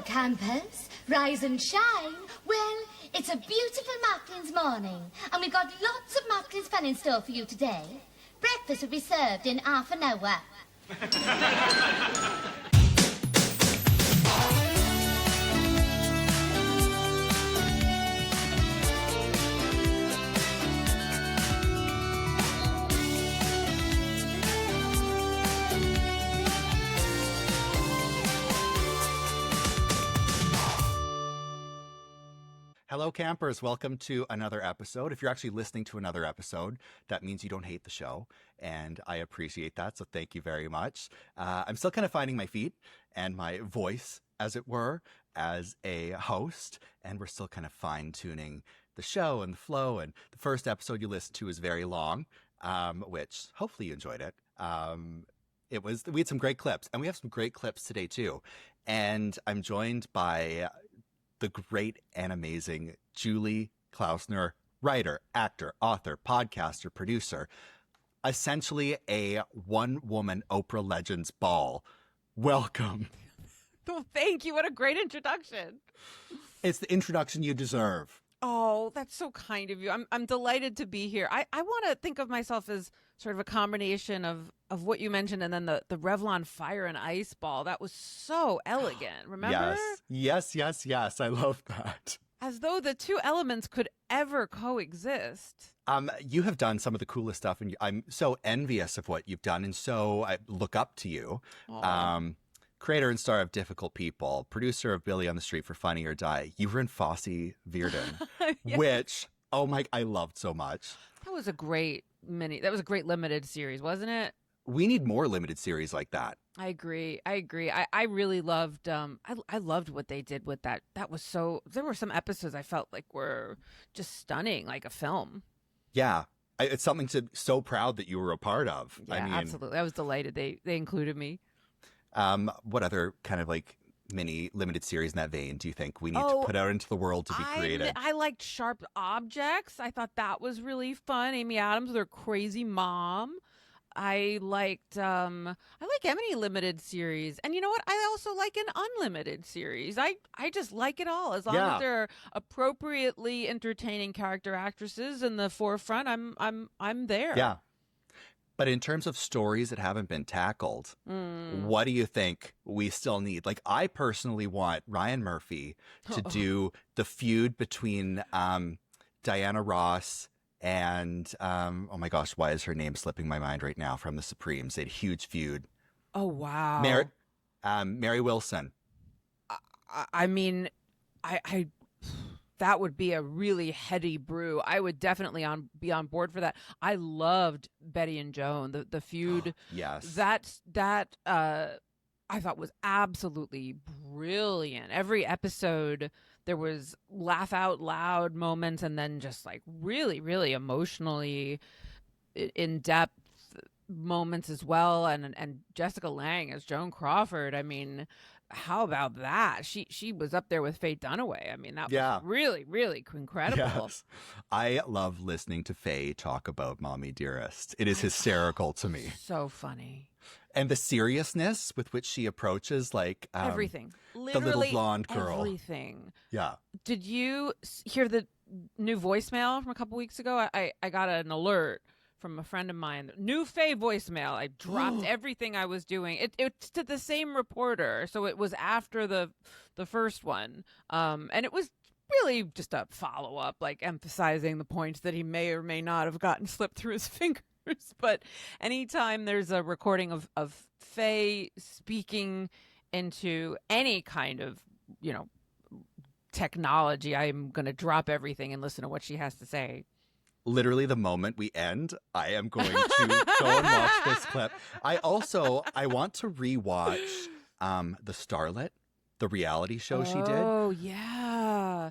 campers, rise and shine. Well, it's a beautiful Macklin's morning, and we've got lots of Macklin's fun in store for you today. Breakfast will be served in half an hour. Hello, campers. Welcome to another episode. If you're actually listening to another episode, that means you don't hate the show, and I appreciate that, so thank you very much. I'm still kind of finding my feet and my voice, as it were, as a host, and we're still kind of fine-tuning the show and the flow, and the first episode you listened to is very long, which hopefully you enjoyed it. We had some great clips, and we have some great clips today, too, and I'm joined by the great and amazing Julie Klausner, writer, actor, author, podcaster, producer, essentially a one-woman Oprah Legends ball. Welcome. Oh, thank you. What a great introduction. It's the introduction you deserve. Oh, that's so kind of you. I'm delighted to be here. I want to think of myself as sort of a combination of what you mentioned and then the Revlon fire and ice ball. That was so elegant. Remember? Yes. I love that. As though the two elements could ever coexist. You have done some of the coolest stuff, and I'm so envious of what you've done, and so I look up to you. Creator and star of Difficult People, producer of Billy on the Street for Funny or Die. You were in Fosse Verdon, yes. Which, I loved so much. That was a great limited series, wasn't it? We need more limited series like that. I agree. I really loved, I loved what they did with that. That was there were some episodes I felt like were just stunning, like a film. Yeah. It's something so proud that you were a part of. Yeah, absolutely. I was delighted they included me. What other kind of like mini limited series in that vein do you think we need to put out into the world to be created? I liked Sharp Objects. I thought that was really fun. Amy Adams with her crazy mom. I like any limited series. And you know what? I also like an unlimited series. I just like it all. As long as they're appropriately entertaining character actresses in the forefront, I'm there. Yeah. But in terms of stories that haven't been tackled, what do you think we still need? Like, I personally want Ryan Murphy to do the feud between Diana Ross and, oh my gosh, why is her name slipping my mind right now, from the Supremes? They had a huge feud. Oh, wow. Mary Wilson. I mean, that would be a really heady brew. I would definitely be on board for that. I loved Betty and Joan, the feud. Yes. That I thought was absolutely brilliant. Every episode there was laugh out loud moments, and then just like really, really emotionally in-depth moments as well. And Jessica Lange as Joan Crawford. I mean, how about that? She was up there with Faye Dunaway. I mean, that was really, really incredible. Yes. I love listening to Faye talk about Mommy Dearest. It is hysterical to me. So funny. And the seriousness with which she approaches, like everything, literally the little blonde girl. Everything. Yeah. Did you hear the new voicemail from a couple weeks ago? I got an alert from a friend of mine. New Faye voicemail. I dropped everything I was doing. It's to the same reporter, so it was after the first one, and it was really just a follow up, like emphasizing the points that he may or may not have gotten slipped through his fingers. But anytime there's a recording of Faye speaking into any kind of, technology, I'm going to drop everything and listen to what she has to say. Literally the moment we end, I am going to go and watch this clip. I want to rewatch The Starlet, the reality show she did. Oh, yeah.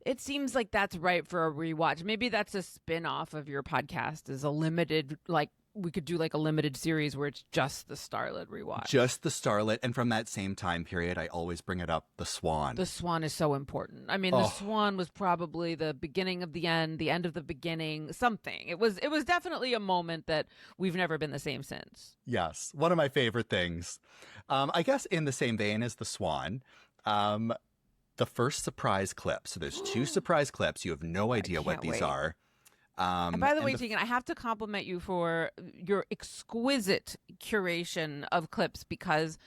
It seems like that's right for a rewatch. Maybe that's a spin-off of your podcast, is a limited, like, we could do like a limited series where it's just the Starlet rewatch. Just the Starlet. And from that same time period, I always bring it up, The Swan. The Swan is so important. I mean, The Swan was probably the beginning of the end of the beginning, something. It was definitely a moment that we've never been the same since. Yes. One of my favorite things. I guess in the same vein as The Swan, Um, the first surprise clip. So there's two surprise clips. You have no idea what these are. And by the way, Tegan, I have to compliment you for your exquisite curation of clips because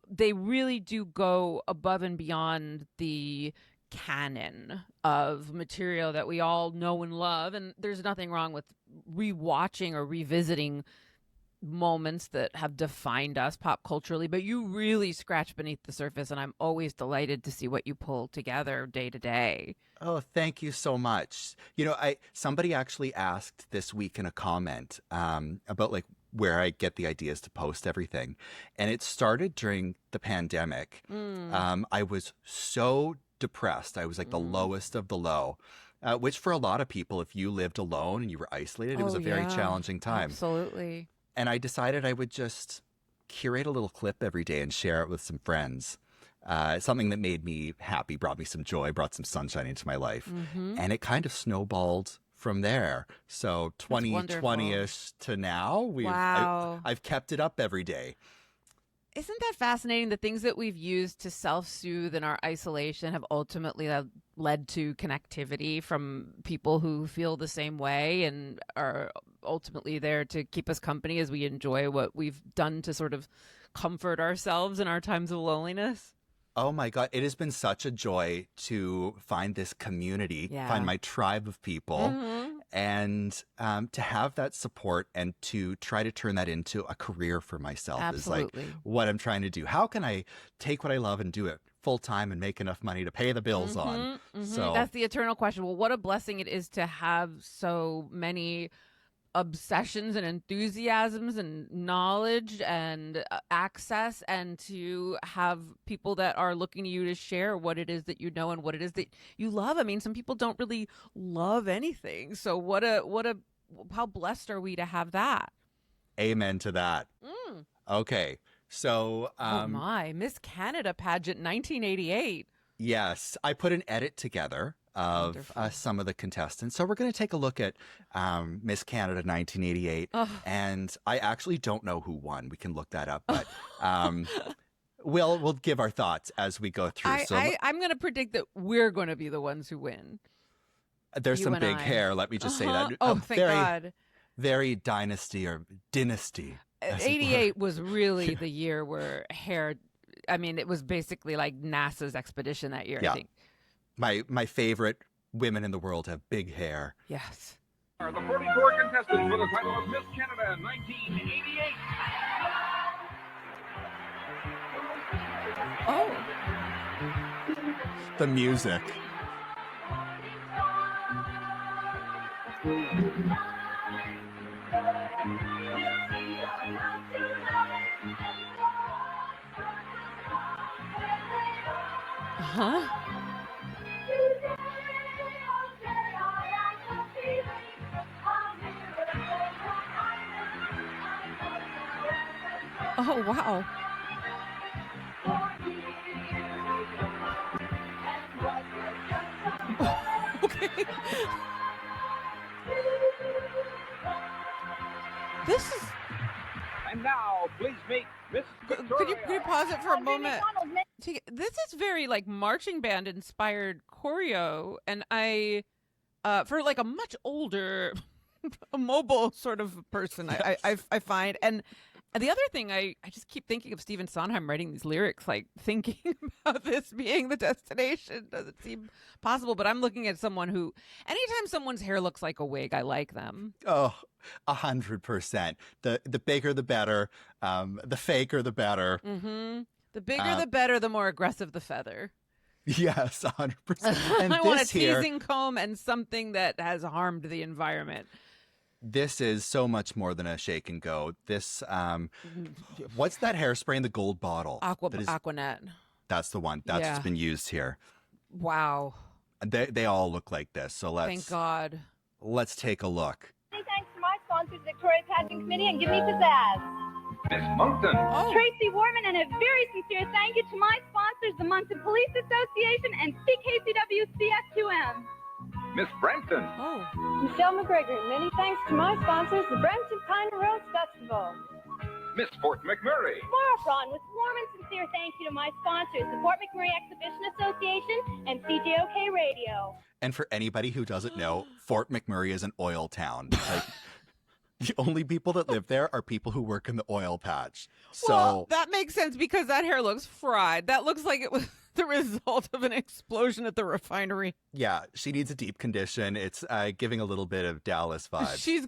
they really do go above and beyond the canon of material that we all know and love. And there's nothing wrong with rewatching or revisiting moments that have defined us pop culturally, but you really scratch beneath the surface, and I'm always delighted to see what you pull together day to day. Oh, thank you so much. You know, somebody actually asked this week in a comment about like where I get the ideas to post everything, and it started during the pandemic. I was so depressed. I was like the lowest of the low. Which for a lot of people, if you lived alone and you were isolated, it was a very challenging time. Absolutely. And I decided I would just curate a little clip every day and share it with some friends. Something that made me happy, brought me some joy, brought some sunshine into my life. And it kind of snowballed from there. So 2020-ish to now, I've kept it up every day. Isn't that fascinating? The things that we've used to self-soothe in our isolation have ultimately led to connectivity from people who feel the same way and are ultimately there to keep us company as we enjoy what we've done to sort of comfort ourselves in our times of loneliness. Oh my God, it has been such a joy to find this community, find my tribe of people, and to have that support and to try to turn that into a career for myself is like what I'm trying to do. How can I take what I love and do it full time and make enough money to pay the bills on? So that's the eternal question. Well, what a blessing it is to have so many obsessions and enthusiasms and knowledge and access, and to have people that are looking to you to share what it is that you know and what it is that you love. I mean, some people don't really love anything. So how blessed are we to have that? Amen to that. Okay. So oh my, Miss Canada pageant 1988. Yes, I put an edit together of some of the contestants. So we're going to take a look at Miss Canada 1988. And I actually don't know who won. We can look that up. But we'll give our thoughts as we go through. I'm going to predict that we're going to be the ones who win. There's some big hair. Let me just say that. Oh, thank God. Very dynasty. 88 was really the year where hair, I mean, it was basically like NASA's expedition that year, I think. My favorite women in the world have big hair. Yes. Are the 44 contestants for the title of Miss Canada 1988. Oh. The music. Huh? Oh, wow. Okay. This is... And now, please meet Miss Victoria. Could you pause it for a moment? This is very like marching band inspired choreo, and I, for like a much older, a mobile sort of person, I find. And the other thing, I just keep thinking of Stephen Sondheim writing these lyrics, like thinking about this being the destination. Doesn't seem possible, but I'm looking at someone who, anytime someone's hair looks like a wig, I like them. Oh, 100%. The bigger, the better. The faker, the better. The bigger, the better, the more aggressive the feather. Yes, 100%. And I want a teasing comb and something that has harmed the environment. This is so much more than a shake and go. This, what's that hairspray in the gold bottle? Aquanet. That's the one. That's what's been used here. Wow. They all look like this. So thank God. Let's take a look. Many thanks to my sponsors, Victoria Pageant Committee, and give me pizzazz. Miss Moncton. Oh. Tracy Warman, and a very sincere thank you to my sponsors, the Moncton Police Association and CKCW CF2M. Miss Brampton. Oh. Michelle McGregor, many thanks to my sponsors, the Brampton Pine Rose Festival. Miss Fort McMurray. Maury Povich with warm and sincere thank you to my sponsors, the Fort McMurray Exhibition Association and CJOK Radio. And for anybody who doesn't know, Fort McMurray is an oil town. Like, the only people that live there are people who work in the oil patch. So Well, that makes sense because that hair looks fried. That looks like it was the result of an explosion at the refinery. yeah, she needs a deep condition. It's giving a little bit of Dallas vibes. She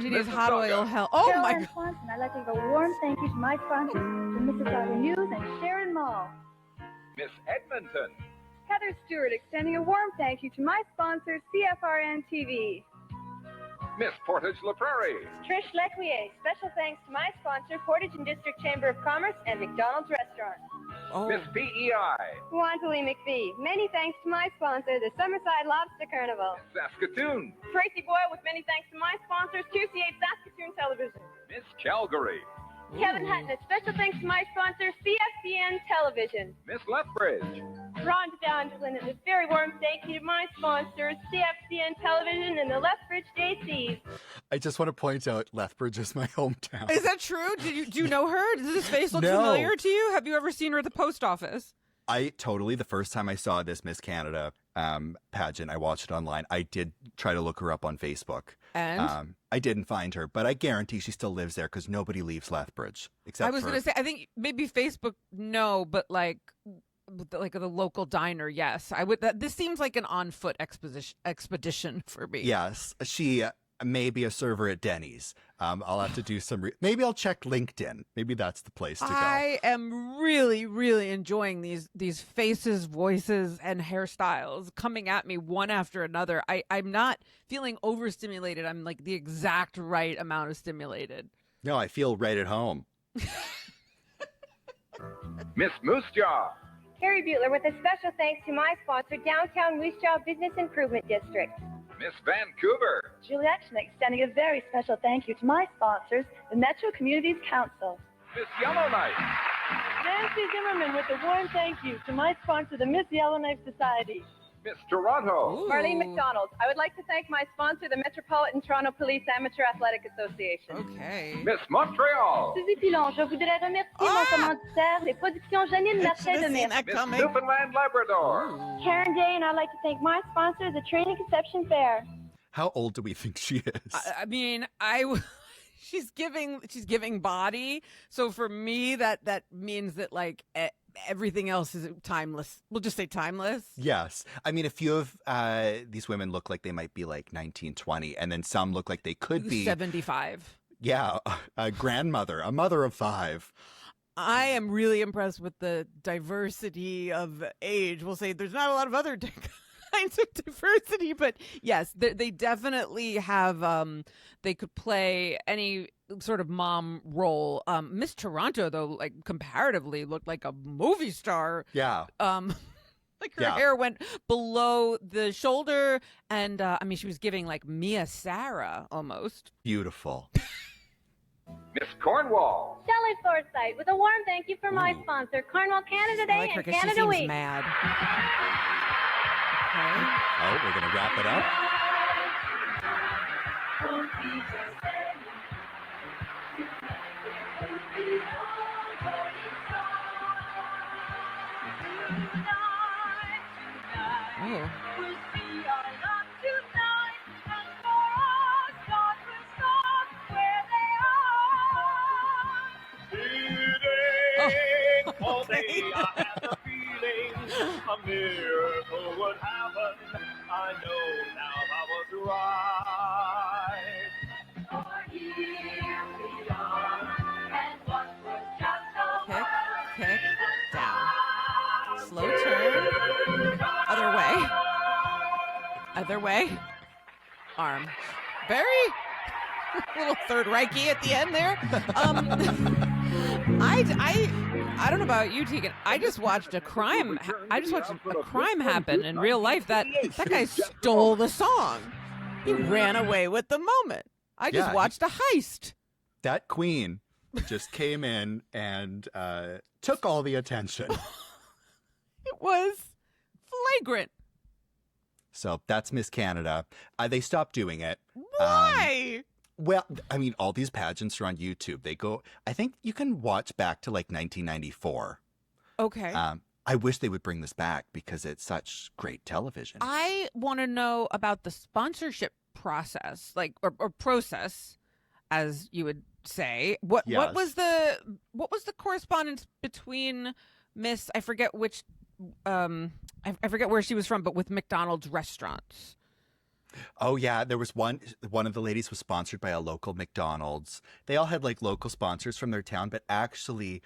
needs hot oil hell. Oh my God. Swanson, I'd like to give a warm thank you to my sponsors, the Mississauga News and Sharon Mall. Miss Edmonton. Heather Stewart extending a warm thank you to my sponsor, CFRN TV. Miss Portage La Prairie. Trish Lequier, special thanks to my sponsor, Portage and District Chamber of Commerce and McDonald's Restaurant. Oh. Miss PEI. Wantley McPhee, many thanks to my sponsor, the Summerside Lobster Carnival. Saskatoon. Tracy Boyle with many thanks to my sponsors, QC8 Saskatoon Television. Miss Calgary. Kevin Hutton, a special thanks to my sponsor, CFCN Television. Miss Lethbridge. Rhonda D'Angelin, and a very warm thank you to my sponsors, CFCN Television and the Lethbridge JCs. I just want to point out Lethbridge is my hometown. Is that true? Do you know her? Does this face look No. familiar to you? Have you ever seen her at the post office? The first time I saw this Miss Canada pageant, I watched it online. I did try to look her up on Facebook. And I didn't find her, but I guarantee she still lives there because nobody leaves Lethbridge. Except I was going to say, I think maybe Facebook, no, but like the local diner, yes. I would. This seems like an on-foot expedition for me. Yes, she may be a server at Denny's. I'll have to do some. Maybe I'll check LinkedIn. Maybe that's the place to go. I am really, really enjoying these faces, voices, and hairstyles coming at me one after another. I'm not feeling overstimulated. I'm like the exact right amount of stimulated. No, I feel right at home. Miss Moose Jaw. Carrie Butler with a special thanks to my sponsor, Downtown Moose Jaw Business Improvement District. Miss Vancouver. Juliet Schmidt extending a very special thank you to my sponsors, the Metro Communities Council. Miss Yellowknife. Nancy Zimmerman with a warm thank you to my sponsor, the Miss Yellowknife Society. Miss Toronto. Ooh. Marlene McDonald. I would like to thank my sponsor, the Metropolitan Toronto Police Amateur Athletic Association. Okay. Miss Montreal. Suzy Pilon, je voudrais remercier mon commanditaire, les productions Janine I should Martin de have seen Mer. that Miss coming. Newfoundland Labrador. Karen Day, and I'd like to thank my sponsor, the Training Conception Fair. How old do we think she is? I mean, she's giving body. So for me, that means that like everything else is timeless. We'll just say timeless. Yes. I mean, a few of these women look like they might be like 19, 20, and then some look like they could be 75. Yeah, a grandmother, a mother of 5. I am really impressed with the diversity of age. We'll say there's not a lot of other kinds of diversity, but yes, they definitely have. They could play any sort of mom role. Miss Toronto, though, like comparatively, looked like a movie star. Yeah. Like her hair went below the shoulder, and I mean, she was giving like Mia Sara almost. Beautiful. Miss Cornwall. Shelley Forsythe with a warm thank you for my sponsor, Cornwall Canada I Day like her and 'cause she Canada seems Week. mad. Oh, we're going to wrap it up. Oh. Okay. I had the feeling a miracle would happen. I know now I was right. For here we are, and what was just Kick, down. Slow turn. Other way. Arm. Very little Third Reiki at the end there. I don't know about you, Tegan. I just watched a crime happen in real life. That guy stole the song. He ran away with the moment. I just watched a heist. That queen just came in and took all the attention. It was flagrant. So that's Miss Canada. They stopped doing it. Why? Well, I mean, all these pageants are on YouTube. I think you can watch back to like 1994. Okay. I wish they would bring this back because it's such great television. I want to know about the sponsorship process, like or process, as you would say. What was the correspondence between Miss? I forget which. I forget where she was from, but with McDonald's restaurants. Oh yeah, there was one of the ladies was sponsored by a local McDonald's. They all had like local sponsors from their town, but actually,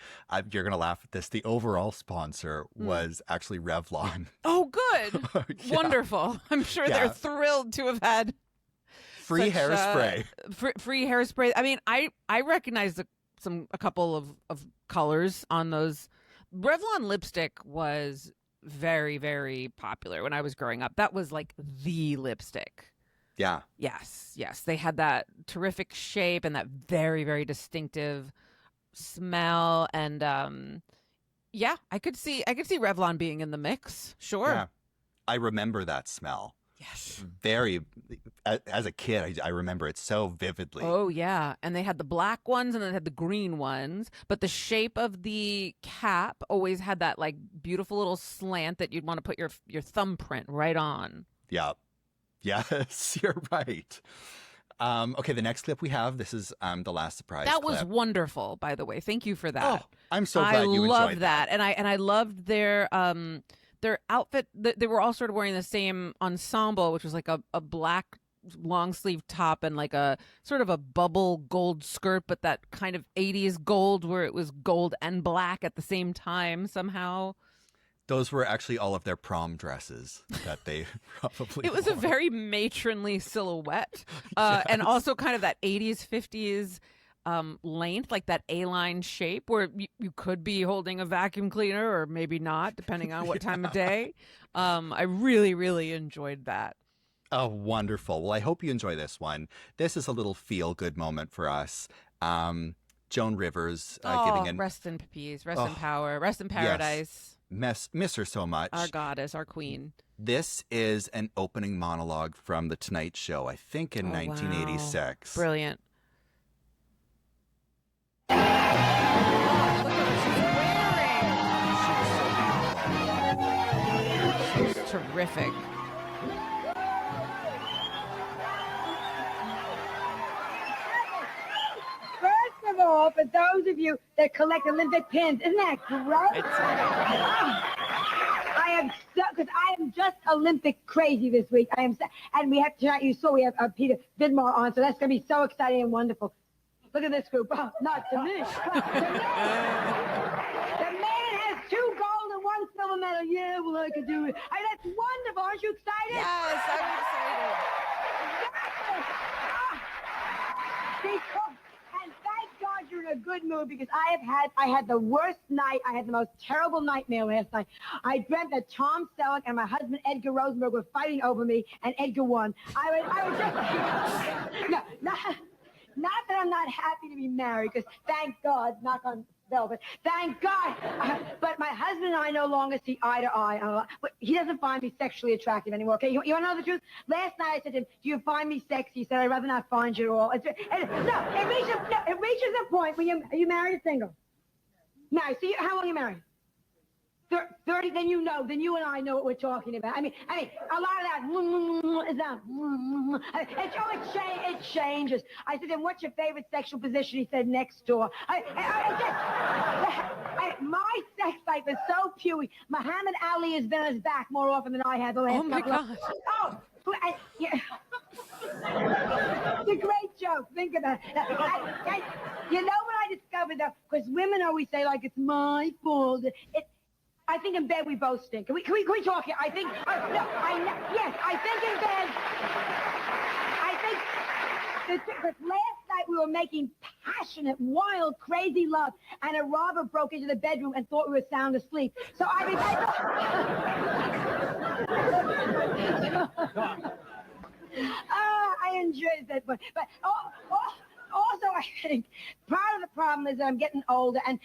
you're going to laugh at this, the overall sponsor was actually Revlon. Oh, good. Yeah. Wonderful. I'm sure they're thrilled to have had free such, hairspray. Free hairspray. I mean, I recognize a couple of colors on those. Revlon lipstick was very, very popular when I was growing up. That was like the lipstick. Yeah. Yes. They had that terrific shape and that very, very distinctive smell. And I could see Revlon being in the mix. Sure. Yeah. I remember that smell. Yes. As a kid, I remember it so vividly. Oh, yeah. And they had the black ones and then they had the green ones. But the shape of the cap always had that like beautiful little slant that you'd want to put your thumbprint right on. Yeah. Yes, you're right. Okay, the next clip we have, this is the last surprise That clip. was wonderful, by the way. Thank you for that. Oh, I'm so glad you enjoyed love that. And I loved their outfit. They were all sort of wearing the same ensemble, which was like a black long sleeve top and like a sort of a bubble gold skirt, but that kind of 80s gold where it was gold and black at the same time somehow. Those were actually all of their prom dresses that they probably It was wore. a very matronly silhouette. And also kind of that 80s, 50s length, like that A-line shape where you could be holding a vacuum cleaner or maybe not, depending on what time of day. I really, really enjoyed that. Oh, wonderful. Well, I hope you enjoy this one. This is a little feel-good moment for us. Joan Rivers giving an... rest in peace, rest in power, rest in paradise. Yes. Miss her so much. Our goddess, our queen. This is an opening monologue from The Tonight Show, I think in 1986. Wow. Brilliant. She's terrific. First of all, for those of you that collect Olympic pins, isn't that great? I am so, because I am just Olympic crazy this week. I am, so, and we have tonight. You saw we have Peter Vidmar on, so that's going to be so exciting and wonderful. Look at this group. Oh, not to me. The man has 2 gold and 1 silver medal. Yeah, well, I could do it. I mean, that's wonderful. Aren't you excited? Yes, I'm excited. And thank God you're in a good mood because I had the worst night. I had the most terrible nightmare last night. I dreamt that Tom Selleck and my husband Edgar Rosenberg were fighting over me, and Edgar won. I was just not that I'm not happy to be married, because thank God, knock on velvet, thank God. But my husband and I no longer see eye to eye. But he doesn't find me sexually attractive anymore. Okay, you want to know the truth? Last night I said to him, "Do you find me sexy?" He said, "I'd rather not find you at all." It reaches a point when are you married or single? Married. So how long are you married? 30, then you and I know what we're talking about. I mean, a lot of that is not. It changes. I said, "Then what's your favorite sexual position?" He said, "Next door." My sex life is so puny. Muhammad Ali has been on his back more often than I have the last Oh my couple gosh. yeah. It's a great joke. Think about it. You know what I discovered, though? Because women always say, like, it's my fault. I think in bed we both stink. Can we talk here? I think, I think in bed, because last night we were making passionate, wild, crazy love, and a robber broke into the bedroom and thought we were sound asleep. So I enjoyed that one. But, Also, I think part of the problem is that I'm getting older, and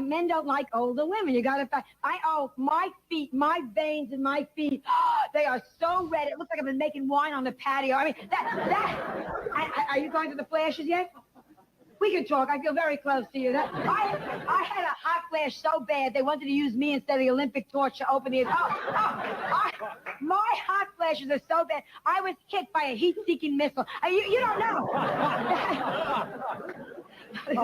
men don't like older women. You got to. My feet, my veins in my feet, they are so red. It looks like I've been making wine on the patio. I mean, are you going to the flashes yet? We can talk. I feel very close to you. I had a hot flash so bad they wanted to use me instead of the Olympic torch to open the. My hot flashes are so bad. I was hit by a heat-seeking missile. You don't know. And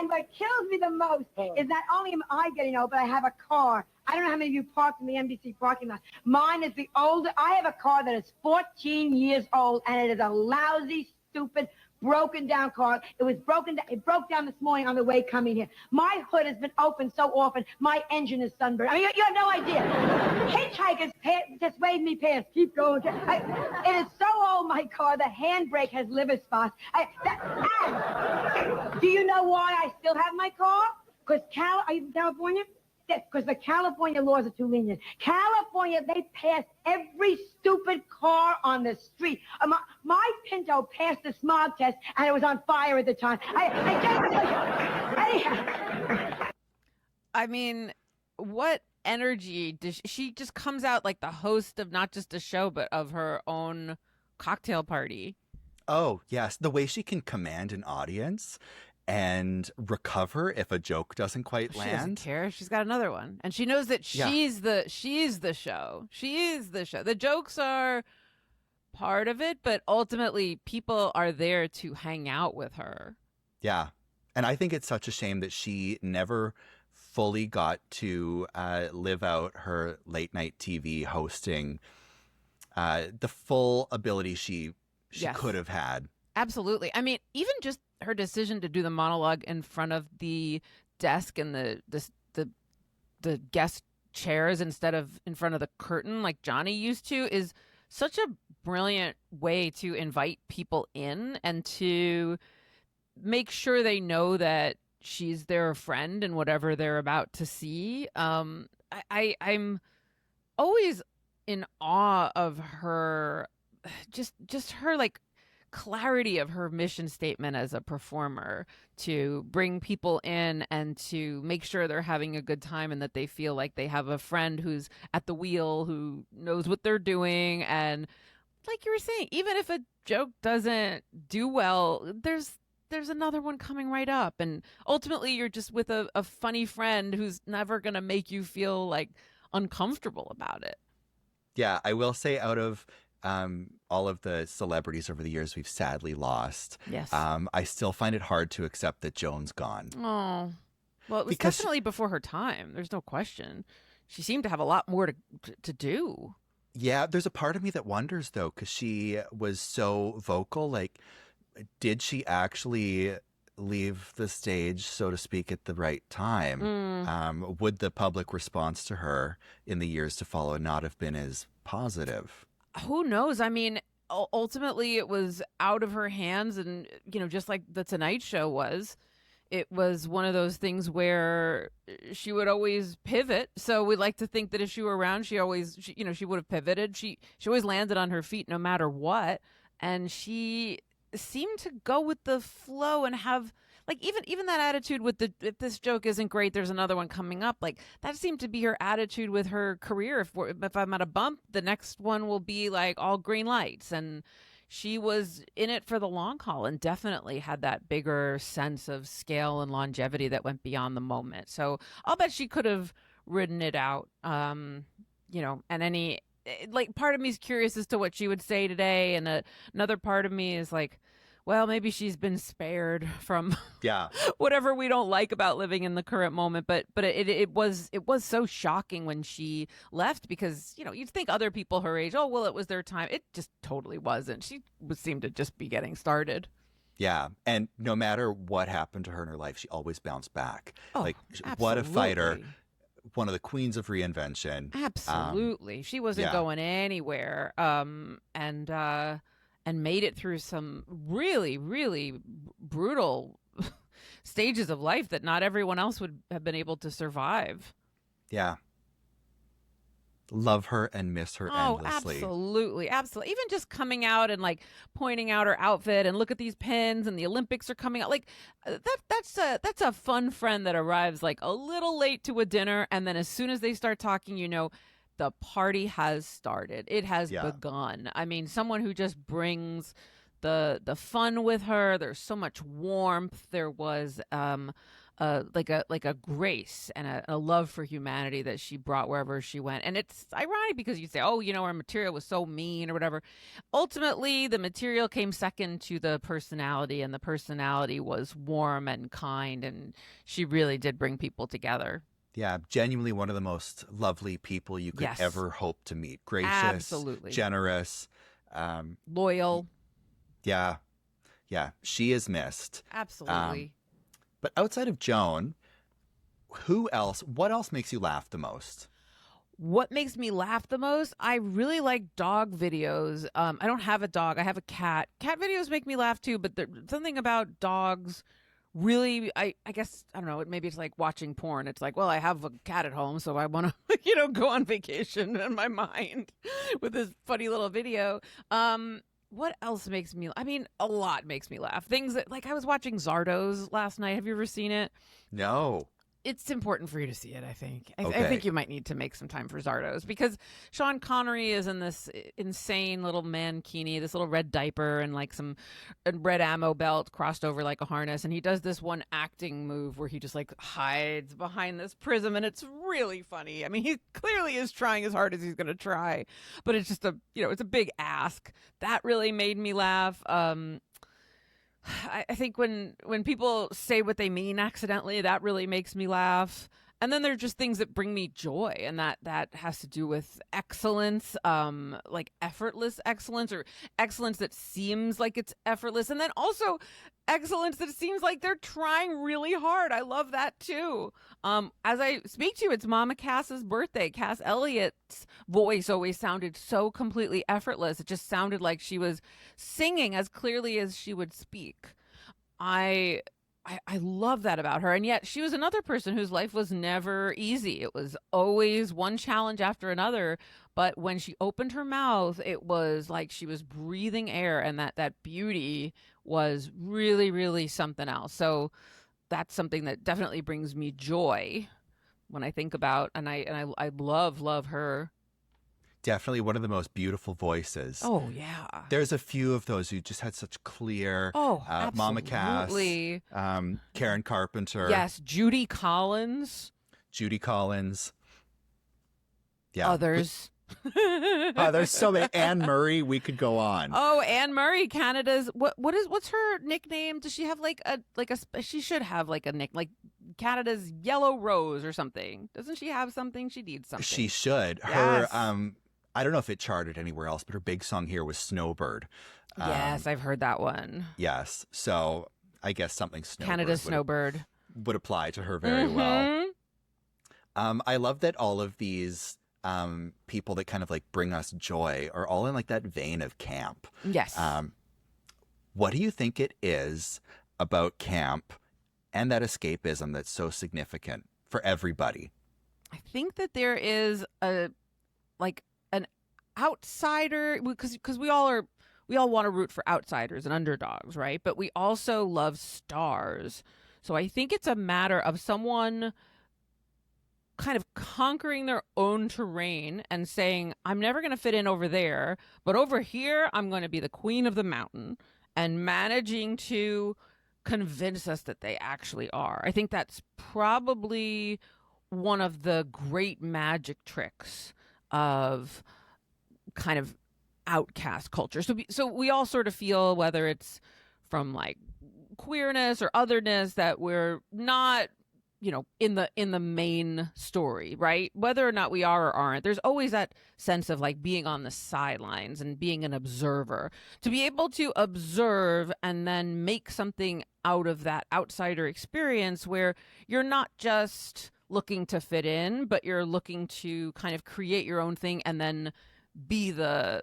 what kills me the most is not only am I getting old, but I have a car. I don't know how many of you parked in the NBC parking lot. Mine is the older. I have a car that is 14 years old, and it is a lousy, stupid, broken down car. It was broken down. It broke down this morning on the way coming here. My hood has been open so often, my engine is sunburned. I mean, you have no idea. Hitchhikers just wave me past. Keep going. It is so old, my car. The handbrake has liver spots. Do you know why I still have my car? Because are you from California? Because the California laws are too lenient. California, they pass every stupid car on the street. My Pinto passed the smog test, and it was on fire at the time. I mean, what energy does she just comes out like the host of not just a show, but of her own cocktail party. Oh, yes. The way she can command an audience and recover if a joke doesn't quite land. She doesn't care. She's got another one. And she knows that she's the show. She is the show. The jokes are part of it, but ultimately people are there to hang out with her. Yeah. And I think it's such a shame that she never fully got to live out her late night TV hosting, the full ability she could have had. Absolutely. I mean, even just her decision to do the monologue in front of the desk and the guest chairs instead of in front of the curtain like Johnny used to is such a brilliant way to invite people in and to make sure they know that she's their friend and whatever they're about to see. I'm always in awe of her, just her like clarity of her mission statement as a performer to bring people in and to make sure they're having a good time and that they feel like they have a friend who's at the wheel who knows what they're doing. And like you were saying, even if a joke doesn't do well, there's another one coming right up, and ultimately you're just with a funny friend who's never gonna make you feel like uncomfortable about it. Yeah, I will say out of all of the celebrities over the years we've sadly lost. Yes. I still find it hard to accept that Joan's gone. Oh, well, it was definitely before her time. There's no question. She seemed to have a lot more to do. Yeah, there's a part of me that wonders, though, because she was so vocal. Like, did she actually leave the stage, so to speak, at the right time? Would the public response to her in the years to follow not have been as positive? Who knows? I mean, ultimately it was out of her hands, and just like the Tonight Show was, it was one of those things where she would always pivot. So we like to think that if she were around, she would have pivoted. She always landed on her feet no matter what, and she seemed to go with the flow and have like even that attitude with if this joke isn't great, there's another one coming up. Like that seemed to be her attitude with her career. If I'm at a bump, the next one will be like all green lights. And she was in it for the long haul and definitely had that bigger sense of scale and longevity that went beyond the moment. So I'll bet she could have ridden it out. And any like part of me is curious as to what she would say today, and another part of me is like, well, maybe she's been spared from whatever we don't like about living in the current moment. But it was so shocking when she left, because you'd think other people her age, oh well, it was their time. It just totally wasn't. She seemed to just be getting started. Yeah, and no matter what happened to her in her life, she always bounced back. Oh, like absolutely. What a fighter! One of the queens of reinvention. Absolutely, she wasn't going anywhere. And made it through some really, really brutal stages of life that not everyone else would have been able to survive. Yeah. Love her and miss her Oh, endlessly. absolutely. Absolutely. Even just coming out and like pointing out her outfit and look at these pins and the Olympics are coming out. Like that's a fun friend that arrives like a little late to a dinner. And then as soon as they start talking, the party has started. It has begun. I mean, someone who just brings the fun with her. There's so much warmth. There was like a grace and a love for humanity that she brought wherever she went. And it's ironic because you say, oh, her material was so mean or whatever. Ultimately, the material came second to the personality, and the personality was warm and kind, and she really did bring people together. Yeah, genuinely one of the most lovely people you could ever hope to meet. Gracious, absolutely, generous, loyal. Yeah, she is missed. Absolutely. But outside of Joan, what else makes you laugh the most? What makes me laugh the most? I really like dog videos. I don't have a dog. I have a cat. Cat videos make me laugh too, but there's something about dogs really, I guess, I don't know, maybe it's like watching porn. It's like, well, I have a cat at home, so I want to, go on vacation in my mind with this funny little video. What else makes me? I mean, a lot makes me laugh. Things that, like, I was watching Zardoz last night. Have you ever seen it? No. It's important for you to see it, I think. Okay. I think you might need to make some time for Zardoz because Sean Connery is in this insane little mankini, this little red diaper and like some red ammo belt crossed over like a harness. And he does this one acting move where he just like hides behind this prism, and it's really funny. I mean, he clearly is trying as hard as he's going to try, but it's just it's a big ask. That really made me laugh. I think when people say what they mean accidentally, that really makes me laugh. And then there are just things that bring me joy, and that has to do with excellence, like effortless excellence, or excellence that seems like it's effortless, and then also excellence that seems like they're trying really hard. I love that too. As I speak to you, it's Mama Cass's birthday. Cass Elliott's voice always sounded so completely effortless. It just sounded like she was singing as clearly as she would speak. I love that about her. And yet she was another person whose life was never easy. It was always one challenge after another. But when she opened her mouth, it was like she was breathing air, and that beauty was really, really something else. So that's something that definitely brings me joy when I think about, and I love her. Definitely one of the most beautiful voices. Oh, yeah. There's a few of those who just had such clear, Mama Cass, Karen Carpenter. Yes, Judy Collins. Yeah. Others. There's so many. Anne Murray, we could go on. Oh, Anne Murray, Canada's what's her nickname? Does she have she should have like a nick, like Canada's Yellow Rose or something? Doesn't she have something? She needs something. She should. Yes. Her I don't know if it charted anywhere else, but her big song here was Snowbird. Yes, I've heard that one. Yes. So I guess something Snowbird Canada's Snowbird would apply to her very well. I love that all of these people that kind of like bring us joy are all in like that vein of camp. Yes. What do you think it is about camp and that escapism that's so significant for everybody? I think that there is an outsider, because we all want to root for outsiders and underdogs, right? But we also love stars. So I think it's a matter of someone kind of conquering their own terrain and saying, I'm never going to fit in over there, but over here, I'm going to be the queen of the mountain, and managing to convince us that they actually are. I think that's probably one of the great magic tricks of kind of outcast culture. So we all sort of feel, whether it's from like queerness or otherness, that we're not, in the main story, right? Whether or not we are or aren't, there's always that sense of like being on the sidelines and being an observer. To be able to observe and then make something out of that outsider experience, where you're not just looking to fit in, but you're looking to kind of create your own thing and then be the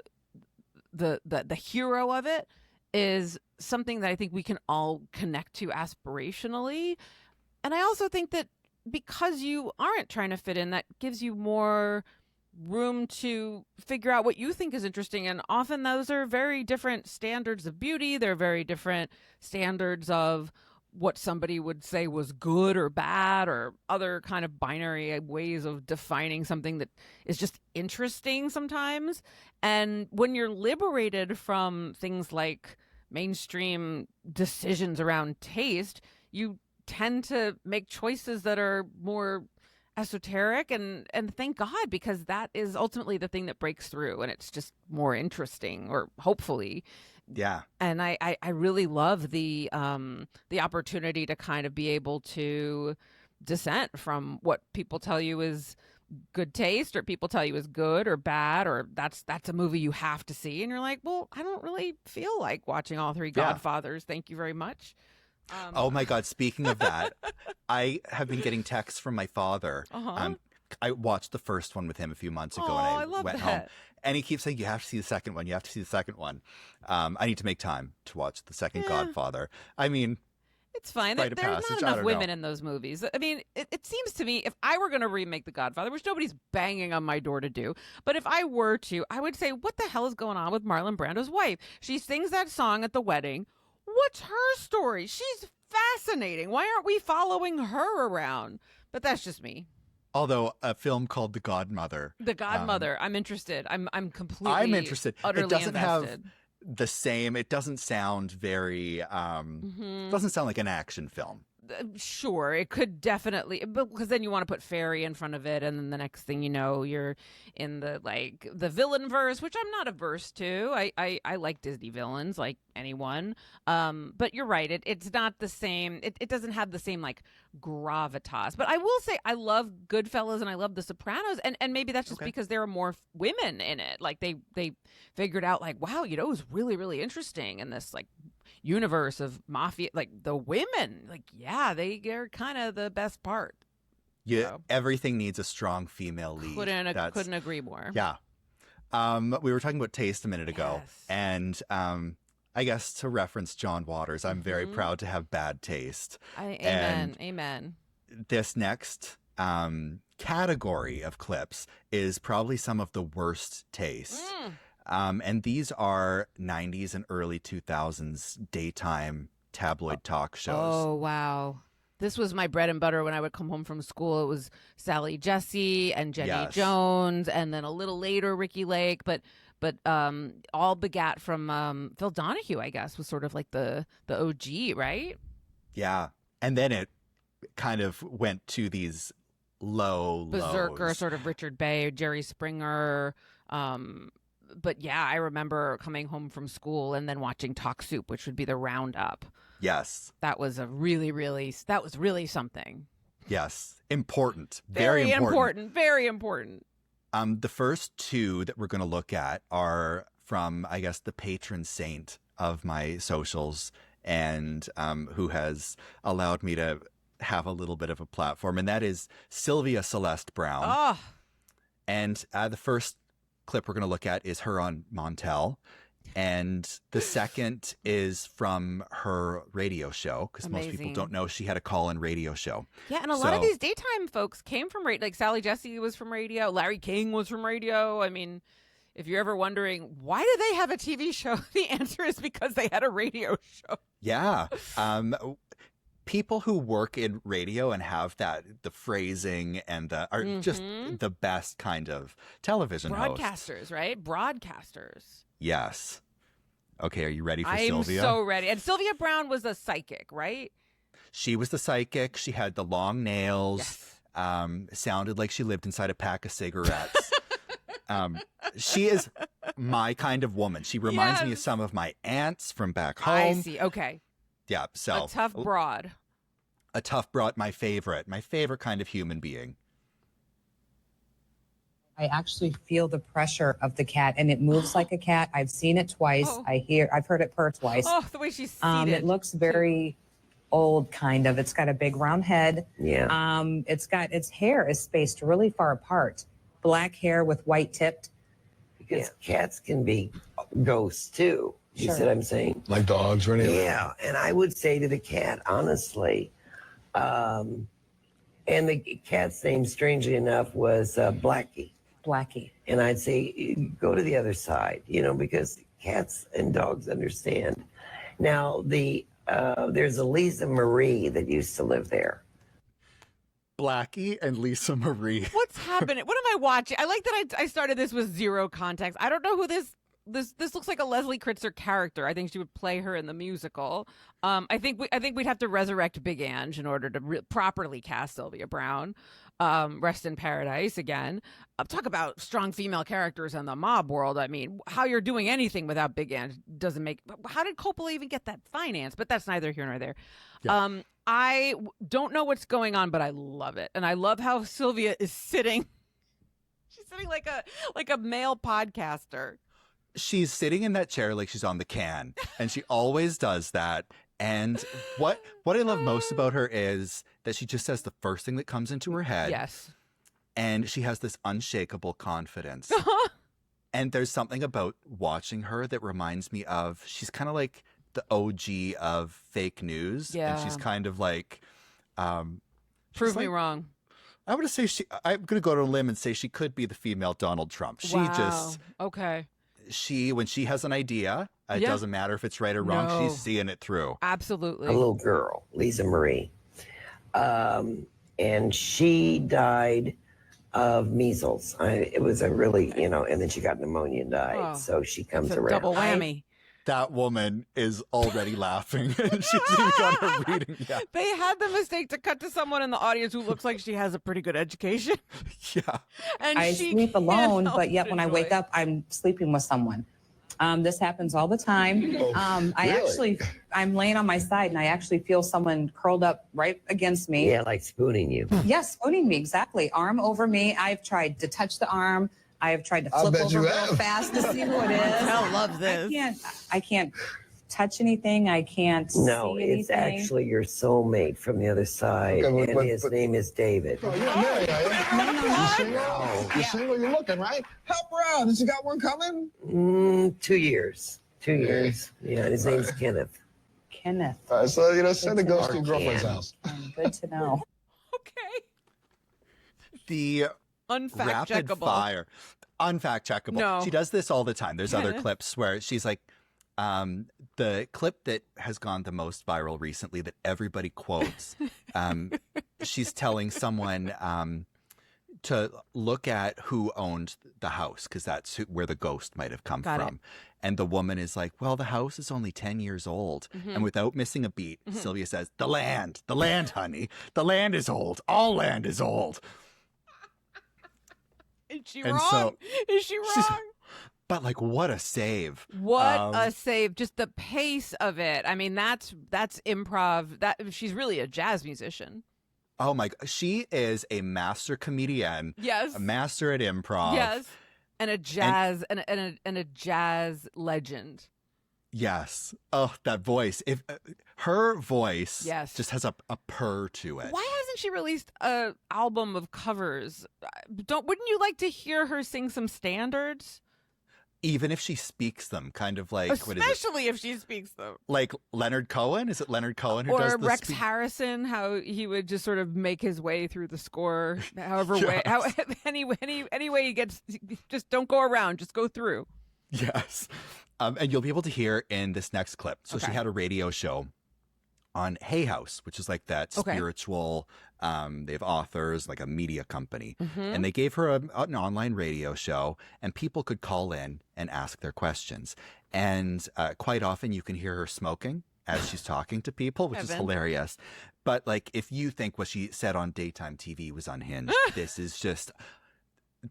hero of it, is something that I think we can all connect to aspirationally. And I also think that because you aren't trying to fit in, that gives you more room to figure out what you think is interesting. And often those are very different standards of beauty. They're very different standards of what somebody would say was good or bad, or other kind of binary ways of defining something that is just interesting sometimes. And when you're liberated from things like mainstream decisions around taste, you tend to make choices that are more esoteric, and thank God, because that is ultimately the thing that breaks through, and it's just more interesting, or hopefully. Yeah. And I really love the opportunity to kind of be able to dissent from what people tell you is good taste, or people tell you is good or bad, or that's a movie you have to see, and you're like, well, I don't really feel like watching all three Godfathers. Thank you very much. Oh my God! Speaking of that, I have been getting texts from my father. I watched the first one with him a few months ago, and I love went that. home. And he keeps saying, you have to see the second one. You have to see the second one. I need to make time to watch the second Godfather. I mean, it's fine. Rite of There's passage, not I enough don't women know. in those movies. I mean, it seems to me, if I were going to remake The Godfather, which nobody's banging on my door to do, but if I were to, I would say, what the hell is going on with Marlon Brando's wife? She sings that song at the wedding. What's her story? She's fascinating. Why aren't we following her around? But that's just me. Although a film called The Godmother. The Godmother. I'm interested. I'm completely. I'm interested. Utterly it doesn't invested. have the same. It doesn't sound very. Doesn't sound like an action film. Sure, it could definitely, but because then you want to put fairy in front of it, and then the next thing you know, you're in the villain verse, which I'm not averse to. I like Disney villains, like anyone. But you're right, it's not the same. It doesn't have the same like gravitas. But I will say I love Goodfellas and I love The Sopranos, and maybe that's just because there are more women in it. Like they figured out like, wow, it was really, really interesting in this like universe of mafia, like the women, like they're kind of the best part. Yeah, everything needs a strong female lead. Couldn't agree more. Yeah. We were talking about taste a minute ago, and I guess to reference John Waters, I'm very proud to have bad taste. Amen. This next category of clips is probably some of the worst taste. And these are 90s and early 2000s daytime tabloid talk shows. Oh, wow. This was my bread and butter when I would come home from school. It was Sally Jessy and Jenny Jones, and then a little later Ricky Lake, but all begat from Phil Donahue, I guess, was sort of like the OG, right? Yeah. And then it kind of went to these Berserker, lows. sort of Richard Bay, Jerry Springer. But yeah, I remember coming home from school and then watching Talk Soup, which would be the roundup. Yes. That was really something. Yes. Important. Very important. Very important. The first two that we're going to look at are from, I guess, the patron saint of my socials, and who has allowed me to have a little bit of a platform, and that is Sylvia Celeste Browne. Oh. And the first clip we're going to look at is her on Montel, and the second is from her radio show, because most people don't know she had a call-in radio show. Yeah, and a lot of these daytime folks came from radio. Like Sally Jessy was from radio, Larry King was from radio. I mean, if you're ever wondering why do they have a TV show, the answer is because they had a radio show. Yeah. People who work in radio and have the phrasing and are just the best kind of television broadcasters, hosts. Right? Broadcasters. Yes. Okay, are you ready for I'm Sylvia? So ready. And Sylvia Browne was a psychic, right? She was the psychic. She had the long nails. Yes. Sounded like she lived inside a pack of cigarettes. She is my kind of woman. She reminds me of some of my aunts from back home. I see. Okay. Yeah, so a tough broad. A tough broad, my favorite kind of human being. I actually feel the pressure of the cat, and it moves like a cat. I've seen it twice. I've heard it purr twice. Oh, the way she's seated. It looks very old, kind of. It's got a big round head. Yeah. Its hair is spaced really far apart. Black hair with white tipped. Because cats can be ghosts too. You see what I'm saying? Like dogs or anything? Yeah, and I would say to the cat, honestly, and the cat's name, strangely enough, was Blackie. Blackie. And I'd say, go to the other side, because cats and dogs understand. Now, there's a Lisa Marie that used to live there. Blackie and Lisa Marie. What's happening? What am I watching? I like that I started this with zero context. I don't know who this looks like a Leslie Kritzer character. I think she would play her in the musical. I think we'd have to resurrect Big Ange in order to properly cast Sylvia Browne. Rest in paradise again. Talk about strong female characters in the mob world. I mean, how you're doing anything without Big Ange doesn't make. How did Coppola even get that finance? But that's neither here nor there. Yeah. I don't know what's going on, but I love it, and I love how Sylvia is sitting. She's sitting like a male podcaster. She's sitting in that chair like she's on the can, and she always does that. And what I love most about her is that she just says the first thing that comes into her head. Yes. And she has this unshakable confidence. And there's something about watching her that reminds me of, she's kind of like the OG of fake news. Yeah. And she's kind of like... Prove me wrong. I'm going to go to a limb and say she could be the female Donald Trump. Okay. When she has an idea, it doesn't matter if it's right or wrong. No. She's seeing it through. Absolutely. A little girl, Lisa Marie. And she died of measles. It was a really, and then she got pneumonia and died. Oh, so she comes it's a around. double whammy. That woman is already laughing. She hasn't even got her reading yet. They had the mistake to cut to someone in the audience who looks like she has a pretty good education. Yeah. And I she sleep alone, can't but yet when I enjoy wake up, I'm sleeping with someone. This happens all the time. I'm laying on my side and I actually feel someone curled up right against me. Yeah, like spooning you. Yes, spooning me, exactly. Arm over me. I've tried to touch the arm. I have tried to flip over real fast to see who it is. I love this. I can't touch anything. I can't see anything. It's actually your soulmate from the other side, and his name is David. Oh, you're married, are you? No. You're single, you're looking, right? Help her out. Has she got one coming? 2 years. 2 years. Yeah, and his name's Kenneth. Kenneth. So, send a ghost to your girlfriend's house. Good to know. Okay. The Unfact checkable. Unfact checkable. No. She does this all the time. There's other clips where she's like, the clip that has gone the most viral recently that everybody quotes, she's telling someone to look at who owned the house because that's where the ghost might have come from. And the woman is like, well, the house is only 10 years old. And without missing a beat, Sylvia says, the land, honey, the land is old. All land is old. Is she wrong? Is she wrong? But like, what a save! What a save! Just the pace of it. I mean, that's improv. She's really a jazz musician. Oh my! She is a master comedian. Yes. A master at improv. Yes. And a jazz and a jazz legend. Yes. Oh, that voice. If her voice just has a purr to it. Why hasn't she released an album of covers? Wouldn't you like to hear her sing some standards? Even if she speaks them, kind of like... Especially if she speaks them. Like Leonard Cohen? Is it Leonard Cohen who does the... Or Rex Harrison, how he would just sort of make his way through the score, any way he gets... Just don't go around, just go through. Yes. And you'll be able to hear in this next clip. So she had a radio show on Hay House, which is like that spiritual... they have authors, like a media company. And they gave her an online radio show, and people could call in and ask their questions. And quite often you can hear her smoking as she's talking to people, which is hilarious. But like, if you think what she said on daytime TV was unhinged, this is just,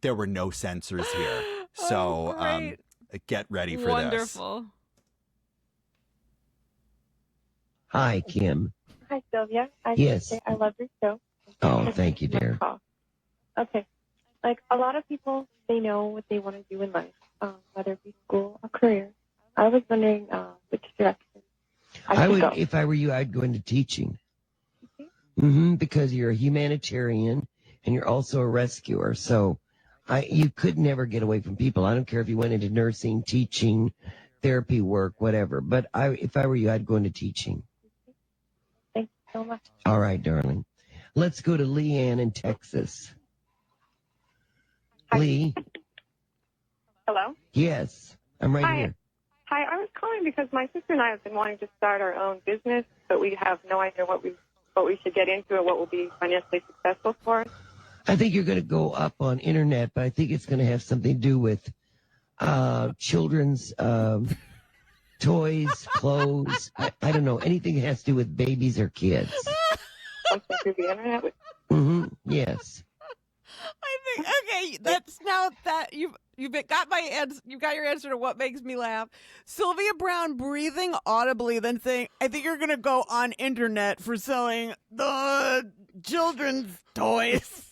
there were no censors here. So get ready for this. Wonderful. Hi, Kim. Hi, Sylvia. I love your show. Oh, thank you, dear. Okay. Like, a lot of people, they know what they want to do in life, whether it be school or career. I was wondering which direction I would go. If I were you, I'd go into teaching. Because you're a humanitarian and you're also a rescuer. So you could never get away from people. I don't care if you went into nursing, teaching, therapy work, whatever. But if I were you, I'd go into teaching. Thank you so much. All right, darling. Let's go to Leanne in Texas. Lee? Hello? Yes, I'm right Hi. here. Hi, I was calling because my sister and I have been wanting to start our own business, but we have no idea what we should get into or what will be financially successful for us. I think you're going to go up on internet, but I think it's going to have something to do with children's toys, clothes. I don't know, anything that has to do with babies or kids. Something through the internet? Yes. I think okay. That's now that you've got my answer. You've got your answer to what makes me laugh. Sylvia Browne breathing audibly, then saying, "I think you're gonna go on internet for selling the children's toys."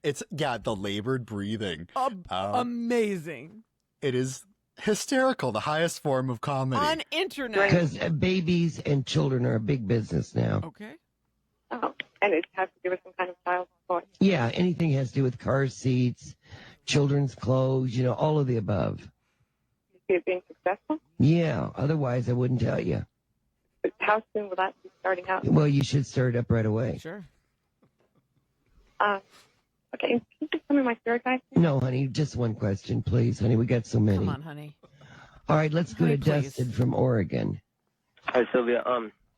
It's the labored breathing. Amazing. It is hysterical. The highest form of comedy On internet. Because babies and children are a big business now. Okay. Oh, and it has to do with some kind of child toy. Yeah, anything has to do with car seats, children's clothes, all of the above. You see it being successful? Yeah, otherwise I wouldn't tell you. But how soon will that be starting out? Well, you should start up right away. Sure. Okay, can you just tell me my spirit guide? No, honey, just one question, please, honey. We got so many. Come on, honey. All right, let's go Honey, to please. Dustin from Oregon. Hi, Sylvia.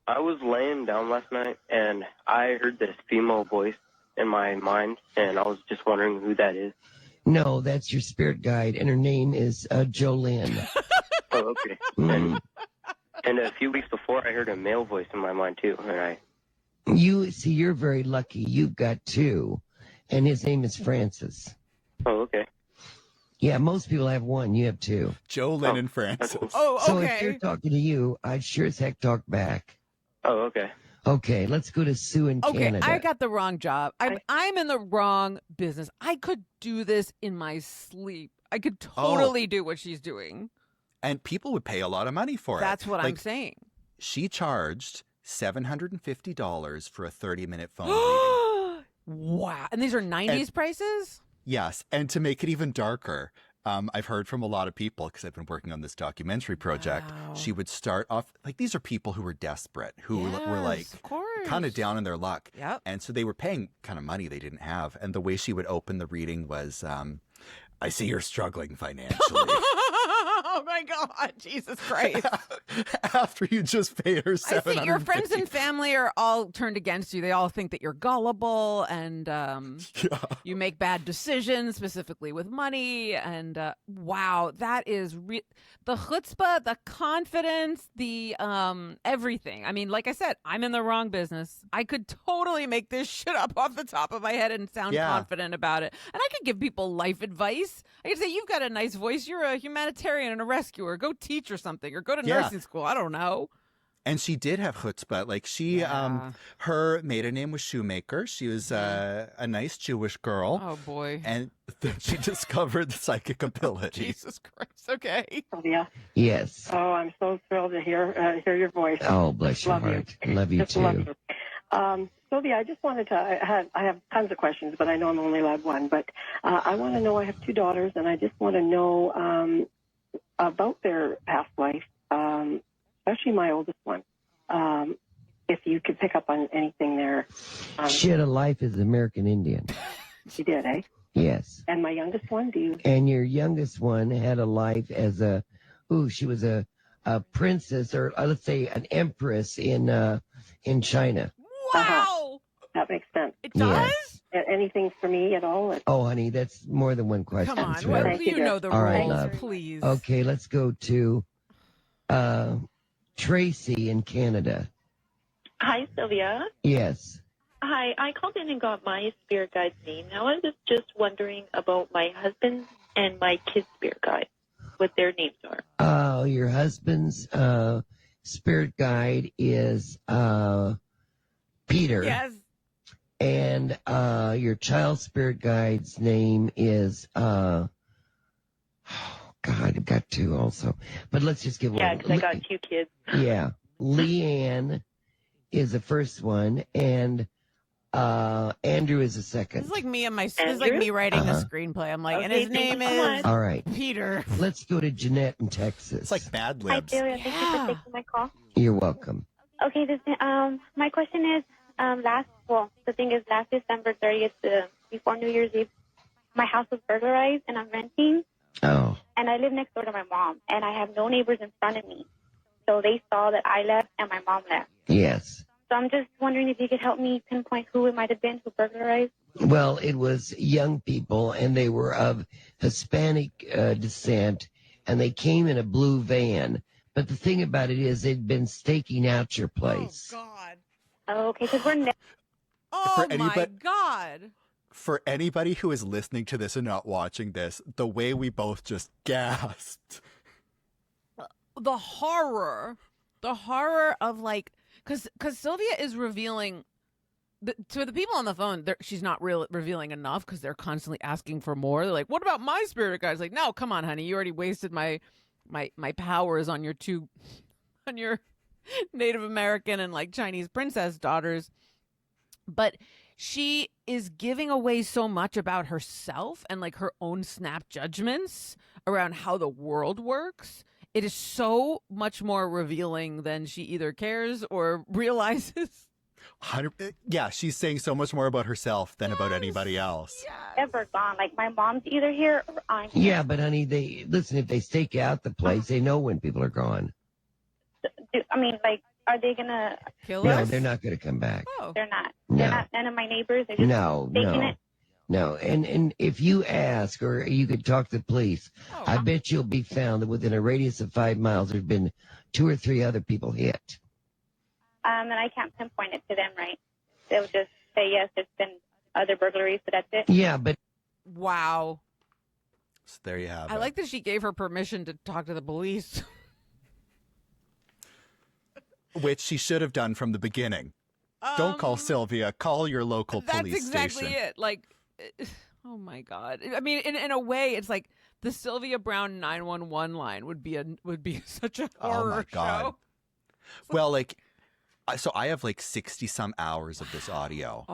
I was laying down last night, and I heard this female voice in my mind, and I was just wondering who that is. No, that's your spirit guide, and her name is Jolynn. Oh, okay. And a few weeks before, I heard a male voice in my mind, too, and You're very lucky. You've got two, and his name is Francis. Oh, okay. Yeah, most people have one. You have two. Jolynn and Francis. Oh, So okay. if they're talking to you, I'd sure as heck talk back. Oh, okay. Okay, let's go to Sue in Canada. I got the wrong job. I'm in the wrong business. I could do this in my sleep. I could totally do what she's doing. And people would pay a lot of money for it. That's what I'm saying. She charged $750 for a 30-minute phone reading. Wow. And these are 90s prices? Yes. And to make it even darker, I've heard from a lot of people, because I've been working on this documentary project, she would start off, these are people who were desperate, who were kind of down in their luck. Yep. And so they were paying kind of money they didn't have. And the way she would open the reading was, I see you're struggling financially. Oh my God, Jesus Christ. After you just paid her $750. I see your friends and family are all turned against you. They all think that you're gullible and you make bad decisions, specifically with money. And wow, that is the chutzpah, the confidence, the everything. I mean, like I said, I'm in the wrong business. I could totally make this shit up off the top of my head and sound confident about it. And I could give people life advice. I could say, you've got a nice voice. You're a humanitarian and a rescuer. Go teach or something, or go to nursing school. I don't know. And she did have chutzpah. Like she, her maiden name was Shoemaker. She was a nice Jewish girl. Oh boy! And then she discovered the psychic ability. Jesus Christ! Okay. Sylvia. Yes. Oh, I'm so thrilled to hear your voice. Oh, bless your heart. Love you Just too. love you. Sylvia, I just wanted to. I have tons of questions, but I know I'm only allowed one. But I want to know. I have two daughters, and I just want to know about their past life. Especially my oldest one. If you could pick up on anything there. She had a life as an American Indian. She did, eh? Yes. And my youngest one, do you? And your youngest one had a life as she was a princess, or let's say an empress in China. Wow. That makes sense. It does? Yes. Anything for me at all? Oh, honey, that's more than one question. Come on. sir. Well, you know the All right, rules, love. please. Okay, let's go to Tracy in Canada. Hi, Sylvia. Yes. Hi, I called in and got my spirit guide's name. Now I was just wondering about my husband and my kid's spirit guide, what their names are. Oh, your husband's spirit guide is Peter. Yes. And your child's spirit guide's name is God, I've got two also. But let's just give one. Yeah, because I got two kids. Yeah. Leanne is the first one, and Andrew is the second. This is like me and this is like me writing a screenplay. I'm like, and his name is All right. Peter. Let's go to Jeanette in Texas. It's like Bad Hi, Libs. Sylvia. Thank you for taking my call. You're welcome. Okay, my question is, last December 30th, before New Year's Eve, my house was burglarized and I'm renting. Oh. And I live next door to my mom, and I have no neighbors in front of me. So they saw that I left and my mom left. Yes. So I'm just wondering if you could help me pinpoint who it might have been who burglarized. Well, it was young people, and they were of Hispanic descent, and they came in a blue van. But the thing about it is they'd been staking out your place. Oh, God. Oh, okay, because we're Oh, my God. For anybody who is listening to this and not watching this, the way we both just gasped. The horror of like, because Sylvia is revealing to the people on the phone. She's not revealing enough because they're constantly asking for more. They're like, "What about my spirit guides?" Like, no, come on, honey, you already wasted my powers on your Native American and like Chinese princess daughters. But she is giving away so much about herself and like her own snap judgments around how the world works. It is so much more revealing than she either cares or realizes. Yeah, she's saying so much more about herself than about anybody else. ever gone. Like, my mom's either here or I'm here. Yeah, but honey, if they stake out the place, they know when people are gone. I mean, like, are they going to kill No, us? they're not going to come back. Oh. They're not. No. They're not none of my neighbors. They're just No, taking no. it. No, and if you ask, or you could talk to the police, I bet you'll be found that within a radius of 5 miles, there's been 2 or 3 other people hit. And I can't pinpoint it to them, right? They'll just say, yes, there's been other burglaries, but that's it. Yeah, but... Wow. So there you have I it. like that she gave her permission to talk to the police. Which she should have done from the beginning. Don't call Sylvia. Call your local police station. That's exactly it. Like, oh my God. I mean, in a way, it's like the Sylvia Browne 911 line would be such a horror Oh my God. show. Well, like, so I have like 60 some hours of this audio,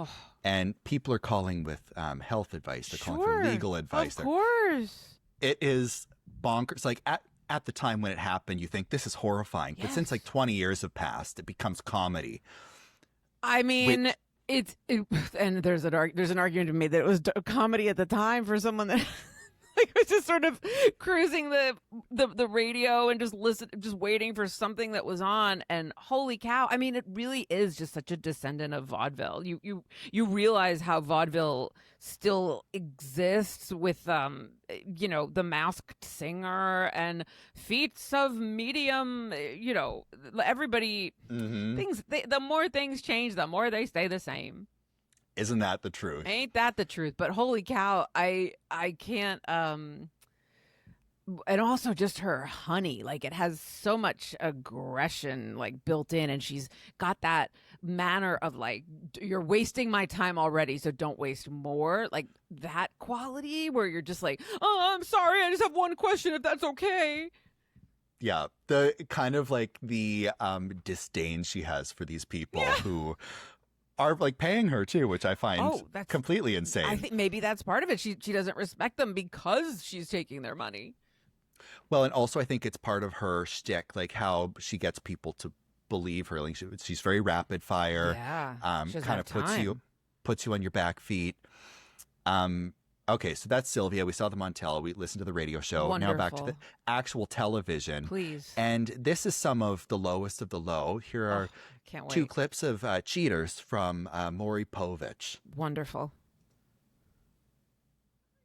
and people are calling with health advice. They're calling for legal advice. Of course. It is bonkers. Like at the time when it happened, you think this is horrifying, but since like 20 years have passed, it becomes comedy. I mean, and there's an argument to be made that it was a comedy at the time for someone that like was just sort of cruising the radio and just waiting for something that was on. And holy cow! I mean, it really is just such a descendant of vaudeville. You realize how vaudeville still exists with the Masked Singer and feats of medium. Everybody the more things change, the more they stay the same. Isn't that the truth? Ain't that the truth? But holy cow, I can't. And also just her honey, like it has so much aggression like built in, and she's got that manner of like, you're wasting my time already, so don't waste more. Like that quality where you're just like, oh, I'm sorry, I just have one question, if that's okay. Yeah, the kind of like the disdain she has for these people who are like paying her too, which I find that's completely insane. I think maybe that's part of it. She doesn't respect them because she's taking their money. Well, and also I think it's part of her shtick, like how she gets people to believe her. Like she's very rapid fire. Yeah, she doesn't kind have of puts you on your back feet. Okay, so that's Sylvia. We saw the Montel. We listened to the radio show. Wonderful. Now back to the actual television. Please. And this is some of the lowest of the low. Here are can't two wait. clips of Cheaters from Maury Povich. Wonderful.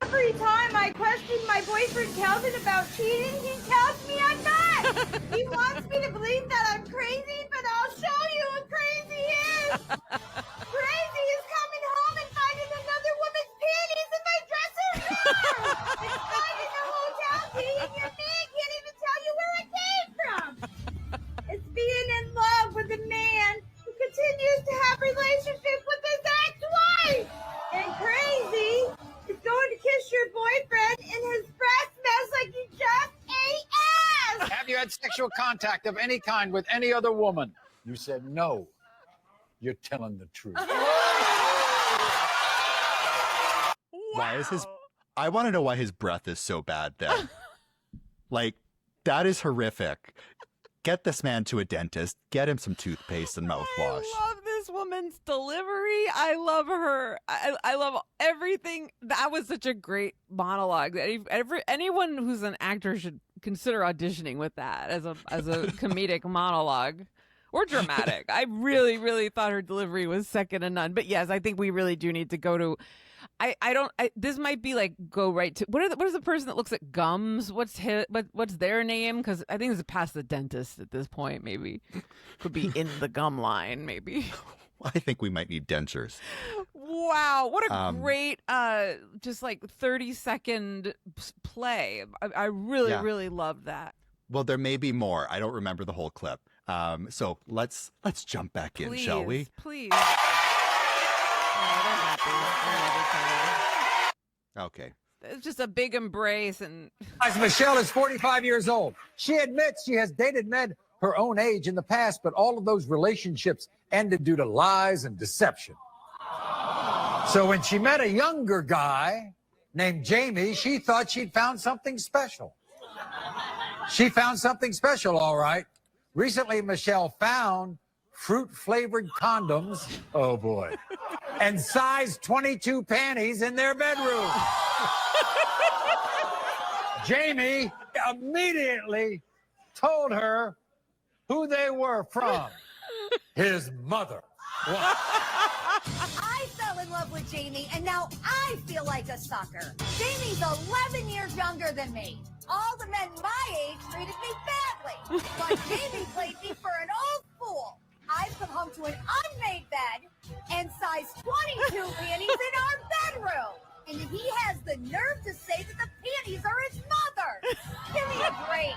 Every time I question my boyfriend Calvin about cheating, he tells me I'm not. He wants me to believe that I'm crazy, but I'll show you what crazy is. Crazy is coming home and finding another woman's panties in my dresser drawer. It's finding a hotel key in your man can't even tell you where it came from. It's being in love with a man who continues to have relationships with his ex-wife. And crazy is going to kiss your boyfriend and his breath smells like you just ate ass. Have you had sexual contact of any kind with any other woman? You said no. You're telling the truth. Why is I want to know why his breath is so bad then. Like, that is horrific. Get this man to a dentist. Get him some toothpaste and mouthwash. I love this woman. woman's delivery. I love her. I love everything. That was such a great monologue. Anyone who's an actor should consider auditioning with that as a comedic monologue or dramatic. I really, really thought her delivery was second to none. But yes, I think we really do need to go to. This might be like go right to what is the person that looks at gums? What's their name? Because I think it's past the dentist at this point. Maybe could be in the gum line. Maybe. I think we might need dentures. Wow, what a great just like 30-second play. I really, really love that. Well, there may be more. I don't remember the whole clip. So let's jump back in, shall we? Please. Oh, they're happy. Okay. It's just a big embrace. And Michelle is 45 years old. She admits she has dated men her own age in the past, but all of those relationships ended due to lies and deception. So when she met a younger guy named Jamie, she thought she'd found something special. She found something special, all right. Recently, Michelle found fruit-flavored condoms, oh boy, and size 22 panties in their bedroom. Jamie immediately told her who they were from. His mother. I fell in love with Jamie, and now I feel like a sucker. Jamie's 11 years younger than me. All the men my age treated me badly, but Jamie played me for an old fool. I've come home to an unmade bed and size 22 panties in our bedroom. And he has the nerve to say that the panties are his mother. Give me a break.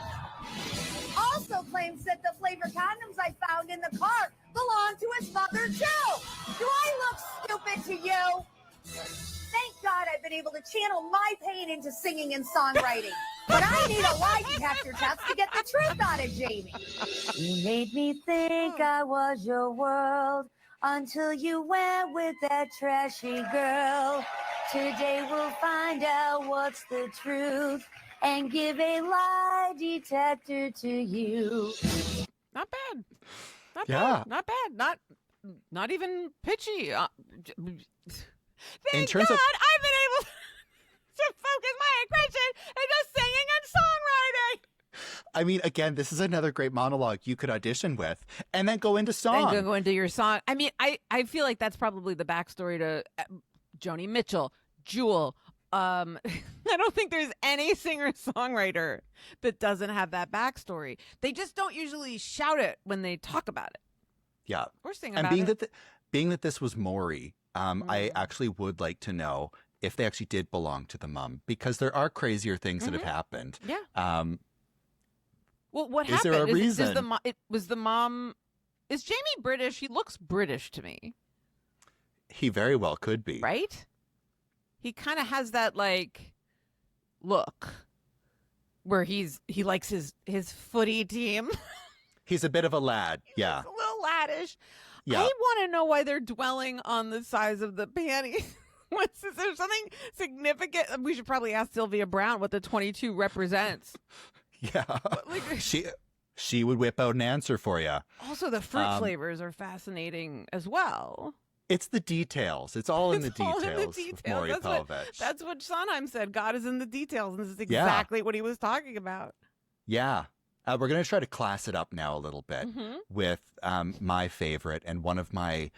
Also claims that the flavored condoms I found in the car belong to his mother, too. Do I look stupid to you? Thank God I've been able to channel my pain into singing and songwriting. But I need a lie detector test to get the truth out of Jamie. You made me think I was your world until you went with that trashy girl. Today we'll find out what's the truth and give a lie detector to you. Not bad. Not Yeah. bad. Not bad. Not even pitchy. In Thank terms God of- I've been able to focus my attention into singing and songwriting. I mean, again, this is another great monologue you could audition with and then go into song. Then go into your song. I mean, I feel like that's probably the backstory to Joni Mitchell, Jewel. I don't think there's any singer-songwriter that doesn't have that backstory. They just don't usually shout it when they talk about it. Yeah. Or sing And about it. being that this was Maury, I actually would like to know if they actually did belong to the mum, because there are crazier things that have happened. Yeah. Well, what Is happened? there a reason? Was the mom? Is Jamie British? He looks British to me. He very well could be. Right? He kind of has that like look where he likes his footy team. He's a bit of a lad. Yeah. He's a little laddish. Yeah. I want to know why they're dwelling on the size of the panties. Is there something significant? We should probably ask Sylvia Browne what the 22 represents. Yeah. She would whip out an answer for you. Also, the fruit flavors are fascinating as well. It's the details. It's all in the all details. in the With details. Maury Povich. That's what Sondheim said. God is in the details. And this is exactly what he was talking about. Yeah. We're going to try to class it up now a little bit with my favorite and one of my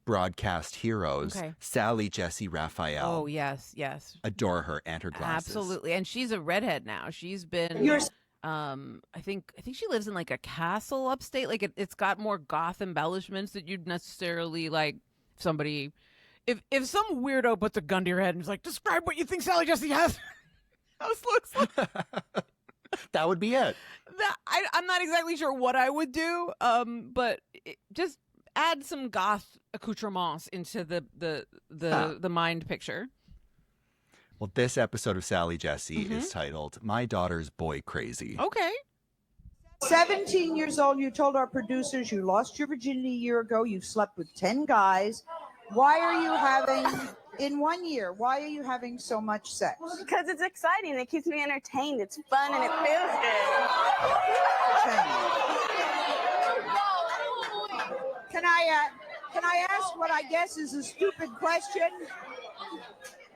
broadcast heroes, Sally Jessy Raphael. Oh, yes, yes. Adore her and her glasses. Absolutely. And she's a redhead now. She's been I think she lives in like a castle upstate. Like it's got more goth embellishments that you'd necessarily like somebody if some weirdo puts a gun to your head and is like, describe what you think Sally Jessy house looks like. That would be it. I'm not exactly sure what I would do, but just add some goth accoutrements into the mind picture. Well, this episode of Sally Jessy is titled "My Daughter's Boy Crazy." Okay. 17 years old, you told our producers you lost your virginity a year ago. You slept with 10 guys. Why are you having, in 1 year, why are you having so much sex? Because it's exciting. It keeps me entertained. It's fun and it feels good. Can I Can I ask what I guess is a stupid question?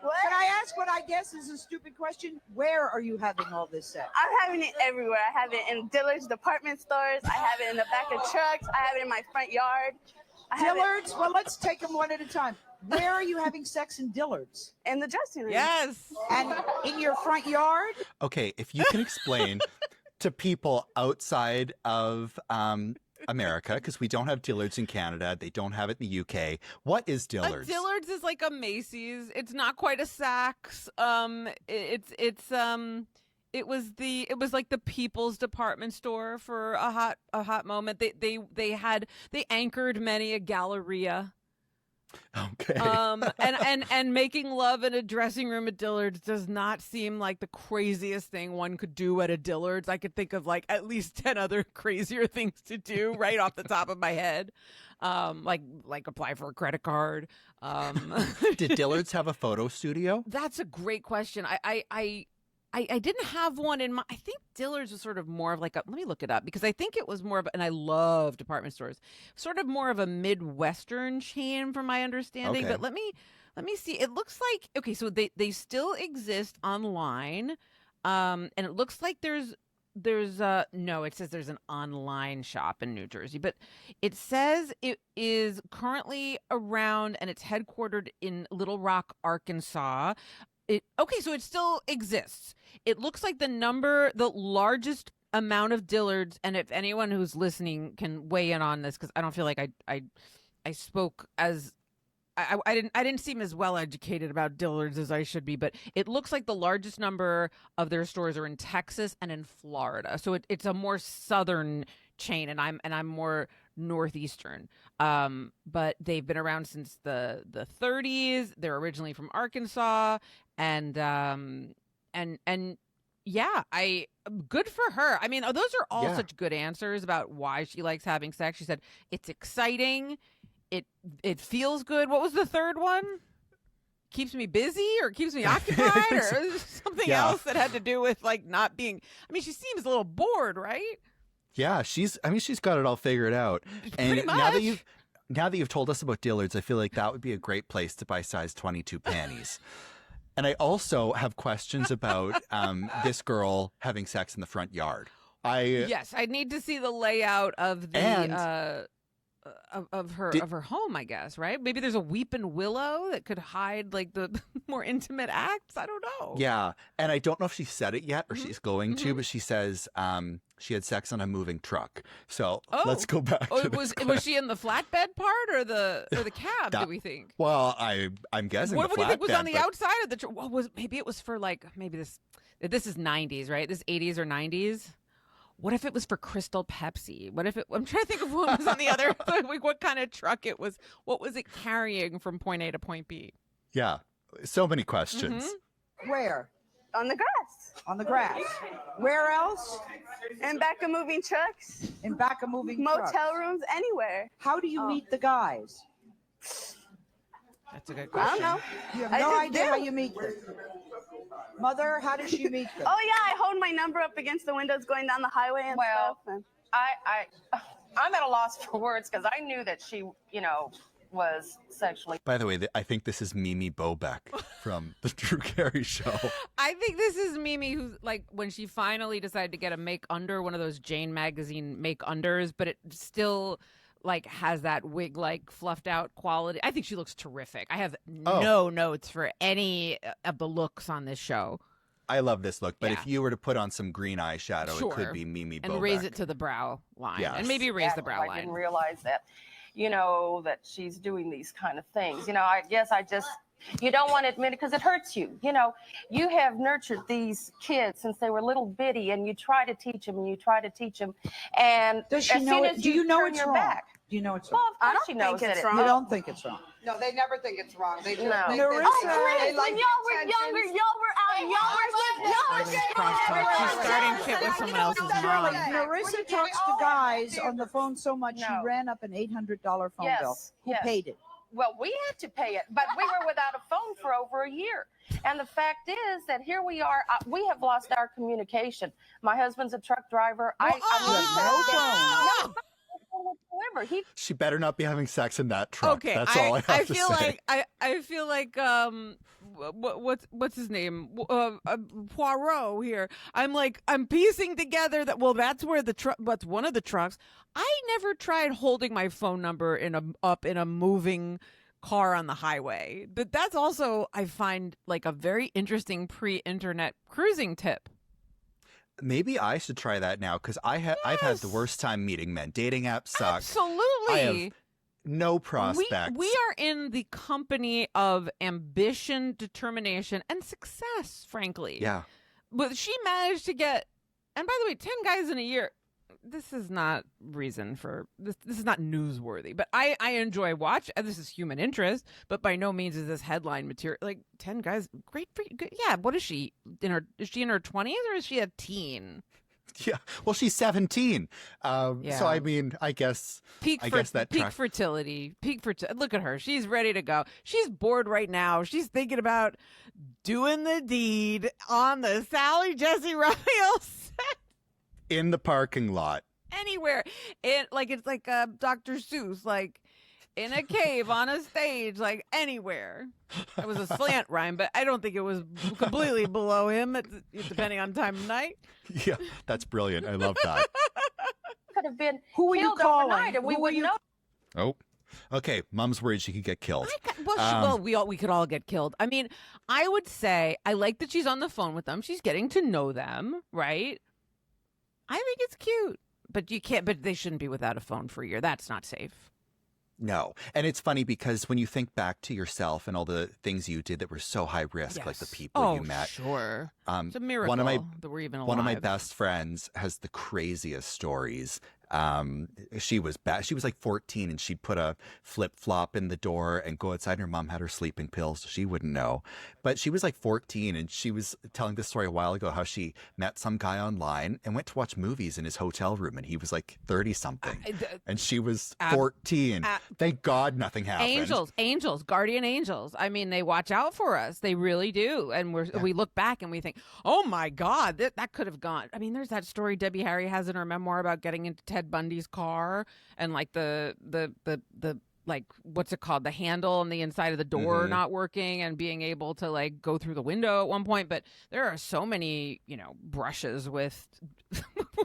What? Can I ask what I guess is a stupid question? Where are you having all this sex? I'm having it everywhere. I have it in Dillard's department stores. I have it in the back of trucks. I have it in my front yard. Dillard's? Well, let's take them one at a time. Where are you having sex in Dillard's? In the dressing room. Yes. And in your front yard? Okay, if you can explain to people outside of America, because we don't have Dillard's in Canada, they don't have it in the UK. What is Dillard's? Dillard's is like a Macy's. It's not quite a Saks. It was like the People's department store for a hot moment. They anchored many a Galleria. Okay. And making love in a dressing room at Dillard's does not seem like the craziest thing one could do at a Dillard's. I could think of like at least 10 other crazier things to do right off the top of my head. Like apply for a credit card. Did Dillard's have a photo studio? That's a great question. I didn't have one in my. I think Dillard's was sort of more of like a. Let me look it up because I think it was more of. And I love department stores. Sort of more of a Midwestern chain, from my understanding. Okay. But let me see. It looks like okay. So they still exist online, and it looks like there's no. It says there's an online shop in New Jersey, but it says it is currently around and it's headquartered in Little Rock, Arkansas. So it still exists. It looks like the largest amount of Dillard's, and if anyone who's listening can weigh in on this, because I don't feel like I spoke as I didn't seem as well educated about Dillard's as I should be, but it looks like the largest number of their stores are in Texas and in Florida. So it's a more southern chain, and I'm more northeastern. But they've been around since the 30s. They're originally from Arkansas, and yeah, good for her. I mean, those are all such good answers about why she likes having sex. She said it's exciting. It feels good. What was the third one? Keeps me busy or keeps me occupied or something else that had to do with like not being. I mean, she seems a little bored, right? Yeah, she's got it all figured out. And now that you've told us about Dillard's, I feel like that would be a great place to buy size 22 panties. And I also have questions about this girl having sex in the front yard. Yes, I need to see the layout of the of her home, I guess, right? Maybe there's a weeping willow that could hide like the more intimate acts. I don't know. Yeah, and I don't know if she said it yet or she's going to, but she says she had sex on a moving truck. So let's go back. To was she in the flatbed part or the cab? Do we think? Well, I'm guessing. What do you think was on the but... outside of the truck? Maybe it was for like this is 90s, right? This 80s or 90s. What if it was for Crystal Pepsi? I'm trying to think of what was on the other, like what kind of truck it was. What was it carrying from point A to point B? Yeah, so many questions. Mm-hmm. Where? On the grass. On the grass. Where else? In back of moving trucks. In back of moving motel trucks. rooms, anywhere. How do you meet the guys? That's a good question. I don't know. You have no idea how you meet them. Mother, how does she meet them? Oh yeah, I hold my number up against the windows going down the highway and stuff. And... I'm at a loss for words because I knew that she, was sexually. By the way, I think this is Mimi Bobek from the Drew Carey Show. I think this is Mimi who's like when she finally decided to get a make under, one of those Jane magazine make unders, but it still like has that wig like fluffed out quality. I think she looks terrific. I have no notes for any of the looks on this show. I love this look, but if you were to put on some green eyeshadow, it could be Mimi Bobek. And raise it to the brow line. Yes. And maybe raise the brow line. I didn't realize that, that she's doing these kind of things. I guess you don't want to admit it because it hurts you. You have nurtured these kids since they were little bitty, and you try to teach them, and does she know it? Do you know it's wrong? Back, do you know it's wrong? Well, of course she knows it's that wrong. You don't think it's wrong? No, they never think it's wrong. They just No. think Narissa, they like when y'all were younger, y'all were She's starting shit with someone else's mom. Narissa talks to guys on the phone so much she ran up an $800 phone bill. Who paid it? Well, we had to pay it, but we were without a phone for over a year. And the fact is that here we are. We have lost our communication. My husband's a truck driver. No phone. However, She better not be having sex in that truck. Okay, That's all I have to feel say. I feel like what's his name, Poirot here. I'm piecing together that that's where the truck. That's one of the trucks. I never tried holding my phone number up in a moving car on the highway, but that's also, I find, like a very interesting pre-internet cruising tip. Maybe I should try that now because I've had the worst time meeting men. Dating apps suck. Absolutely. I have no prospects. We are in the company of ambition, determination, and success, frankly. Yeah. But she managed to get, and by the way, 10 guys in a year. This is not reason for this. This is not newsworthy, but I enjoy watch. And this is human interest, but by no means is this headline material. Like 10 guys, great for you. Yeah. What is she is she in her 20s or is she a teen? Yeah. Well, she's 17. Yeah. So I mean, I guess peak fertility. Look at her. She's ready to go. She's bored right now. She's thinking about doing the deed on the Sally Jessy Raphael set. In the parking lot. Anywhere. It's like Dr. Seuss, like in a cave, on a stage, like anywhere. It was a slant rhyme, but I don't think it was completely below him, depending on time of night. Yeah, that's brilliant. I love that. could have been Who were you killed calling? overnight, and we Who were wouldn't you- know. Oh, okay. Mom's worried she could get killed. We could all get killed. I mean, I would say I like that she's on the phone with them. She's getting to know them, right? I think it's cute, but you can't. But they shouldn't be without a phone for a year. That's not safe. No. And it's funny because when you think back to yourself and all the things you did that were so high risk, like the people you met. Sure. It's a miracle that we're even alive. One of my best friends has the craziest stories. She was bad. She was like 14 and she'd put a flip flop in the door and go outside and her mom had her sleeping pills. So she wouldn't know, but she was like 14 and she was telling this story a while ago, how she met some guy online and went to watch movies in his hotel room. And he was like 30 something and she was 14. Thank God nothing happened. Angels, guardian angels. I mean, they watch out for us. They really do. And we look back and we think, oh my God, that could have gone. I mean, there's that story Debbie Harry has in her memoir about getting into Ted Bundy's car and like the like, what's it called? The handle on the inside of the door not working and being able to like go through the window at one point. But there are so many, brushes with,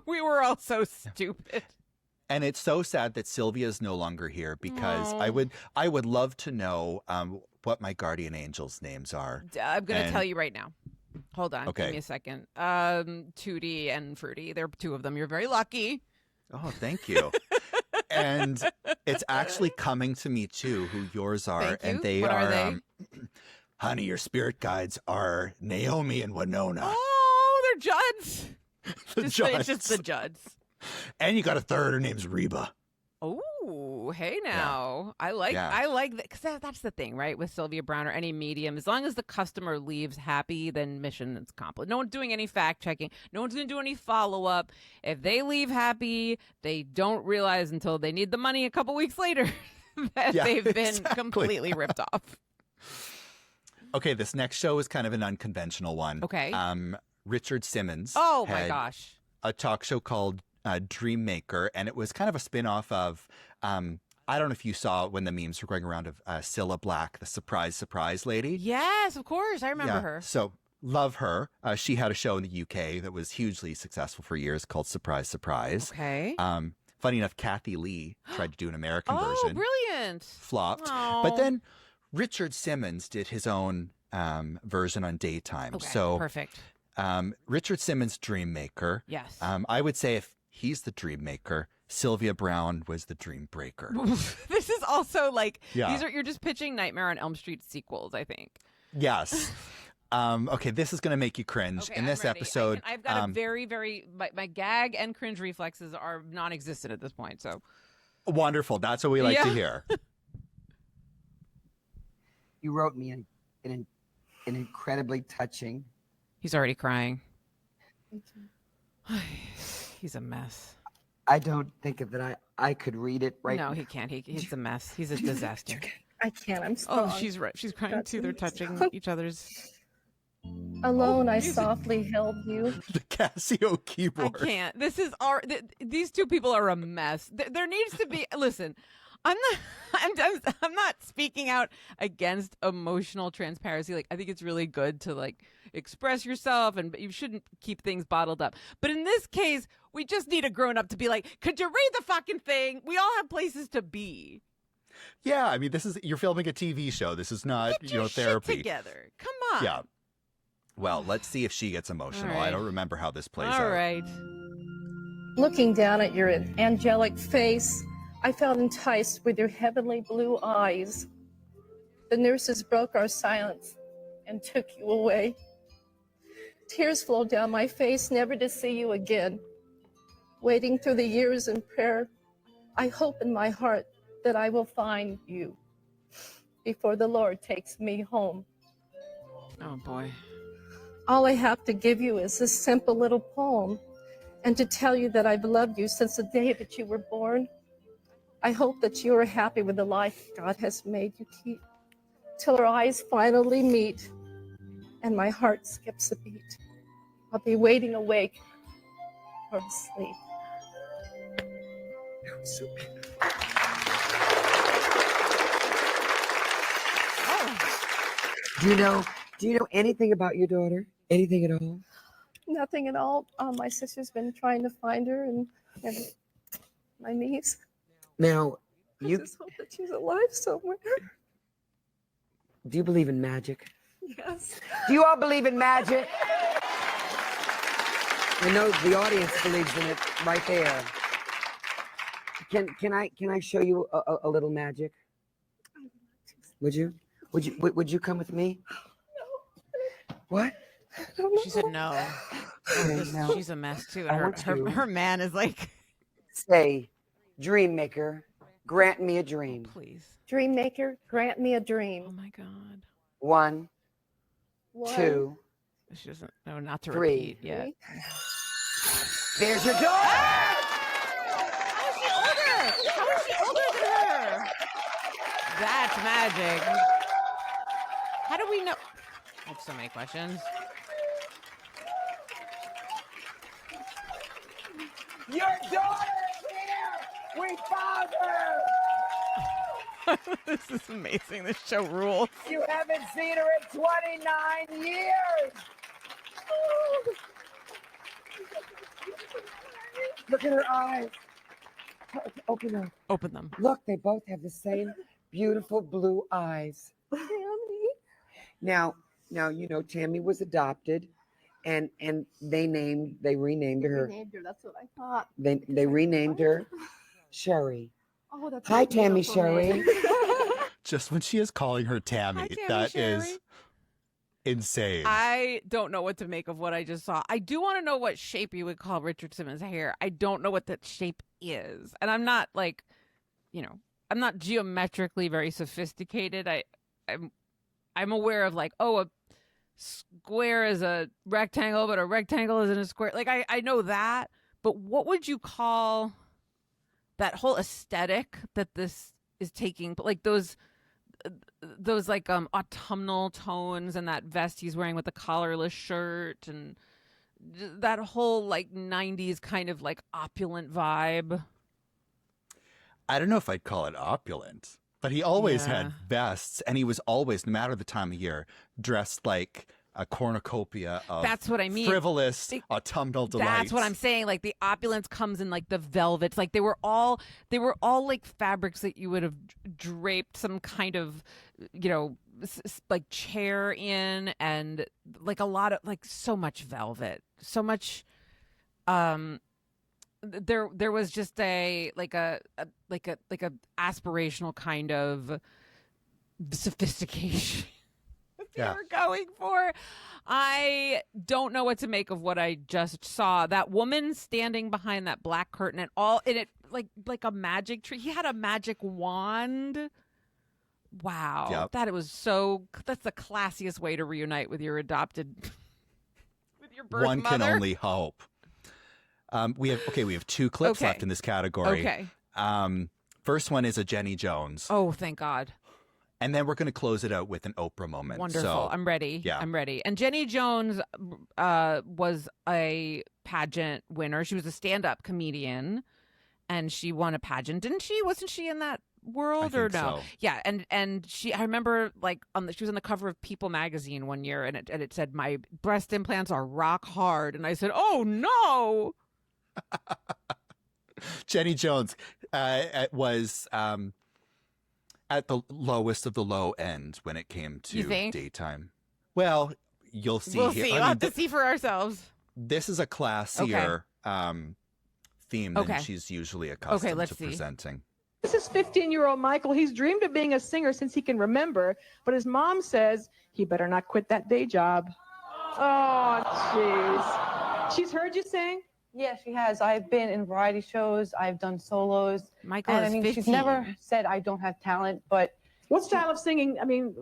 we were all so stupid. And it's so sad that Sylvia's no longer here because I would love to know what my guardian angels' names are. I'm going to tell you right now. Hold on. Okay. Give me a second. Tootie and Fruity. There are two of them. You're very lucky. Oh, thank you. And it's actually coming to me too who yours are. Thank you. And they What are they? Honey, your spirit guides are Naomi and Winona. Oh, they're Judds. The Judds. It's just the Judds. And you got a third. Her name's Reba. Oh, hey now. I like that because that's the thing, right? With Sylvia Browne or any medium, as long as the customer leaves happy, then mission is accomplished. No one's doing any fact checking. No one's going to do any follow up. If they leave happy, they don't realize until they need the money a couple weeks later that they've been completely ripped off. Okay, this next show is kind of an unconventional one. Okay. Richard Simmons. Oh my gosh. A talk show called Dreammaker, and it was kind of a spin-off of I don't know if you saw when the memes were going around of Cilla Black, the surprise lady. Yes, of course. I remember her. So love her. She had a show in the UK that was hugely successful for years called Surprise. Okay. Funny enough, Kathy Lee tried to do an American version. Oh, brilliant. Flopped. Oh. But then Richard Simmons did his own version on daytime. Okay, so perfect. Richard Simmons Dreammaker. Yes. I would say if he's the dream maker, Sylvia Browne was the dream breaker. This is also like Yeah. you're just pitching Nightmare on Elm Street sequels, I think. Yes. Okay, this is going to make you cringe. Okay, in this I'm ready. episode, I've got a very, very my gag and cringe reflexes are non-existent at this point. So wonderful. That's what we like to hear. You wrote me an incredibly touching. He's already crying. He's a mess. I don't think that I could read it right now. No, he can't. He's a mess. He's a disaster. I can't. I'm Oh, sorry. she's right. She's crying too. They're touching each other's. Alone, I softly held you. The Casio I keyboard. can't. This is these two people are a mess. There needs to be. Listen, I'm not speaking out against emotional transparency. Like, I think it's really good to like express yourself, and you shouldn't keep things bottled up. But in this case, we just need a grown up to be like, could you read the fucking thing? We all have places to be. Yeah, I mean, you're filming a TV show. This is not, therapy. Shit together. Come on. Yeah. Well, let's see if she gets emotional. All right. I don't remember how this plays All out. right. Looking down at your angelic face, I felt enticed with your heavenly blue eyes. The nurses broke our silence and took you away. Tears flowed down my face, never to see you again. Waiting through the years in prayer, I hope in my heart that I will find you before the Lord takes me home. Oh, boy. All I have to give you is this simple little poem and to tell you that I've loved you since the day that you were born. I hope that you are happy with the life God has made you keep till our eyes finally meet and my heart skips a beat. I'll be waiting awake or asleep. That was so beautiful. Do you know anything about your daughter? Anything at all? Nothing at all. My sister's been trying to find her and my niece. Now, I just hope that she's alive somewhere. Do you believe in magic? Yes. Do you all believe in magic? I know the audience believes in it right there. Can I show you a little magic? Would you? Would you come with me? No. What? She said no. Okay, now, She's a mess too. I And want you her man is like, say, Dreammaker, grant me a dream. please. Dreammaker, grant me a dream. Oh my God. 1, One, 2, She doesn't know not to 3. repeat yet. There's your daughter! How is she older? How is she older than her? That's magic. How do we know? I have so many questions. Your daughter's here! We found her! This is amazing. This show rules. You haven't seen her in 29 years! Look at her eyes. Open them. Open them. Look, they both have the same beautiful blue eyes. Now, Tammy was adopted, and they renamed her. That's what I thought. They renamed her Sherry. Oh, that's Hi, a Tammy beautiful Sherry. name. Just when she is calling her Tammy, Tammy that Sherry. is insane. I don't know what to make of what I just saw. I do want to know what shape you would call Richard Simmons' hair. I don't know what that shape is. And I'm not like, I'm not geometrically very sophisticated. I'm aware of like, a square is a rectangle, but a rectangle isn't a square. Like I know that, but what would you call that whole aesthetic that this is taking? But like those like autumnal tones and that vest he's wearing with the collarless shirt and that whole like 90s kind of like opulent vibe. I don't know if I'd call it opulent, but he always had vests, and he was always, no matter the time of year, dressed like a cornucopia of That's what I mean. frivolous autumnal delights. That's what I'm saying. Like the opulence comes in like the velvets. Like they were all like fabrics that you would have draped some kind of, like chair in, and like a lot of like so much velvet, so much. There was just a aspirational kind of sophistication they were going for. I don't know what to make of what I just saw. That woman standing behind that black curtain and all in it like a magic tree. He had a magic wand. Wow. Yep. That's the classiest way to reunite with your adopted with your birth One mother. can only hope. We have 2 clips left in this category. Okay. First one is a Jenny Jones. Oh, thank God. And then we're going to close it out with an Oprah moment. Wonderful. So, I'm ready. Yeah. I'm ready. And Jenny Jones was a pageant winner. She was a stand-up comedian, and she won a pageant, didn't she? Wasn't she in that world or think no? so. Yeah. And she, I remember like she was on the cover of People magazine one year, and it said, "My breast implants are rock hard," and I said, "Oh no." Jenny Jones was at the lowest of the low end when it came You to think? daytime. Well, you'll see. We'll here. see. I We'll mean, have to see for ourselves. This is a classier theme than Okay. she's usually accustomed let's to see. presenting. This is 15-year-old Michael. He's dreamed of being a singer since he can remember, but his mom says he better not quit that day job. Oh, jeez. She's heard you sing? Yeah, she has. I've been in variety shows. I've done solos. Michael and is I mean, 15. she's never said I don't have talent, but what style of singing? I mean,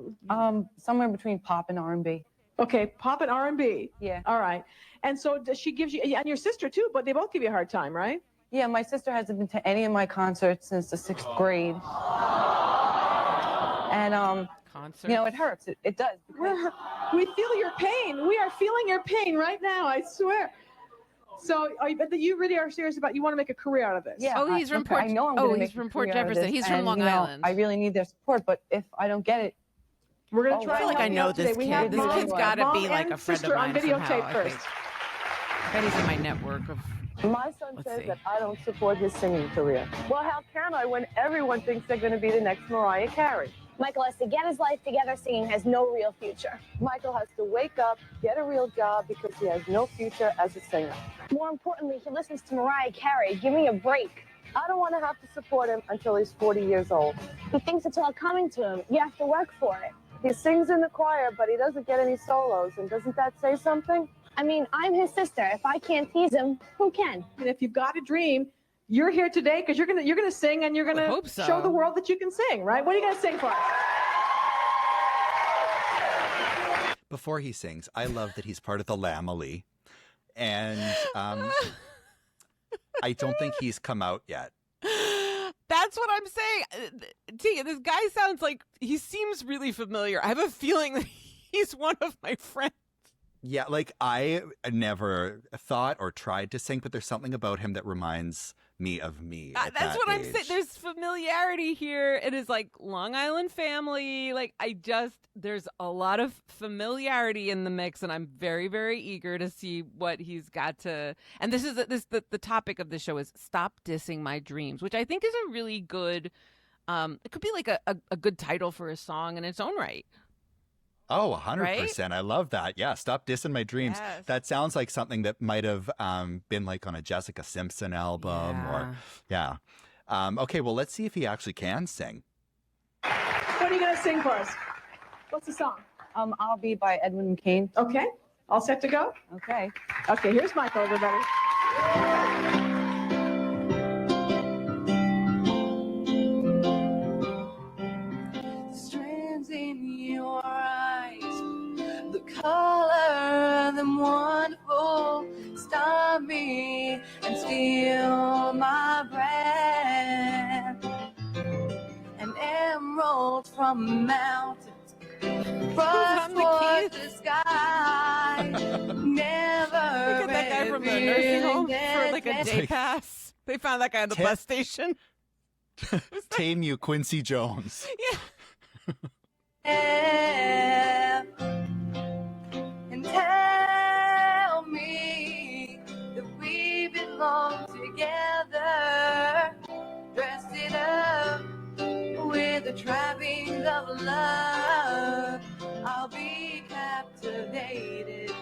somewhere between pop and R&B. Okay, pop and R&B. Yeah. All right. And so does she gives you, and your sister too, but they both give you a hard time, right? Yeah, my sister hasn't been to any of my concerts since the 6th grade. And concert. You know, it hurts. It does. We feel your pain. We are feeling your pain right now. I swear. So, but you really are serious about you want to make a career out of this? Yeah. Oh, he's from I know I'm Oh, gonna he's make a from Port career out of Jefferson. this, He's from and, Long you know, Island. I really need their support, but if I don't get it, we're gonna oh, try. I feel like I and know help you out this today. We kid. have This mom- kid's got to mom be like and a friend sister of on mine videotape somehow, I first. think. I bet he's in my network of. My son Let's says see. that I don't support his singing career. Well, how can I when everyone thinks they're going to be the next Mariah Carey? Michael has to get his life together. Singing has no real future. Michael has to wake up, get a real job because he has no future as a singer. More importantly, he listens to Mariah Carey. Give me a break. I don't want to have to support him until he's 40 years old. He thinks it's all coming to him. You have to work for it. He sings in the choir, but he doesn't get any solos. And doesn't that say something? I mean, I'm his sister. If I can't tease him, who can? And if you've got a dream, you're here today because you're gonna sing and you're gonna hope so. show the world that you can sing, right? What are you gonna sing for us? Before he sings, I love that he's part of the Lamely, and I don't think he's come out yet. That's what I'm saying. T, this guy sounds like he seems really familiar. I have a feeling that he's one of my friends. Yeah, like I never thought or tried to sing, but there's something about him that reminds me of me. At That's that what I'm age. saying. There's familiarity here. It is like Long Island family. Like there's a lot of familiarity in the mix, and I'm very, very eager to see what he's got to. And this is the topic of the show is stop dissing my dreams, which I think is a really good. It could be like a good title for a song in its own right. Oh, 100%. I love that. Yeah, stop dissing my dreams. Yes. That sounds like something that might have been like on a Jessica Simpson album or, yeah. Okay, well, let's see if he actually can sing. What are you gonna sing for us? What's the song? I'll Be by Edwin McCain. Okay, all set to go? Okay. Okay, here's Michael, everybody. Strands in your eyes, the color of them wonderful, stop me and steal my breath. An emerald from mountains, frost towards the sky. Never Look at that guy from the nursing home for like a day pass. They found that guy at the bus station. Tame you, Quincy Jones. And tell me that we belong together. Dress it up with the trappings of love. I'll be captivated.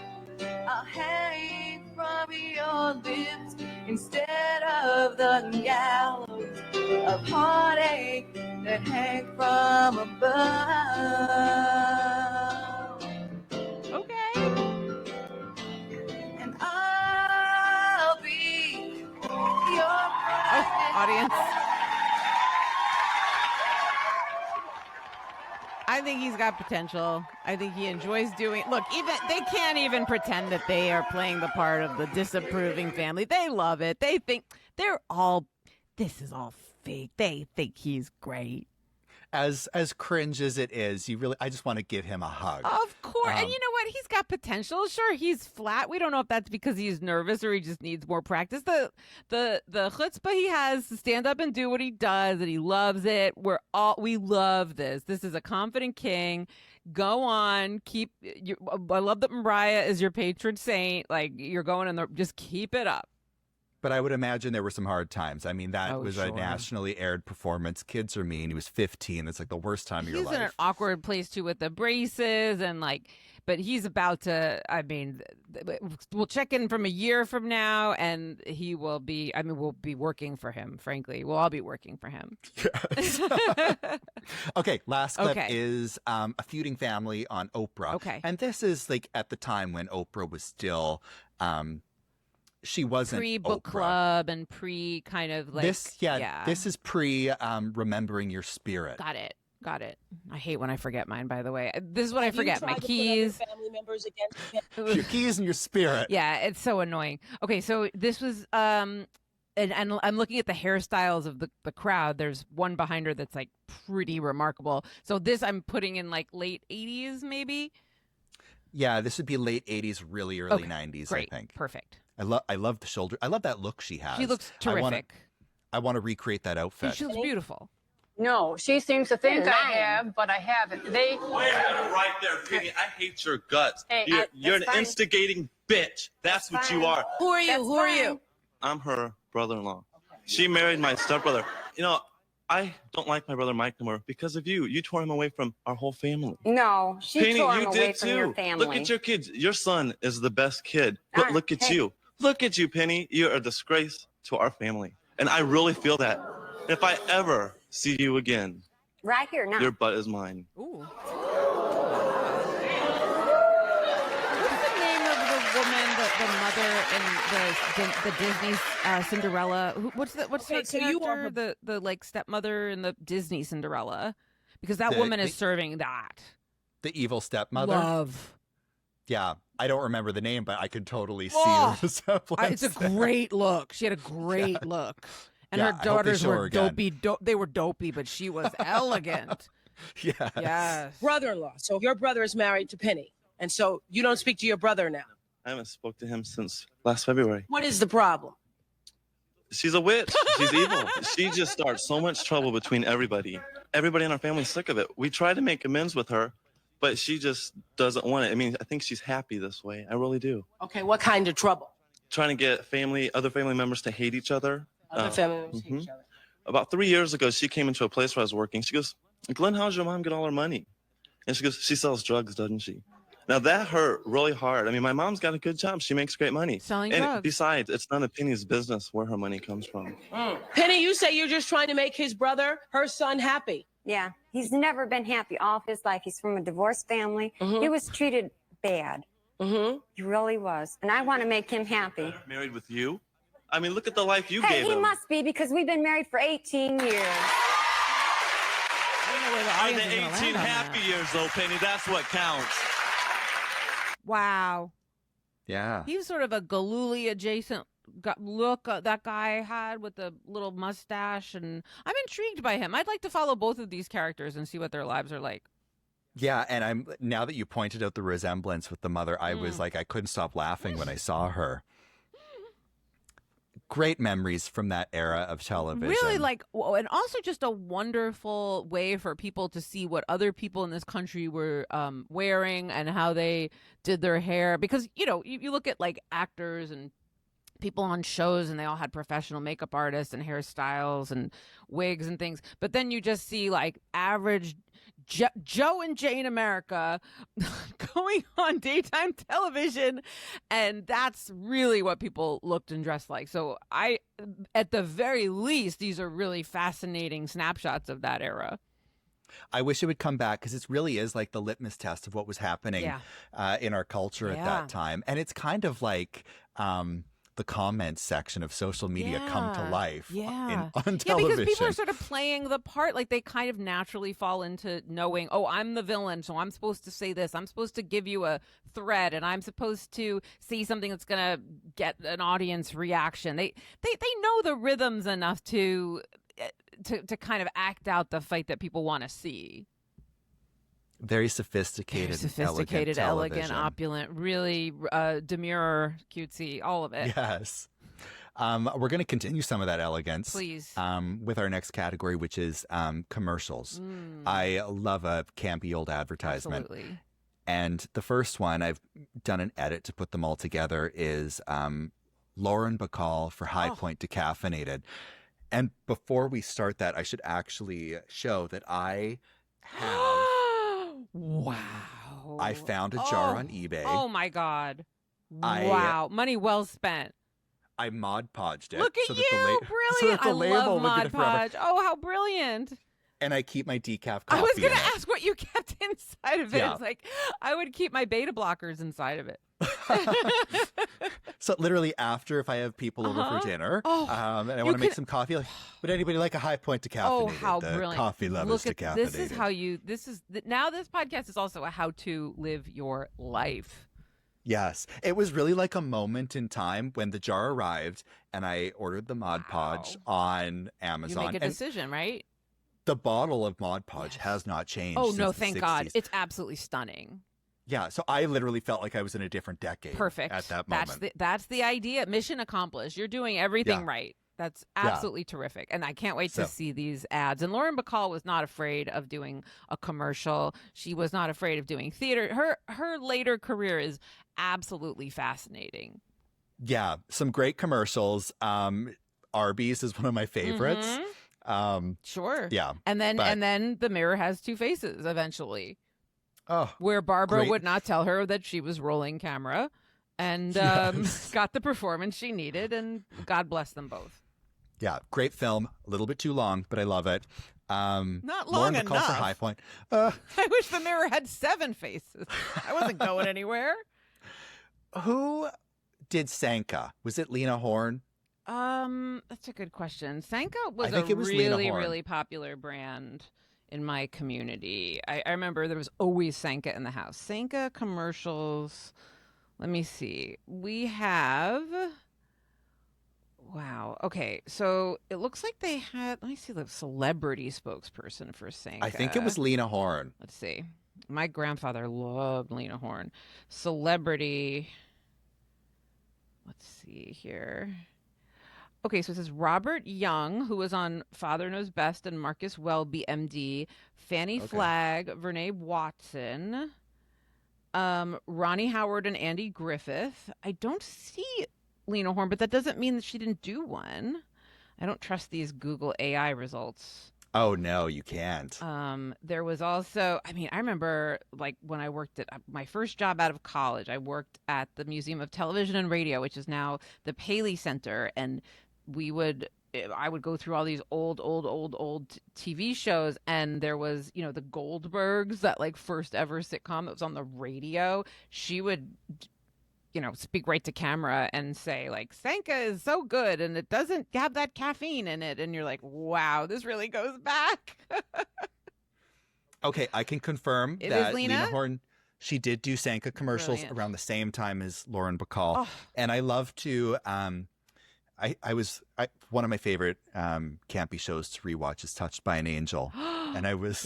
I'll hang from your lips instead of the gallows of heartache that hang from above. Okay. And I'll be your Audience. I think he's got potential. I think he enjoys doing. Look, even they can't even pretend that they are playing the part of the disapproving family. They love it. They think they're all. This is all fake. They think he's great. as cringe as it is, I just want to give him a hug. Of course. And you know what? He's got potential. Sure, he's flat. We don't know if that's because he's nervous or he just needs more practice. The chutzpah he has to stand up and do what he does, and he loves it. We love this. This is a confident king. Go on. I love that Mariah is your patron saint. Like, you're going just keep it up. But I would imagine there were some hard times. I mean, that was sure. a nationally aired performance. Kids are mean. He was 15. It's like the worst time of your life. He's in an awkward place too with the braces but he's about to, we'll check in from a year from now and he will be, we'll be working for him, frankly. We'll all be working for him. Yes. Okay, last clip is a feuding family on Oprah. Okay. And this is like at the time when Oprah was still... she wasn't pre-book Oprah. Club and pre kind of like this. This is pre remembering your spirit. Got it. I hate when I forget mine. By the way, this is what I forget: my keys, family members against your keys and your spirit. Yeah, it's so annoying. Okay, so this was and I'm looking at the hairstyles of the crowd. There's one behind her that's like pretty remarkable. So this I'm putting in like late 80s maybe. Yeah, this would be late 80s, really early 90s. Great. I think. Perfect. I love the shoulder. I love that look she has. She looks terrific. I want to recreate that outfit. She looks beautiful. No, she seems to think I have, but I haven't. Wait a minute, right there, Penny. I hate your guts. Hey, you're an fine. instigating bitch. That's what you are. Who are you? Who are you? I'm her brother-in-law. She married my stepbrother. You know, I don't like my brother Mike no more because of you. You tore him away from our whole family. No, she Penny, tore him you away did from too. your family. Look at your kids. Your son is the best kid. But look at hey. you. Look at you, Penny. You're a disgrace to our family. And I really feel that. If I ever see you again, Right here now. your butt is mine. Ooh. What's the name of the woman, the mother in the Disney Cinderella? What's her character? The like stepmother in the Disney Cinderella, because that woman is serving that. The evil stepmother. Love. Yeah, I don't remember the name, but I could totally see Oh, the resemblance. it's a great look. She had a great look. And Yeah, her daughters I hope were they show her again. dopey. They were dopey, but she was elegant. Yes. Yes. Brother-in-law. So your brother is married to Penny, and so you don't speak to your brother now. I haven't spoke to him since last February. What is the problem? She's a witch. She's evil. She just starts so much trouble between everybody. Everybody in our family's sick of it. We try to make amends with her, but she just doesn't want it. I mean, I think she's happy this way. I really do. Okay, what kind of trouble? Trying to get other family members to hate each other. Other family members hate each other. About 3 years ago, she came into a place where I was working. She goes, Glenn, how's your mom get all her money? And she goes, she sells drugs, doesn't she? Now, that hurt really hard. I mean, my mom's got a good job. She makes great money. Selling and drugs. Besides, it's none of Penny's business where her money comes from. Penny, you say you're just trying to make his brother, her son, happy. Yeah, he's never been happy all of his life. He's from a divorced family. He was treated bad. He really was. And I want to make him happy. Married with you? I mean, look at the life you Hey, gave he him. must be because we've been married for 18 years. Are the 18 happy years, though, Penny? That's what counts. Wow. Yeah. He was sort of a Galooly adjacent look that guy had with the little mustache, and I'm intrigued by him. I'd like to follow both of these characters and see what their lives are like. Yeah, and now that you pointed out the resemblance with the mother, I was like, I couldn't stop laughing when I saw her. Great memories from that era of television. Really, and also just a wonderful way for people to see what other people in this country were wearing and how they did their hair. Because, you look at like actors and people on shows and they all had professional makeup artists and hairstyles and wigs and things. But then you just see like average Joe and Jane America going on daytime television, and that's really what people looked and dressed like. So at the very least, these are really fascinating snapshots of that era. I wish it would come back because it really is like the litmus test of what was happening in our culture at that time. And it's kind of like the comments section of social media come to life on television. Yeah, because people are sort of playing the part. Like they kind of naturally fall into knowing, oh, I'm the villain, so I'm supposed to say this. I'm supposed to give you a threat, and I'm supposed to see something that's going to get an audience reaction. They know the rhythms enough to to kind of act out the fight that people want to see. Very sophisticated, Sophisticated, elegant, television. opulent, really demure, cutesy, all of it. Yes. We're going to continue some of that elegance. Please. With our next category, which is commercials. Mm. I love a campy old advertisement. Absolutely. And the first one, I've done an edit to put them all together, is Lauren Bacall for High Point Decaffeinated. And before we start that, I should actually show that I have... Wow. I found a jar on eBay. Oh, my God. Wow. Money well spent. I Mod Podged it. Look at so you. that Brilliant. the I label love would get Mod it forever. Podge. Oh, how brilliant. And I keep my decaf coffee I was going in to it. ask what you kept inside of it. Yeah. It's like, I would keep my beta blockers inside of it. So literally after, if I have people over for dinner and I want to make some coffee, like, would anybody like a High Point Decaffeinated? Oh, how the brilliant. Coffee lovers Look at, decaffeinated. this is how you, now this podcast is also a how to live your life. Yes. It was really like a moment in time when the jar arrived and I ordered the Mod Podge on Amazon. You make a And decision, right? the bottle of Mod Podge has not changed. Oh, since no, the thank 60s. God. It's absolutely stunning. Yeah, so I literally felt like I was in a different decade. Perfect. At that moment. That's the idea. Mission accomplished. You're doing everything Yeah. right. That's absolutely terrific. And I can't wait to see these ads. And Lauren Bacall was not afraid of doing a commercial. She was not afraid of doing theater. Her later career is absolutely fascinating. Yeah, some great commercials. Arby's is one of my favorites. Sure. Yeah. And then The Mirror Has Two Faces eventually. Oh, where Barbara great. would not tell her that she was rolling camera and Yes. got the performance she needed, and God bless them both. Yeah, great film. A little bit too long, but I love it. Not Lauren long Bacall enough. for High Point. I wish The Mirror had 7 faces. I wasn't going anywhere. Who did Sanka? Was it Lena Horne? That's a good question. Sanka was I think a it was Lena really, Horne. really popular brand in my community. I remember there was always Sanka in the house. Sanka commercials. Let me see. We have... Wow. Okay. So it looks like they had... Let me see the celebrity spokesperson for Sanka. I think it was Lena Horne. Let's see. My grandfather loved Lena Horne. Celebrity... Let's see here. Okay, so it says Robert Young, who was on Father Knows Best, and Marcus Welby, MD, Fannie Flagg, Vernee Watson, Ronnie Howard, and Andy Griffith. I don't see Lena Horne, but that doesn't mean that she didn't do one. I don't trust these Google AI results. Oh, no, you can't. There was also, I mean, I remember like when I worked at my first job out of college, I worked at the Museum of Television and Radio, which is now the Paley Center. And I would go through all these old TV shows. And there was, you know, the Goldbergs, that like first ever sitcom that was on the radio. She would, you know, speak right to camera and say like, Sanka is so good and it doesn't have that caffeine in it. And you're like, wow, this really goes back. Okay, I can confirm It that is Lena Horne, she did do Sanka commercials Brilliant. around the same time as Lauren Bacall. Oh. And I love to, one of my favorite campy shows to rewatch is Touched by an Angel. And I was...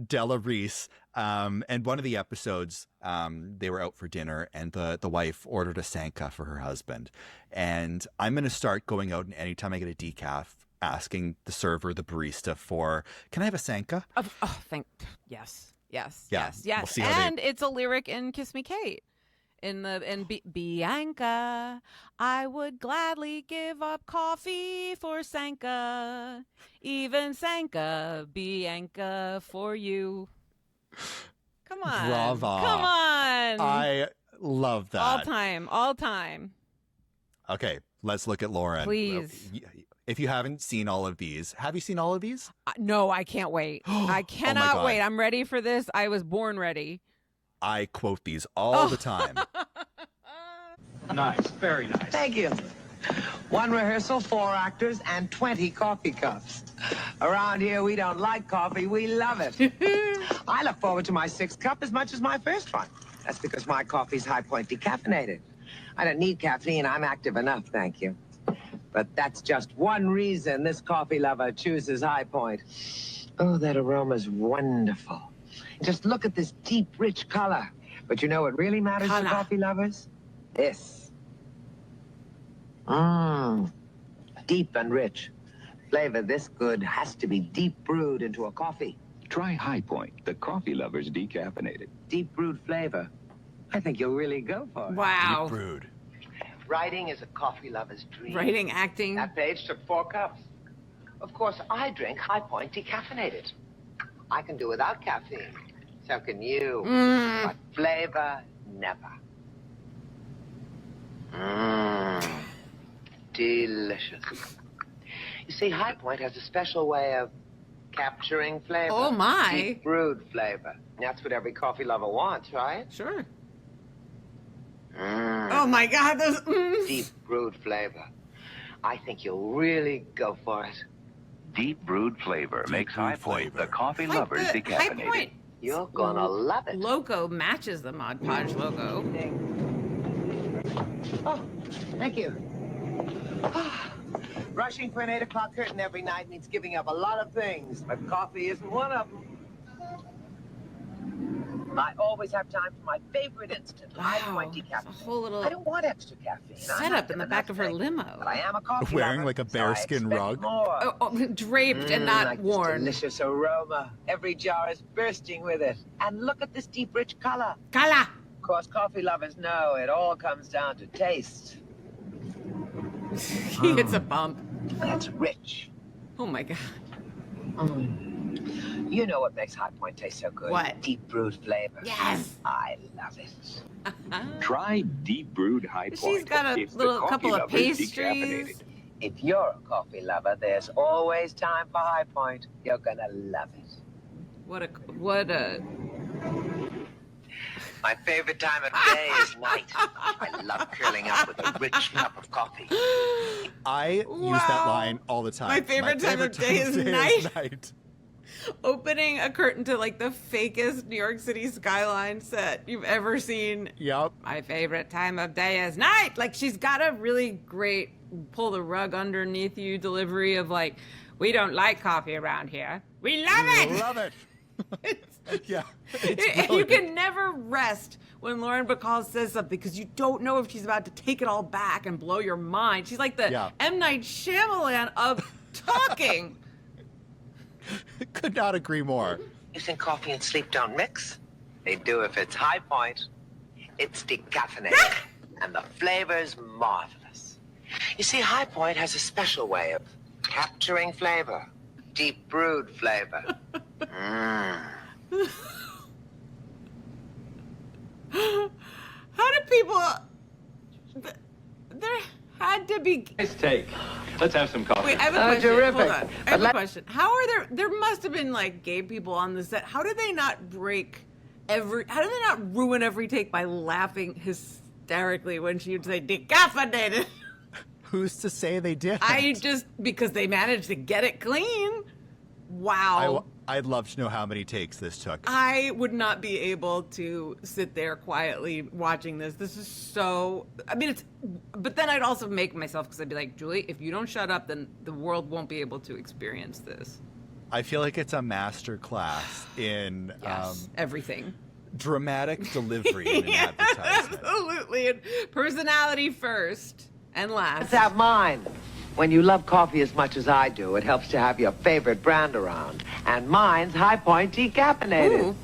Della Reese. And one of the episodes, they were out for dinner and the wife ordered a Sanka for her husband. And I'm going to start going out and anytime I get a decaf, asking the server, the barista for, can I have a Sanka? Yes. Yeah, Yes. we'll see how And it's a lyric in Kiss Me Kate. In Bianca, I would gladly give up coffee for Sanka, even Sanka, Bianca for you. Come on. Brava. Come on. I love that. All time. Okay, let's look at Lauren. Please. If you haven't seen all of these, have you seen all of these? No, I can't wait. I cannot God. wait. I'm ready for this. I was born ready. I quote these all the time. Nice, very nice. Thank you. 1 rehearsal, 4 actors, and 20 coffee cups. Around here, we don't like coffee, we love it. I look forward to my 6th cup as much as my first one. That's because my coffee's High Point Decaffeinated. I don't need caffeine, I'm active enough, thank you. But that's just one reason this coffee lover chooses High Point. Oh, that aroma's wonderful. Just look at this deep, rich color. But you know what really matters to coffee lovers? This. Deep and rich. Flavor this good has to be deep brewed into a coffee. Try High Point, the coffee lovers decaffeinated. Deep brewed flavor. I think you'll really go for it. Wow. Deep brewed. Writing is a coffee lover's dream. Writing, acting. That page took 4 cups. Of course, I drink High Point decaffeinated. I can do without caffeine. So can you. But flavor, never. Delicious. You see, High Point has a special way of capturing flavor. Oh, my. Deep brewed flavor. That's what every coffee lover wants, right? Sure. Oh, my God. Those Deep brewed flavor. I think you'll really go for it. Deep brewed flavor makes High Point the coffee lovers decaffeinated. High Point. You're gonna love it. Logo matches the Mod Podge logo. Oh, thank you. Rushing for an 8 o'clock curtain every night means giving up a lot of things, but coffee isn't one of them. I always have time for my favorite instant, High Point decaffeinated. A whole little I don't want extra caffeine. setup in the back of her limo. But I am a coffee Wearing lover, like a so I bearskin expect rug. more. Draped and not like worn. This delicious aroma. Every jar is bursting with it. And look at this deep, rich color. Color. Of course, coffee lovers know it all comes down to taste. It's a bump. That's rich. Oh my God. You know what makes High Point taste so good? What? Deep brewed flavor. Yes. I love it. Try deep brewed High Point. She's got a It's the little coffee couple of lovers pastries. decaffeinated. If you're a coffee lover, there's always time for High Point. You're gonna love it. What a. My favorite time of day is night. I love curling up with a rich cup of coffee. I use that line all the time. My favorite time of day is night. Opening a curtain to like the fakest New York City skyline set you've ever seen. Yep. My favorite time of day is night. Like she's got a really great pull the rug underneath you delivery of like, we don't like coffee around here. We love it. Love it. Yeah. You can never rest when Lauren Bacall says something because you don't know if she's about to take it all back and blow your mind. She's like the M. Night Shyamalan of talking. Could not agree more. You think coffee and sleep don't mix? They do if it's High Point. It's decaffeinated. And the flavor's marvelous. You see, High Point has a special way of capturing flavor. Deep brewed flavor. How do people... There had to be... Nice take. Let's have some coffee. Wait, I have a question. Terrific. Hold on. I have a question. How are there must have been like gay people on the set. How did they not how did they not ruin every take by laughing hysterically when she would say decaffeinated? Who's to say they did? Because they managed to get it clean. Wow. I'd love to know how many takes this took. I would not be able to sit there quietly watching this. This is so... I mean, but then I'd also make myself, because I'd be like, Julie, if you don't shut up, then the world won't be able to experience this. I feel like it's a master class in... everything. Dramatic delivery in an advertisement. Absolutely. And personality first and last. Let's have mine. When you love coffee as much as I do, it helps to have your favorite brand around. And mine's High Point Decaffeinated. Ooh.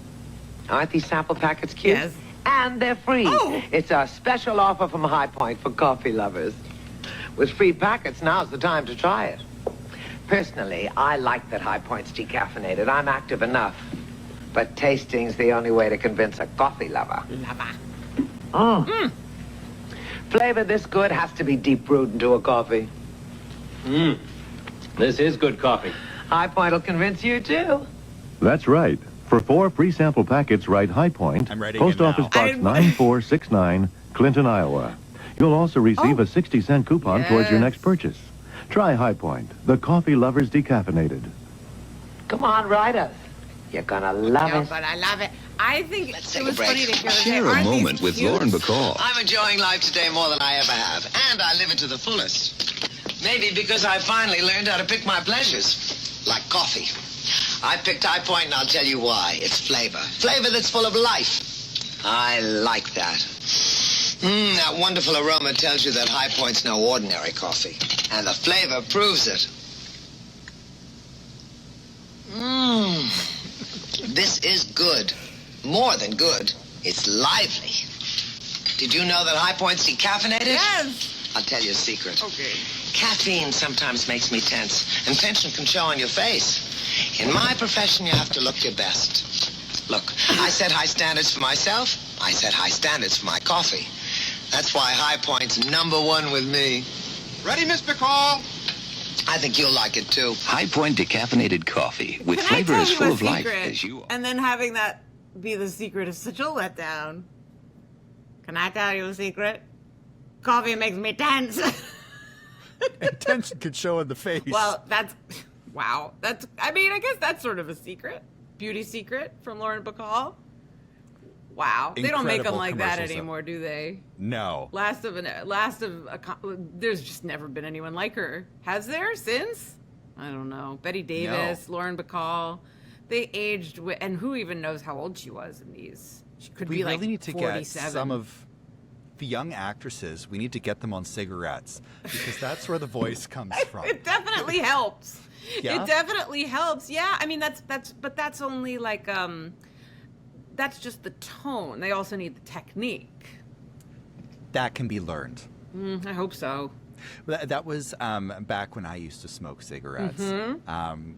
Aren't these sample packets cute? Yes. And they're free. Oh. It's a special offer from High Point for coffee lovers. With free packets, now's the time to try it. Personally, I like that High Point's decaffeinated. I'm active enough. But tasting's the only way to convince a coffee lover. Flavor this good has to be deep brewed into a coffee. This is good coffee. High Point will convince you, too. That's right. For 4 free sample packets, write High Point, Post Office Box 9469, Clinton, Iowa. You'll also receive a 60-cent coupon towards your next purchase. Try High Point, the coffee lovers decaffeinated. Come on, write us. You're gonna love it. But I love it. I think it was funny to hear her say, Share a "Aren't these moment with cute?" Lauren Bacall. I'm enjoying life today more than I ever have, and I live it to the fullest. Maybe because I finally learned how to pick my pleasures. Like coffee. I picked High Point, and I'll tell you why. It's flavor. Flavor that's full of life. I like that. That wonderful aroma tells you that High Point's no ordinary coffee. And the flavor proves it. This is good. More than good. It's lively. Did you know that High Point's decaffeinated? Yes. I'll tell you a secret. Okay. Caffeine sometimes makes me tense, and tension can show on your face. In my profession, you have to look your best. Look, I set high standards for myself. I set high standards for my coffee. That's why High Point's #1 with me. Ready, Miss Bacall? I think you'll like it, too. High Point Decaffeinated Coffee with Can I flavor tell as you full a of life secret? as you are. And then having that be the secret is such a letdown. Can I tell you a secret? Coffee makes me tense. And tension could show in the face. Well, that's... Wow. I guess that's sort of a secret. Beauty secret from Lauren Bacall. Wow. They don't make them like that anymore, do they? No. There's just never been anyone like her. Has there since? I don't know. Betty Davis, Lauren Bacall. They aged and who even knows how old she was in these? She could be like 47. We really need to get some of the young actresses. We need to get them on cigarettes because that's where the voice comes from. It definitely helps. Yeah? It definitely helps. Yeah, I mean that's only like that's just the tone. They also need the technique. That can be learned. I hope so. That was back when I used to smoke cigarettes. Mm-hmm.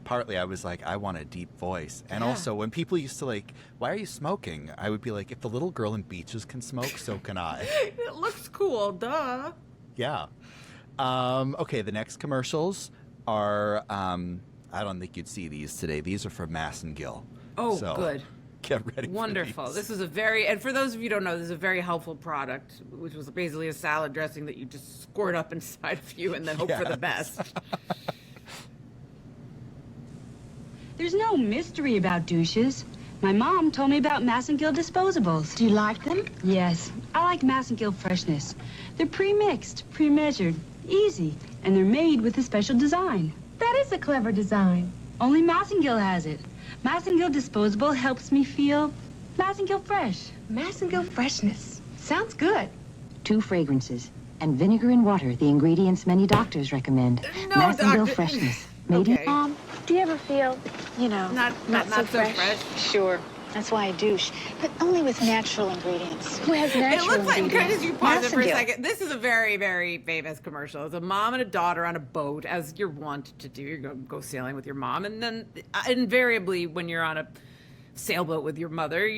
Partly I was like, I want a deep voice. And also when people used to like, why are you smoking? I would be like, if the little girl in Beaches can smoke, so can I. It looks cool, duh. Yeah. Okay, the next commercials are, I don't think you'd see these today. These are from Massengill. Oh, so good. Get ready Wonderful. for these. This is and for those of you who don't know, this is a very helpful product, which was basically a salad dressing that you just squirt up inside of you and then hope for the best. There's no mystery about douches. My mom told me about Massengill disposables. Do you like them? Yes. I like Massengill freshness. They're pre-mixed, pre-measured, easy, and they're made with a special design. That is a clever design. Only Massengill has it. Massengill disposable helps me feel Massengill fresh. Massengill freshness. Sounds good. 2 fragrances and vinegar and water, the ingredients many doctors recommend. No, Massengill doctor. freshness. Made in Mom, do you ever feel, not so fresh? Sure. That's why I douche, but only with natural ingredients. Who has natural It looks like, ingredients? as you pause it for a Massengill. second, this is a very, very famous commercial. It's a mom and a daughter on a boat, as you're wont to do. You're going to go sailing with your mom, and then invariably when you're on a sailboat with your mother,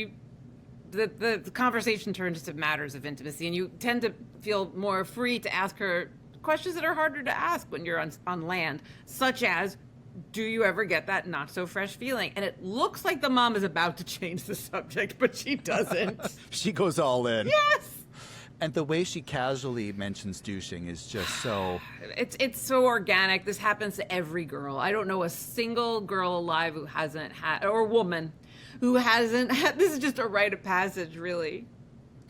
the conversation turns to matters of intimacy, and you tend to feel more free to ask her questions that are harder to ask when you're on land, such as, do you ever get that not so fresh feeling? And it looks like the mom is about to change the subject, but she doesn't. She goes all in. Yes. And the way she casually mentions douching is just so... It's so organic. This happens to every girl. I don't know a single girl alive who hasn't had, or woman who hasn't had, this is just a rite of passage, really.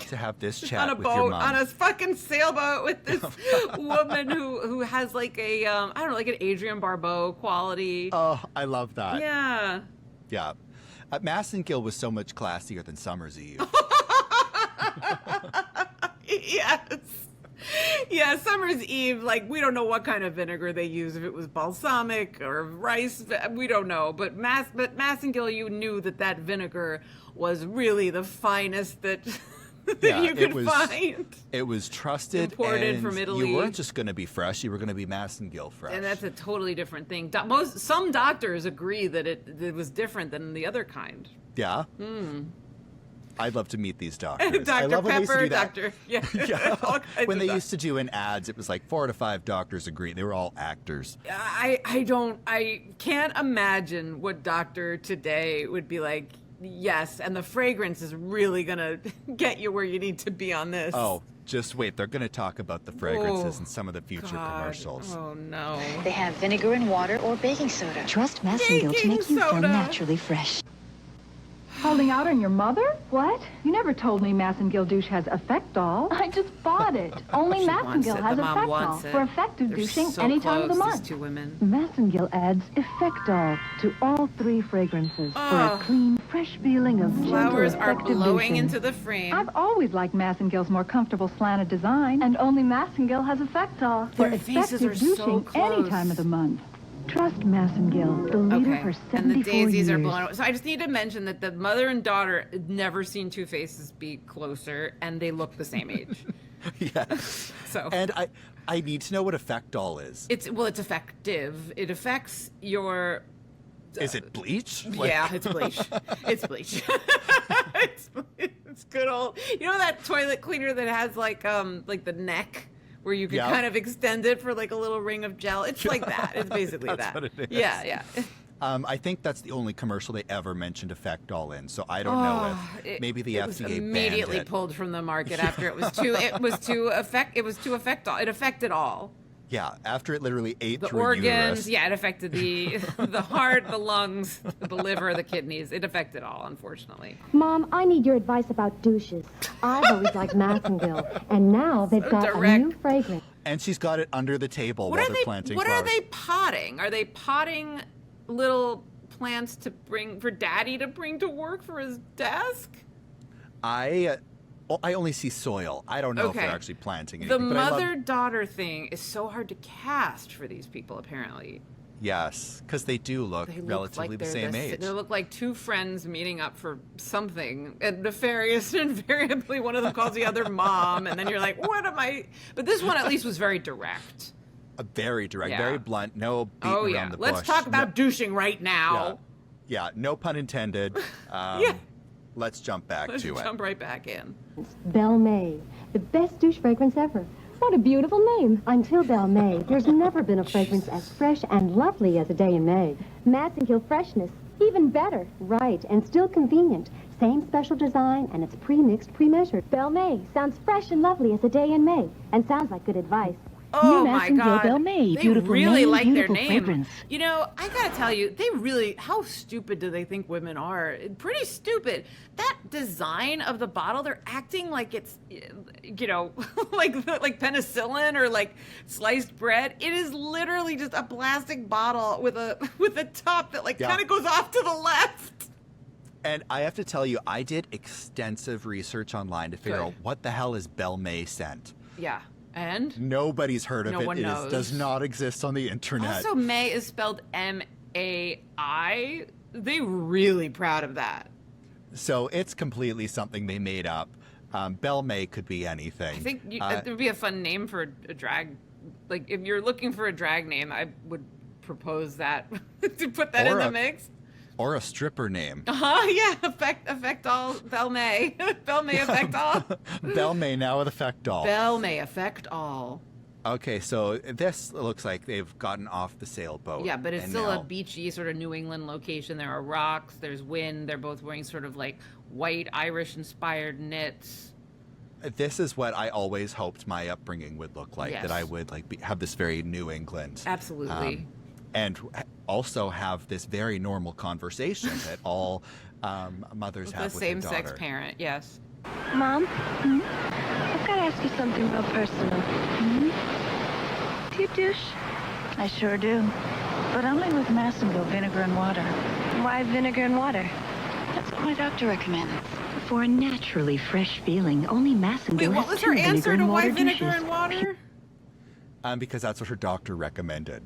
To have this Just chat on a with boat, your mom. on a fucking sailboat with this woman who has like a, I don't know, like an Adrienne Barbeau quality. Oh, I love that. Yeah. Yeah. Massengill was so much classier than Summer's Eve. Yes. Yeah, Summer's Eve, like, we don't know what kind of vinegar they use, if it was balsamic or rice, we don't know. But Massengill, you knew that vinegar was really the finest that you could find. It was trusted. Imported and from Italy. You weren't just going to be fresh, you were going to be Massengill fresh. And that's a totally different thing. Some doctors agree that it was different than the other kind. Yeah? I'd love to meet these doctors. I Dr. love when they used to Pepper, do that. Doctor. Yeah. Yeah. When they used to do in ads, it was like 4 to 5 doctors agree. They were all actors. I can't imagine what doctor today would be like, yes, and the fragrance is really going to get you where you need to be on this. Oh, just wait. They're going to talk about the fragrances in some of the future commercials. Oh, no. They have vinegar and water or baking soda. Trust Massengill to make you feel naturally fresh. Holding out on your mother? What? You never told me Massengill douche has effect doll. I just bought it. Only She wants Massengill it. has The mom effect doll wants it. for effective They're douching so any time of the close, month. these two women. Massengill adds effect doll to all 3 fragrances for Oh. a clean, fresh feeling of gentle, Flowers are effective blowing douching. into the frame. I've always liked Massengill's more comfortable slanted design, and only Massengill has effect doll for Their faces effective are so douching any close. time of the month. Trust Massengill, the leader for 74 and the daisies years. are blown away. So I just need to mention that the mother and daughter had never seen two faces be closer, and they look the same age. Yes. So And I need to know what effect doll is. it's effective. It affects your. Is it bleach? Yeah, it's bleach. It's bleach. It's good old. You know that toilet cleaner that has like the neck where you can Yeah. kind of extend it for like a little ring of gel. It's like that. It's basically That's that. what it is. Yeah. I think that's the only commercial they ever mentioned effect doll in. So I don't know if maybe the it was FDA immediately banned it. pulled from the market after it was too effect all. It affected all. Yeah, after it literally ate The through a organs, uterus. yeah, it affected the heart, the lungs, the liver, the kidneys. It affected all, unfortunately. Mom, I need your advice about douches. I've always liked Massengill, and now they've So got direct. a new fragrance. And she's got it under the table while they're planting What flowers. are they potting? Are they potting little plants for Daddy to bring to work for his desk? I only see soil. I don't know if they're Okay. actually planting The anything. but I love- mother-daughter thing is so hard to cast for these people, apparently. Yes, because they do look They look relatively like the they're same age. They look like two friends meeting up for something and nefarious, and invariably one of them calls the other mom, and then you're like, what am I? But this one at least was very direct. Very direct, Yeah. very blunt, no beating Oh around yeah, the let's bush. talk about douching right now. Yeah, no pun intended. Yeah. Let's jump back Let's to it. jump right back in. Belle May, the best douche fragrance ever. What a beautiful name. Until Belle May, there's never been a fragrance as fresh and lovely as a day in May. Massengill freshness, even better. Right, and still convenient. Same special design, and it's pre-mixed, pre-measured. Belle May sounds fresh and lovely as a day in May, and sounds like good advice. Oh New my Massengill God! Belle May, They beautiful really name, like their beautiful name. fragrance. You know, I gotta tell you, how stupid do they think women are? Pretty stupid. That design of the bottle, they're acting like it's, you know, like penicillin or like sliced bread. It is literally just a plastic bottle with a top that kind of goes off to the left. And I have to tell you, I did extensive research online to figure Good. out what the hell is Belle May scent. Yeah, and Nobody's heard of No it. one It knows. does not exist on the internet. also May is spelled M-A-I. They really proud of that. So it's completely something they made up. Belle May could be anything. I think it would be a fun name for a drag. Like, if you're looking for a drag name, I would propose that to put that in the mix. Or a stripper name. Yeah, affect all Belle May. Belle May affect all. Belle May now with effect doll. Belle May affect all. Okay, so this looks like they've gotten off the sailboat. Yeah, but it's and still now- a beachy sort of New England location. There are rocks, there's wind. They're both wearing sort of like white Irish-inspired knits. This is what I always hoped my upbringing would look like. Yes. That I would have this very New England. Absolutely. And also have this very normal conversation that all mothers With have the with their same-sex daughter. parent, yes. Mom, I've got to ask you something real personal. Do you douche? I sure do. But only with Massengill vinegar and water. Why vinegar and water? That's what my doctor recommends. For a naturally fresh feeling, only Massengill Wait, what has was two her vinegar answer and to why water vinegar douches. and water? Because that's what her doctor recommended.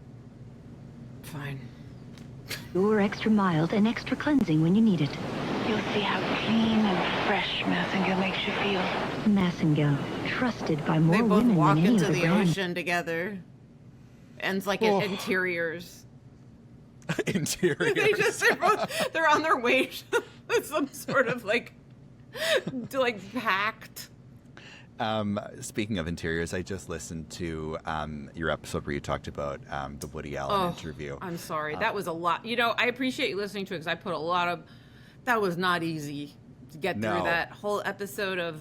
Fine. Pure, extra mild, and extra cleansing when you need it. You'll see how clean and fresh Massengill makes you feel. Massengill, trusted by more They both women walk than any into other the brand. ocean together. Ends like Oh. interiors. Interior. they're on their way to some sort of pact. Speaking of interiors, I just listened to your episode where you talked about the Woody Allen interview. I'm sorry. That was a lot. You know, I appreciate you listening to it because I put a lot of... That was not easy to get through No. that whole episode of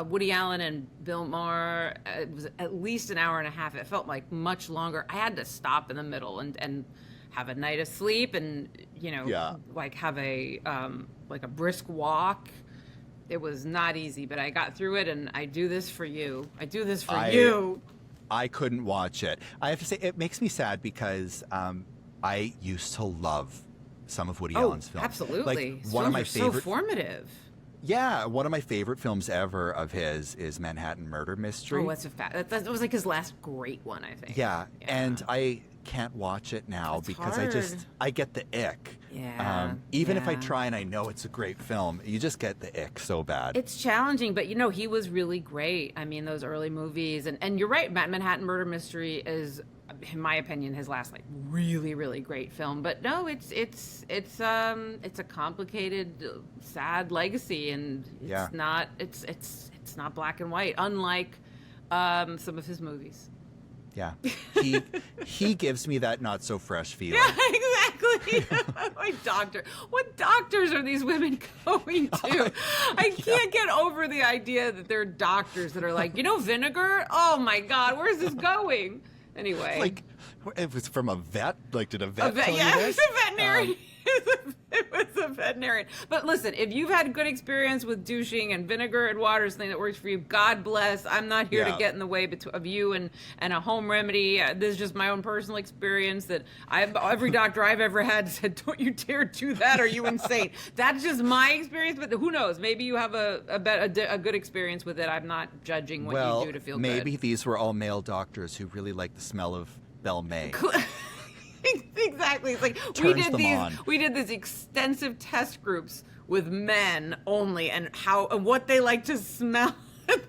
Woody Allen and Bill Maher. It was at least an hour and a half. It felt like much longer. I had to stop in the middle and have a night of sleep and, like have a brisk walk. It was not easy, but I got through it, and I do this for you. I do this for you. I couldn't watch it. I have to say, it makes me sad because I used to love some of Woody Allen's films. Absolutely. Like, one of my favorite. So formative. Yeah, one of my favorite films ever of his is Manhattan Murder Mystery. Oh, that's a fact. That was like his last great one, I think. Yeah, and I can't watch it now because hard. I get the ick. Yeah. Even if I try and I know it's a great film, you just get the ick so bad. It's challenging, but he was really great. I mean, those early movies, and you're right. Manhattan Murder Mystery is, in my opinion, his last like really, really great film. But no, it's a complicated, sad legacy, and it's not black and white, unlike some of his movies. Yeah, he gives me that not so fresh feeling. Yeah, exactly. Like what doctors are these women going to? I can't get over the idea that they're doctors that are like, vinegar. Oh my God, where's this going? Anyway, like it was from a vet. Like, did a vet? Tell you it this? was a veterinarian. It was a veterinarian. But listen, if you've had good experience with douching and vinegar and water is something that works for you, God bless. I'm not here to get in the way of you and a home remedy. This is just my own personal experience that every doctor I've ever had said, don't you dare do that. Are you insane? That's just my experience. But who knows? Maybe you have a good experience with it. I'm not judging what you do to feel good. Maybe these were all male doctors who really like the smell of Belle May. Exactly. It's like we did these extensive test groups with men only and what they like to smell.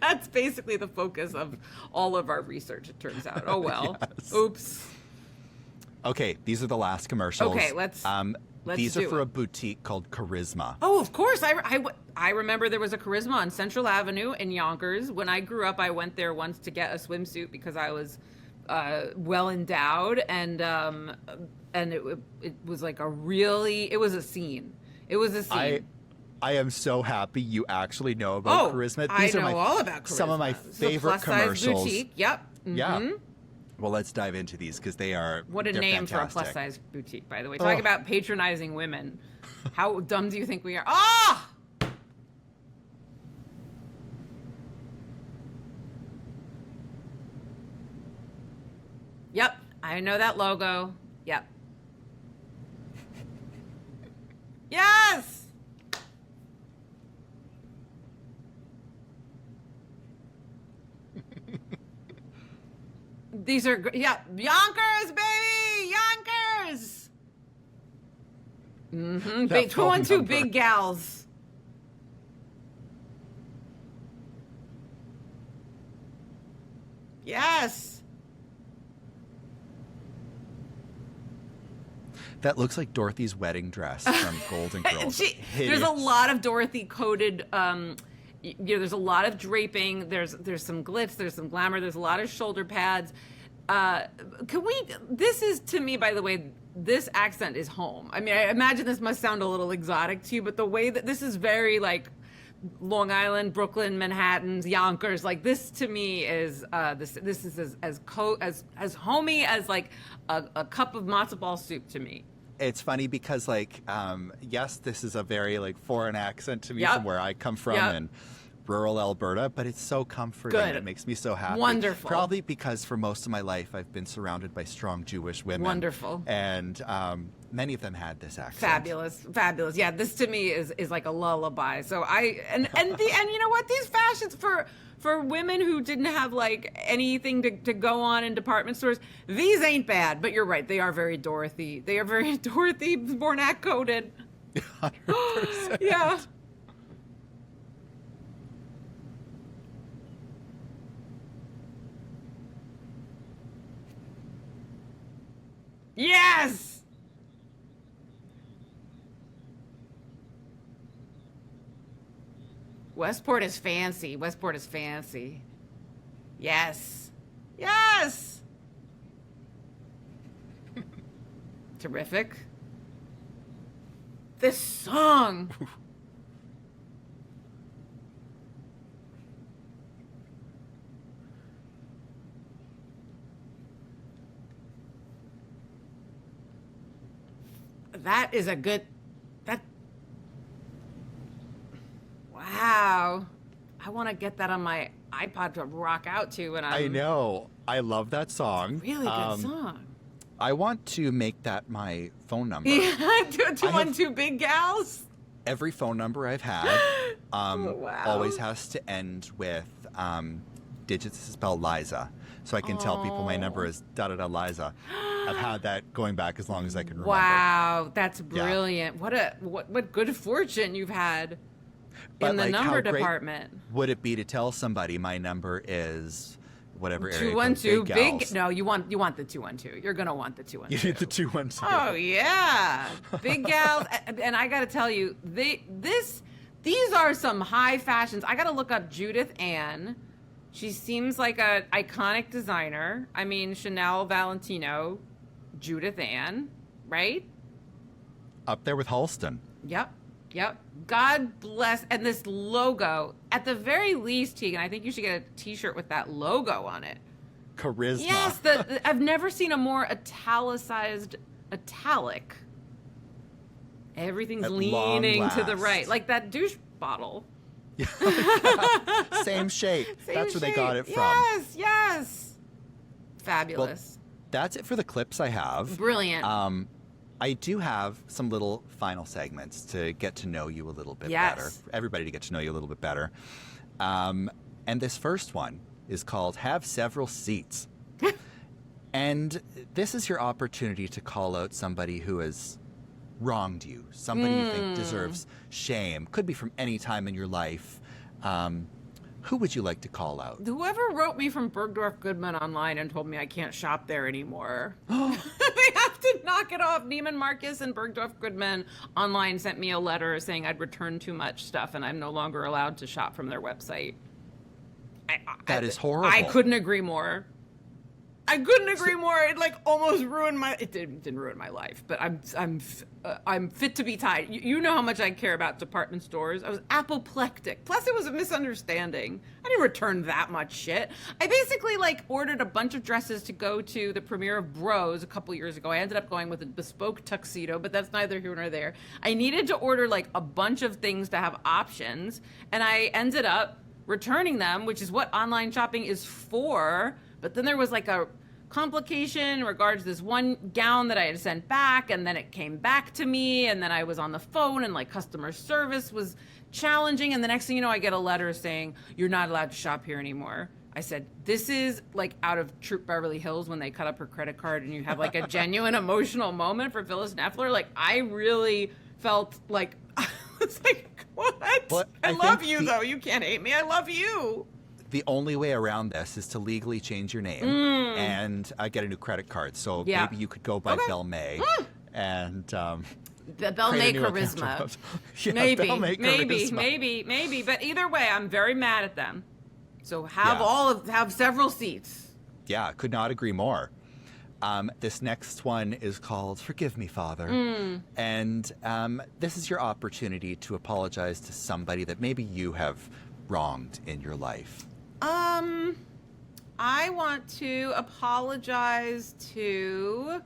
That's basically the focus of all of our research, it turns out. Oh well. Yes. Oops. Okay, these are the last commercials. Okay, let's these are for a boutique called Charisma. Oh, of course. I remember there was a Charisma on Central Avenue in Yonkers. When I grew up, I went there once to get a swimsuit because I was well endowed, and it was like it was a scene. It was a scene. I am so happy you actually know about Charisma. These are all about Charisma. Some of my favorite commercials. Plus-size boutique. Yep. Mm-hmm. Yeah. Well, let's dive into these because they're name fantastic. For a plus-size boutique, by the way. Talk about patronizing women. How dumb do you think we are? Ah! Yep, I know that logo. Yep. Yes! These are, Yonkers, baby! Yonkers! Mm-hmm. Big 212 big gals. Yes! That looks like Dorothy's wedding dress from Golden Girls. There's a lot of Dorothy coded. There's a lot of draping. There's some glitz. There's some glamour. There's a lot of shoulder pads. This is, to me, by the way, this accent is home. I mean, I imagine this must sound a little exotic to you, but the way that this is very like Long Island, Brooklyn, Manhattan, Yonkers, like this to me is this is as homey as like a cup of matzo ball soup to me. It's funny because yes, this is a very like foreign accent to me from where I come from in rural Alberta, but it's so comforting. Good. It makes me so happy. Wonderful. Probably because for most of my life I've been surrounded by strong Jewish women. Wonderful. And many of them had this accent. Fabulous. Yeah, this to me is like a lullaby. So and you know what? These fashions for women who didn't have like anything to go on in department stores, these ain't bad. But you're right, they are very Dorothy. They are very Dorothy Bornak coded. 100%. Yeah. Yes! Westport is fancy. Yes. Yes! Terrific. This song. That is a good. Wow. I want to get that on my iPod to rock out to when I know. I love that song. Really good song. I want to make that my phone number. Yeah, 212 big gals. Every phone number I've had always has to end with digits to spell Liza. So I can tell people my number is da-da-da Liza. I've had that going back as long as I can remember. Wow, that's brilliant. Yeah. What good fortune you've had in the number department. Would it be to tell somebody my number is whatever area 212 big gals? No, you want the 212. You're gonna want the 212. You need the 212. Oh yeah, big gals. And I gotta tell you, these are some high fashions. I gotta look up Judith Ann. She seems like an iconic designer. I mean, Chanel, Valentino, Judith Ann, right? Up there with Halston. Yep. God bless. And this logo, at the very least, Tegan, I think you should get a T-shirt with that logo on it. Charisma. Yes, I've never seen a more italicized italic. Everything's leaning to the right, like that douche bottle. Same shape. That's where they got it from. Yes. Fabulous. Well, that's it for the clips I have. Brilliant. I do have some little final segments to get to know you a little bit better. Everybody to get to know you a little bit better. And this first one is called Have Several Seats. And this is your opportunity to call out somebody who has wronged you, somebody you think deserves shame, could be from any time in your life. Who would you like to call out? Whoever wrote me from Bergdorf Goodman online and told me I can't shop there anymore. They have to knock it off. Neiman Marcus and Bergdorf Goodman online sent me a letter saying I'd returned too much stuff and I'm no longer allowed to shop from their website. That is horrible. I couldn't agree more. It almost ruined my. It didn't ruin my life, but I'm fit to be tied. You know how much I care about department stores. I was apoplectic. Plus, it was a misunderstanding. I didn't return that much shit. I basically ordered a bunch of dresses to go to the premiere of Bros a couple years ago. I ended up going with a bespoke tuxedo, but that's neither here nor there. I needed to order a bunch of things to have options, and I ended up returning them, which is what online shopping is for. But then there was a complication in regards to this one gown that I had sent back, and then it came back to me, and then I was on the phone, and customer service was challenging, and the next thing you know, I get a letter saying, you're not allowed to shop here anymore. I said, this is out of Troop Beverly Hills when they cut up her credit card and you have a genuine emotional moment for Phyllis Neffler. I really felt it's what? Well, I love you, though. You can't hate me. I love you. The only way around this is to legally change your name and get a new credit card. So maybe you could go by Belle May and the Belle May charisma. Maybe. But either way, I'm very mad at them. So have several seats. Yeah, could not agree more. This next one is called Forgive Me, Father. And this is your opportunity to apologize to somebody that maybe you have wronged in your life. I want to apologize to,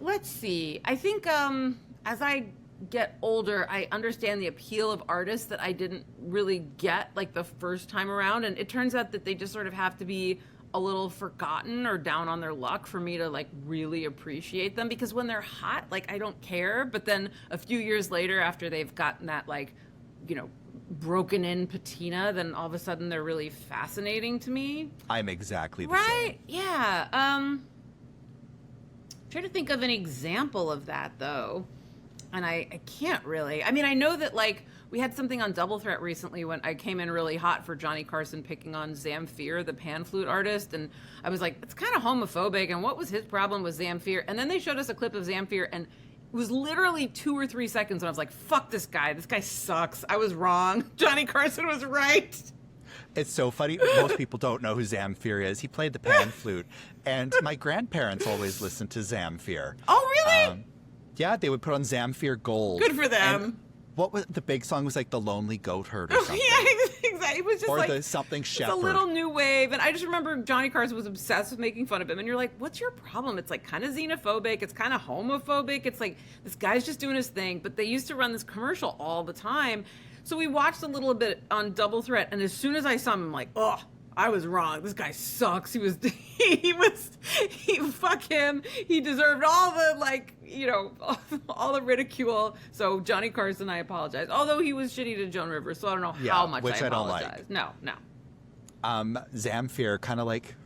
let's see. I think as I get older, I understand the appeal of artists that I didn't really get the first time around. And it turns out that they just sort of have to be a little forgotten or down on their luck for me to really appreciate them, because when they're hot, I don't care. But then a few years later, after they've gotten that broken in patina, then all of a sudden they're really fascinating to me. I'm exactly the same. Yeah. Trying to think of an example of that though, and I can't really. I mean, I know that we had something on Double Threat recently when I came in really hot for Johnny Carson picking on Zamfir, the pan flute artist, and I was like, it's kind of homophobic, and what was his problem with Zamfir? And then they showed us a clip of Zamfir, and it was literally 2 or 3 seconds when I was like, fuck this guy. This guy sucks. I was wrong. Johnny Carson was right. It's so funny. Most people don't know who Zamfir is. He played the pan flute. And my grandparents always listened to Zamfir. Oh, really? Yeah, they would put on Zamfir Gold. Good for them. what was the big song? Was like the Lonely Goat Herd or something. Yeah, exactly. It was just or like the something shepherd. It's a little new wave, and I just remember Johnny Carson was obsessed with making fun of him. And you're like, what's your problem? It's like kind of xenophobic. It's kind of homophobic. It's like this guy's just doing his thing. But they used to run this commercial all the time, so we watched a little bit on Double Threat. And as soon as I saw him, I'm like, oh, I was wrong. This guy sucks. Fuck him. He deserved all the, like, you know, all the ridicule. So Johnny Carson, I apologize. Although he was shitty to Joan Rivers, so I don't know how much which I I don't apologize. like. No. Zamfir, kind of like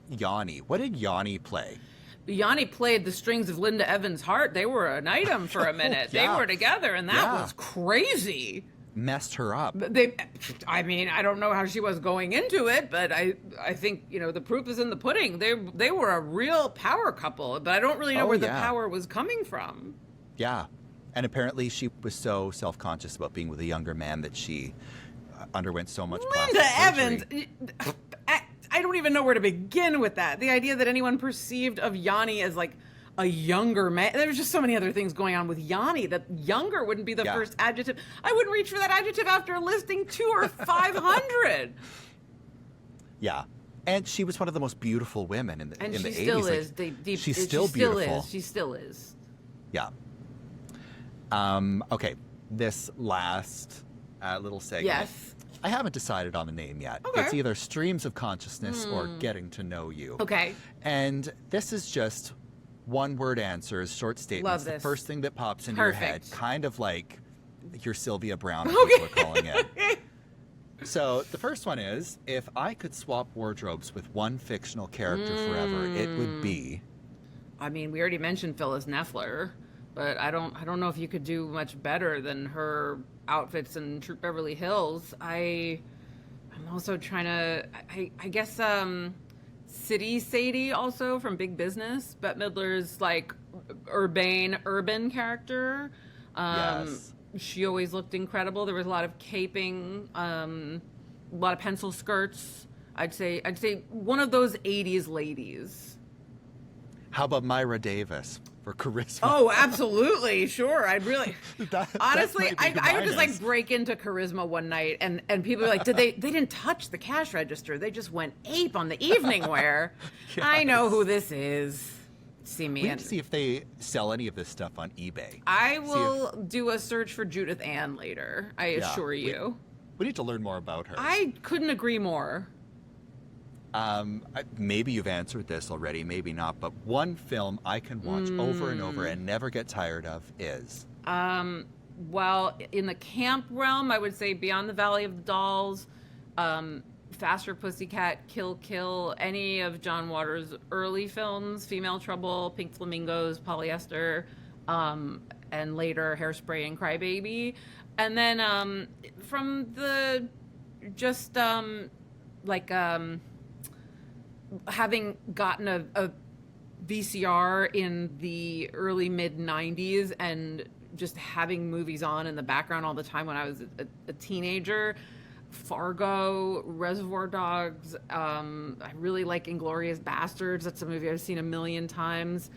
Yanni. What did Yanni play? Yanni played the strings of Linda Evans' heart. They were an item for a minute. Yeah. They were together, and that was crazy. Messed her up. I mean, I don't know how she was going into it, but I think, you know, the proof is in the pudding. They were a real power couple, but I don't really know where the power was coming from. Yeah. And apparently she was so self-conscious about being with a younger man that she underwent so much Linda plastic surgery. Evans, I don't even know where to begin with that. The idea that anyone perceived of Yanni as like a younger man. There was just so many other things going on with Yanni that younger wouldn't be the first adjective. I wouldn't reach for that adjective after listing 200 or 500. Yeah. And she was one of the most beautiful women in the 80s. And she still is. She's still beautiful. She still is. Yeah. Okay. This last little segment. Yes. I haven't decided on a name yet. Okay. It's either Streams of Consciousness or Getting to Know You. Okay. And this is just one-word answers, short statements. Love this. The first thing that pops into your head, Perfect. kind of like your Sylvia Browne, as Okay. people are calling it. So the first one is, if I could swap wardrobes with one fictional character forever, it would be... I mean, we already mentioned Phyllis Neffler, but I don't know if you could do much better than her outfits in Troop Beverly Hills. I'm also trying to, I guess, City Sadie also from Big Business, Bette Midler's like urban character. Yes. She always looked incredible. There was a lot of caping, a lot of pencil skirts. I'd say one of those 80s ladies. How about Myra Davis for charisma? Oh, absolutely. Sure. I'd really, honestly, might be I would just like minus. break into charisma one night and people are like, they didn't touch the cash register. They just went ape on the evening wear. I know who this is. See me. We need to see if they sell any of this stuff on eBay. I will do a search for Judith Ann later. I assure you. We need to learn more about her. I couldn't agree more. Maybe you've answered this already, maybe not, but one film I can watch over and over and never get tired of is... Well, in the camp realm, I would say Beyond the Valley of the Dolls, Faster Pussycat, Kill Kill, any of John Waters' early films, Female Trouble, Pink Flamingos, Polyester, and later Hairspray and Crybaby. And then from the just having gotten a VCR in the early mid-90s and just having movies on in the background all the time when I was a teenager, Fargo, Reservoir Dogs, I really like Inglourious Bastards. That's a movie I've seen a million times.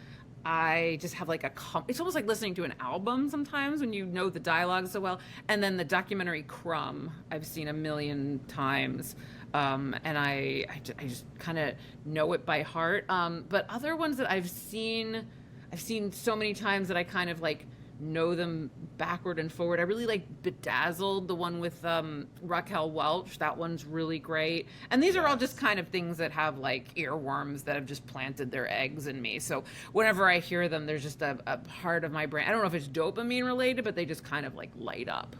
I just have like it's almost like listening to an album sometimes when you know the dialogue so well. And then the documentary Crumb, I've seen a million times. And I just kind of know it by heart. But other ones that I've seen so many times that I kind of like know them backward and forward. I really like Bedazzled, the one with Raquel Welch. That one's really great. And these are all just kind of things that have like earworms that have just planted their eggs in me. So whenever I hear them, there's just a part of my brain. I don't know if it's dopamine related, but they just kind of like light up.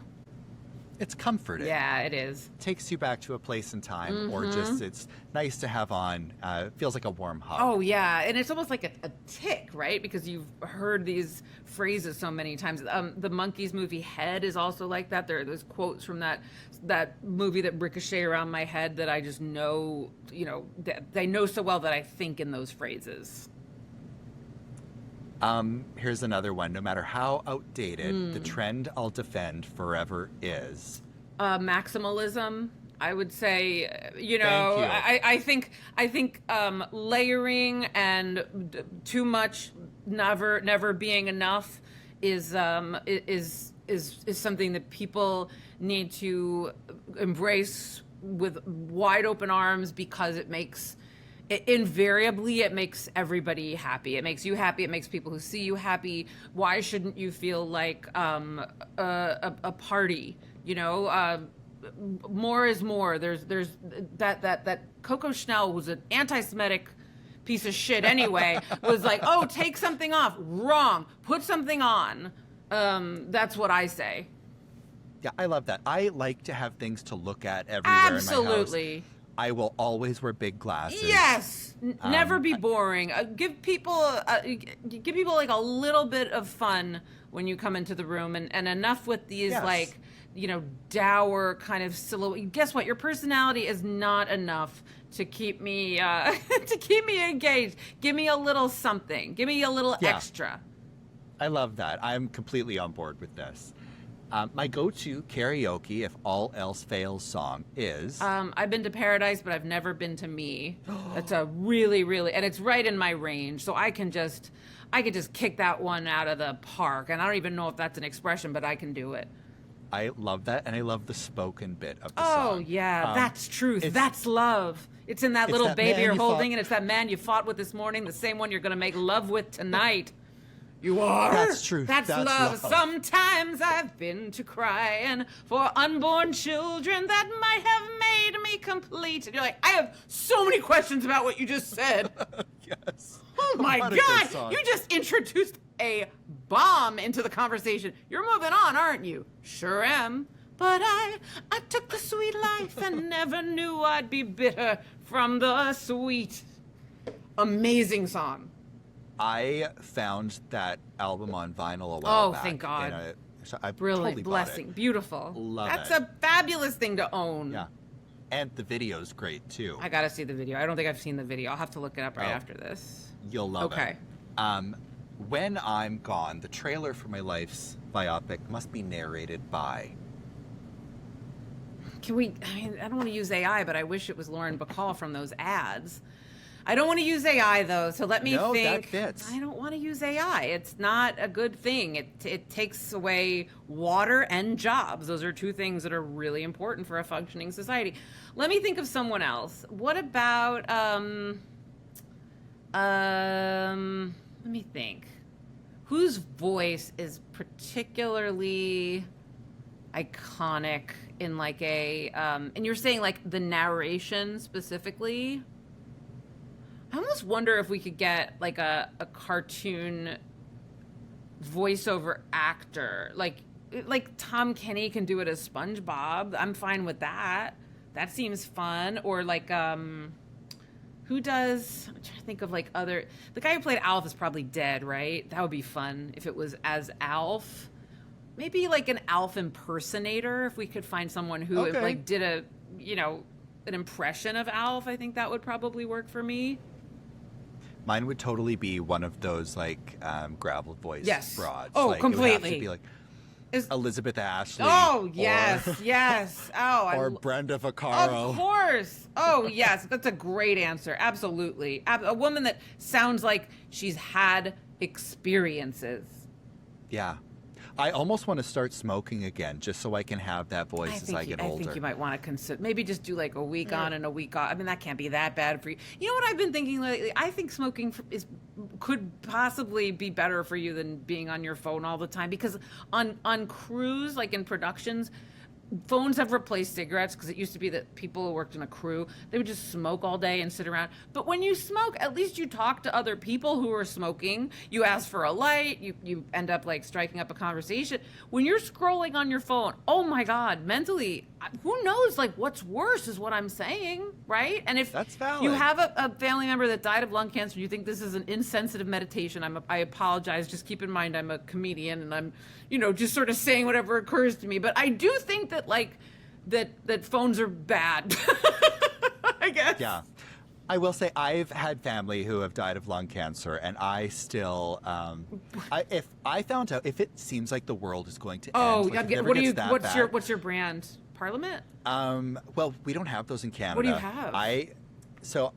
It's comforting. Yeah, it is. Takes you back to a place and time, or just it's nice to have on. It feels like a warm hug. Oh, yeah. And it's almost like a tick, right? Because you've heard these phrases so many times. The Monkees movie Head is also like that. There's quotes from that movie that ricochet around my head that I just know, that I know so well that I think in those phrases. Here's another one. No matter how outdated, the trend I'll defend forever is maximalism. I would say, Thank you. I think layering and too much never being enough is something that people need to embrace with wide open arms, because it makes everybody happy. It makes you happy. It makes people who see you happy. Why shouldn't you feel like a party? You know, more is more. There's that Coco Chanel was an anti-Semitic piece of shit anyway. Was like, oh, take something off. Wrong. Put something on. That's what I say. Yeah, I love that. I like to have things to look at everywhere Absolutely. in my house. I will always wear big glasses. Yes, never be boring. Give people like a little bit of fun when you come into the room, and enough with these like, you know, dour kind of silhouette. Guess what? Your personality is not enough to keep me engaged. Give me a little something. Give me a little extra. I love that. I'm completely on board with this. My go-to karaoke, if all else fails, song is... I've been to Paradise, but I've never been to Me. That's a really, really... And it's right in my range, so I can just kick that one out of the park. And I don't even know if that's an expression, but I can do it. I love that, and I love the spoken bit of the song. Oh, yeah, that's truth. That's love. It's in that little baby you're holding, and it's that man you fought with this morning, the same one you're going to make love with tonight. You are? That's true. That's love. Sometimes I've been to crying for unborn children that might have made me complete. And you're like, I have so many questions about what you just said. Yes. Oh my God. You just introduced a bomb into the conversation. You're moving on, aren't you? Sure am. But I took the sweet life and never knew I'd be bitter from the sweet. Amazing song. I found that album on vinyl a while back. Oh, thank God. Brilliant. Totally blessing. Beautiful. Love That's it. a fabulous thing to own. Yeah. And the video's great, too. I got to see the video. I don't think I've seen the video. I'll have to look it up right after this. You'll love it. Okay. When I'm Gone, the trailer for my life's biopic must be narrated by... I don't want to use AI, but I wish it was Lauren Bacall from those ads. I don't want to use AI, though, so let me think. That fits. I don't want to use AI. It's not a good thing. It takes away water and jobs. Those are two things that are really important for a functioning society. Let me think of someone else. What about, let me think. Whose voice is particularly iconic in like a, and you're saying like the narration specifically? I almost wonder if we could get like a cartoon voiceover actor, like Tom Kenny can do it as SpongeBob. I'm fine with that. That seems fun. Or like who does? I'm trying to think of like other. The guy who played Alf is probably dead, right? That would be fun if it was as Alf. Maybe like an Alf impersonator. If we could find someone who like did a an impression of Alf, I think that would probably work for me. Mine would totally be one of those like gravel voice broads. Oh, like, completely. It would have to be like Elizabeth Ashley. Oh, yes, yes. Oh, or Brenda Vaccaro. Of course. Oh, yes. That's a great answer. Absolutely. A woman that sounds like she's had experiences. Yeah. I almost want to start smoking again just so I can have that voice as I get older. I think you might want to consider, maybe just do like a week on and a week off. I mean, that can't be that bad for you. You know what I've been thinking lately? I think smoking could possibly be better for you than being on your phone all the time, because on crews, like in productions, phones have replaced cigarettes, because it used to be that people who worked in a crew, they would just smoke all day and sit around. But when you smoke, at least you talk to other people who are smoking. You ask for a light. You end up like striking up a conversation. When you're scrolling on your phone, oh my God, mentally, who knows like what's worse is what I'm saying, right? And if that's valid. You have a family member that died of lung cancer, you think this is an insensitive meditation, I apologize. Just keep in mind I'm a comedian and I'm just sort of saying whatever occurs to me. But I do think that that phones are bad. I guess. Yeah. I will say I've had family who have died of lung cancer, and I still, if I found out, if it seems like the world is going to end, what's your brand? Parliament? Well, we don't have those in Canada. What do you have?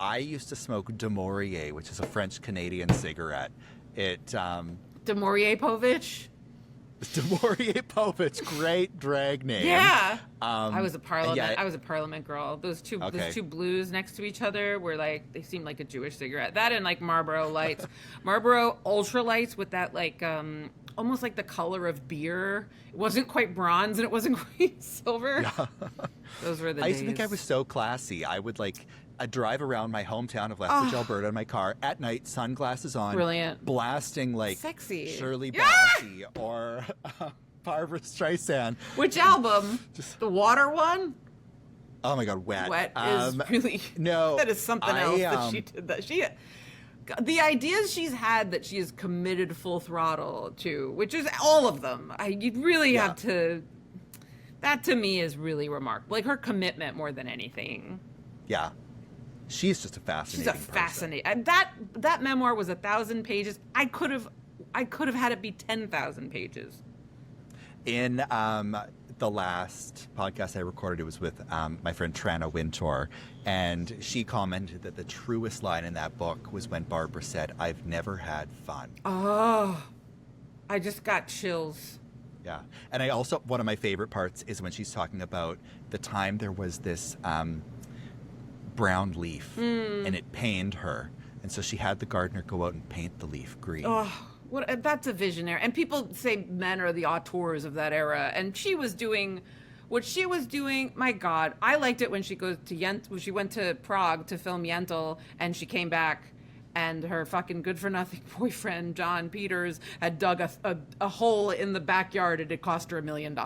I used to smoke de Maurier, which is a French Canadian cigarette. De Maury Povich? Maury Povich, great drag name. Yeah. I was a parliament. yeah. I was a parliament girl. Those two Okay. blues next to each other were like, they seemed like a Jewish cigarette. That and like Marlboro Lights, Marlboro Ultra Lights with that like almost like the color of beer. It wasn't quite bronze and it wasn't quite silver. Yeah. Those were the I days. used to think I was so classy. I would I'd drive around my hometown of Lethbridge, Alberta in my car at night, sunglasses on, Brilliant. blasting like Sexy. Shirley Bassey or Barbara Streisand. Which album? The Water one? Oh my God, Wet. Wet is really no. That is something else that she did. That the ideas she's had that she is committed full throttle to, which is all of them. You'd really have to. That to me is really remarkable. Like her commitment more than anything. Yeah. She's just a fascinating person. Fascinating. That memoir was 1,000 pages. I could have had it be 10,000 pages. In the last podcast I recorded, it was with my friend Trana Wintour, and she commented that the truest line in that book was when Barbara said, "I've never had fun." Oh, I just got chills. Yeah. And I also, one of my favorite parts is when she's talking about the time there was this brown leaf and it pained her. And so she had the gardener go out and paint the leaf green. Oh, that's a visionary. And people say men are the auteurs of that era. And she was doing what she was doing. My God, I liked it when she goes to when she went to Prague to film Yentl and she came back and her fucking good-for-nothing boyfriend, John Peters, had dug a hole in the backyard and it cost her $1 million.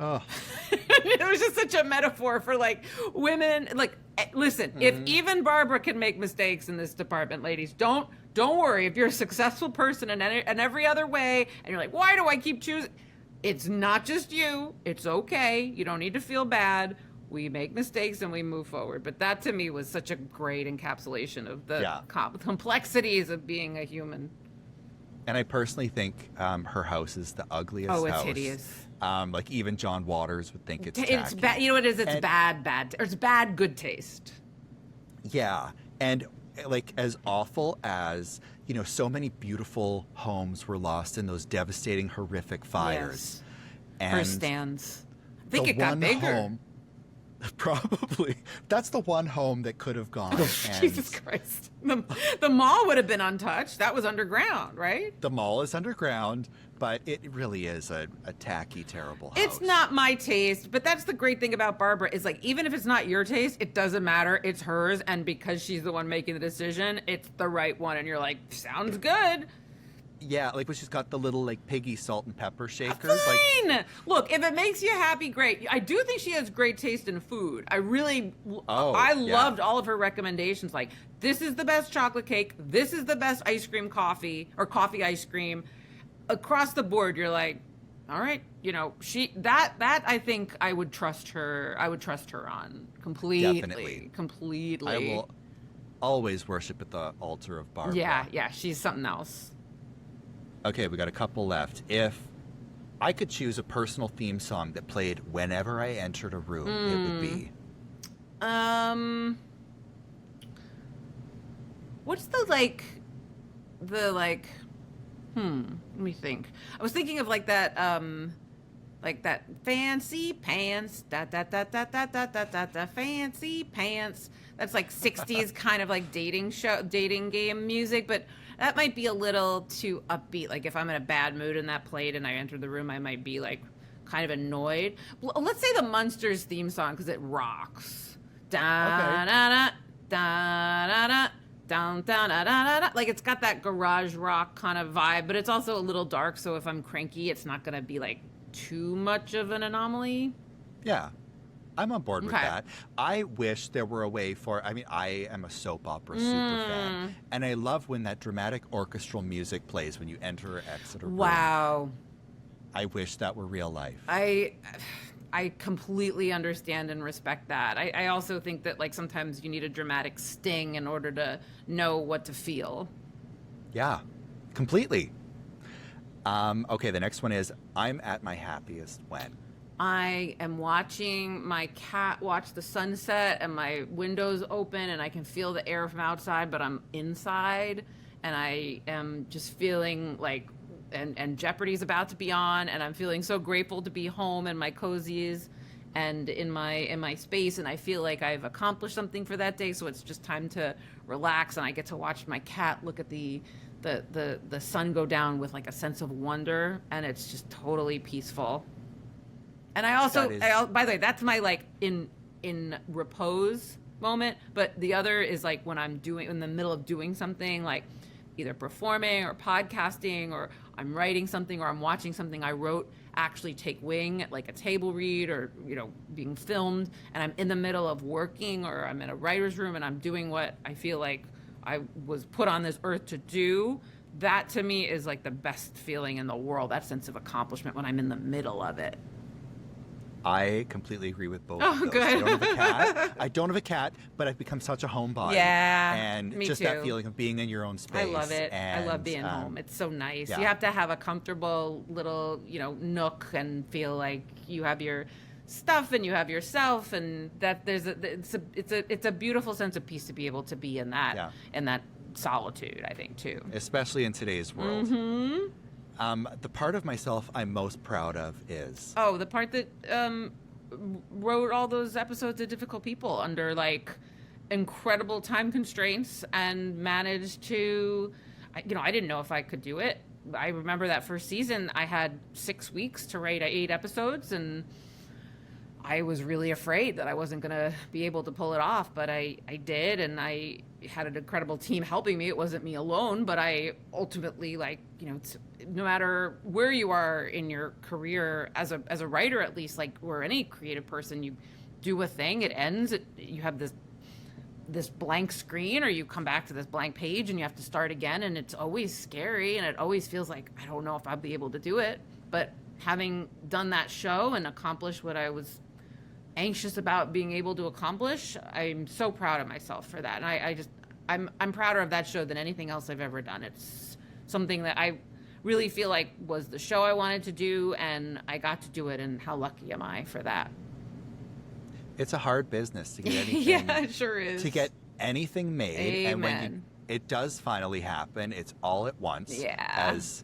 Oh. It was just such a metaphor for, like, women. Like, listen, if even Barbara can make mistakes in this department, ladies, don't worry. If you're a successful person in every other way and you're like, why do I keep choosing? It's not just you. It's okay. You don't need to feel bad. We make mistakes and we move forward. But that to me was such a great encapsulation of the complexities of being a human. And I personally think her house is the ugliest house. Oh, it's hideous. Like even John Waters would think it's It's tacky. bad. You know what it is? It's bad, or it's bad good taste. Yeah. And like as awful as, so many beautiful homes were lost in those devastating, horrific fires. Yes. And her stands. I think it got bigger. Home, probably. That's the one home that could have gone. And Jesus Christ. The mall would have been untouched. That was underground, right? The mall is underground, but it really is a tacky, terrible house. It's not my taste, but that's the great thing about Barbara is like, even if it's not your taste, it doesn't matter. It's hers. And because she's the one making the decision, it's the right one. And you're like, sounds good. Yeah, like when she's got the little like piggy salt and pepper shakers. Fine. Like, look, if it makes you happy, great. I do think she has great taste in food. I loved all of her recommendations. Like, this is the best chocolate cake. This is the best ice cream coffee or coffee ice cream. Across the board, you're like, all right, that I think I would trust her. I would trust her on completely. Definitely. Completely. I will always worship at the altar of Barbara. Yeah, she's something else. Okay, we got a couple left. If I could choose a personal theme song that played whenever I entered a room, it would be. What's let me think. I was thinking of like that fancy pants, da da da da da da da da da fancy pants. That's like 60s kind of like dating game music, but that might be a little too upbeat. Like if I'm in a bad mood and that played and I enter the room, I might be like kind of annoyed. Let's say the Munsters theme song because it rocks. Da da da da da da. Down, down, da, da, da. Like it's got that garage rock kind of vibe, but it's also a little dark. So if I'm cranky, it's not going to be like too much of an anomaly. Yeah, I'm on board with that. I wish there were a way I am a soap opera super fan. And I love when that dramatic orchestral music plays when you enter or exit a room. Wow. I wish that were real life. I completely understand and respect that. I also think that like sometimes you need a dramatic sting in order to know what to feel. Yeah, completely. Okay, the next one is I'm at my happiest when. I am watching my cat watch the sunset and my window's open and I can feel the air from outside, but I'm inside and I am just feeling like and Jeopardy's about to be on, and I'm feeling so grateful to be home in my cozies and in my space, and I feel like I've accomplished something for that day. So it's just time to relax, and I get to watch my cat look at the sun go down with like a sense of wonder, and it's just totally peaceful. And I also, by the way, that's my like in repose moment. But the other is like when I'm in the middle of doing something, like either performing or podcasting, or I'm writing something, or I'm watching something I wrote actually take wing, like a table read, or being filmed, and I'm in the middle of working, or I'm in a writer's room and I'm doing what I feel like I was put on this earth to do. That to me is like the best feeling in the world, that sense of accomplishment when I'm in the middle of it. I completely agree with both of those. Good. I don't have a cat, but I've become such a homebody. Yeah, and me just too. that feeling of being in your own space. I love it. And, I love being home. It's so nice. Yeah. You have to have a comfortable little, nook and feel like you have your stuff and you have yourself, and that it's a beautiful sense of peace to be able to be in that solitude, I think, too. Especially in today's world. Mm-hmm. The part of myself I'm most proud of is... Oh, the part that wrote all those episodes of Difficult People under, like, incredible time constraints and managed to... I didn't know if I could do it. I remember that first season, I had 6 weeks to write 8 episodes, and I was really afraid that I wasn't going to be able to pull it off, but I did, and I had an incredible team helping me. It wasn't me alone, but I ultimately, no matter where you are in your career, as a writer at least, like, or any creative person, you do a thing, it ends, you have this blank screen, or you come back to this blank page and you have to start again, and it's always scary, and it always feels like, I don't know if I'll be able to do it. But having done that show and accomplished what I was anxious about being able to accomplish, I'm so proud of myself for that. And I'm prouder of that show than anything else I've ever done. It's something that I really feel like was the show I wanted to do, and I got to do it, and how lucky am I for that? It's a hard business to get anything. Yeah, it sure is. To get anything made. Amen. And when it does finally happen, it's all at once. Yeah. As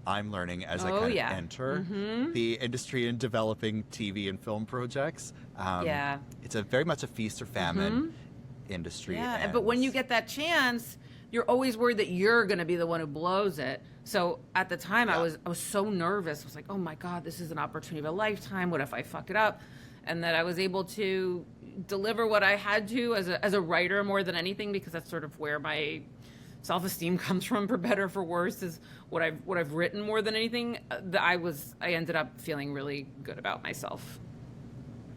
I'm learning as I kind of enter the industry in developing TV and film projects. It's very much a feast or famine industry. Yeah, and but when you get that chance, you're always worried that you're going to be the one who blows it. So at the time, I was so nervous. I was like, oh my God, this is an opportunity of a lifetime. What if I fuck it up? And that I was able to deliver what I had to as a writer more than anything, because that's sort of where my self-esteem comes from, for better or for worse, is what I've written more than anything. I ended up feeling really good about myself.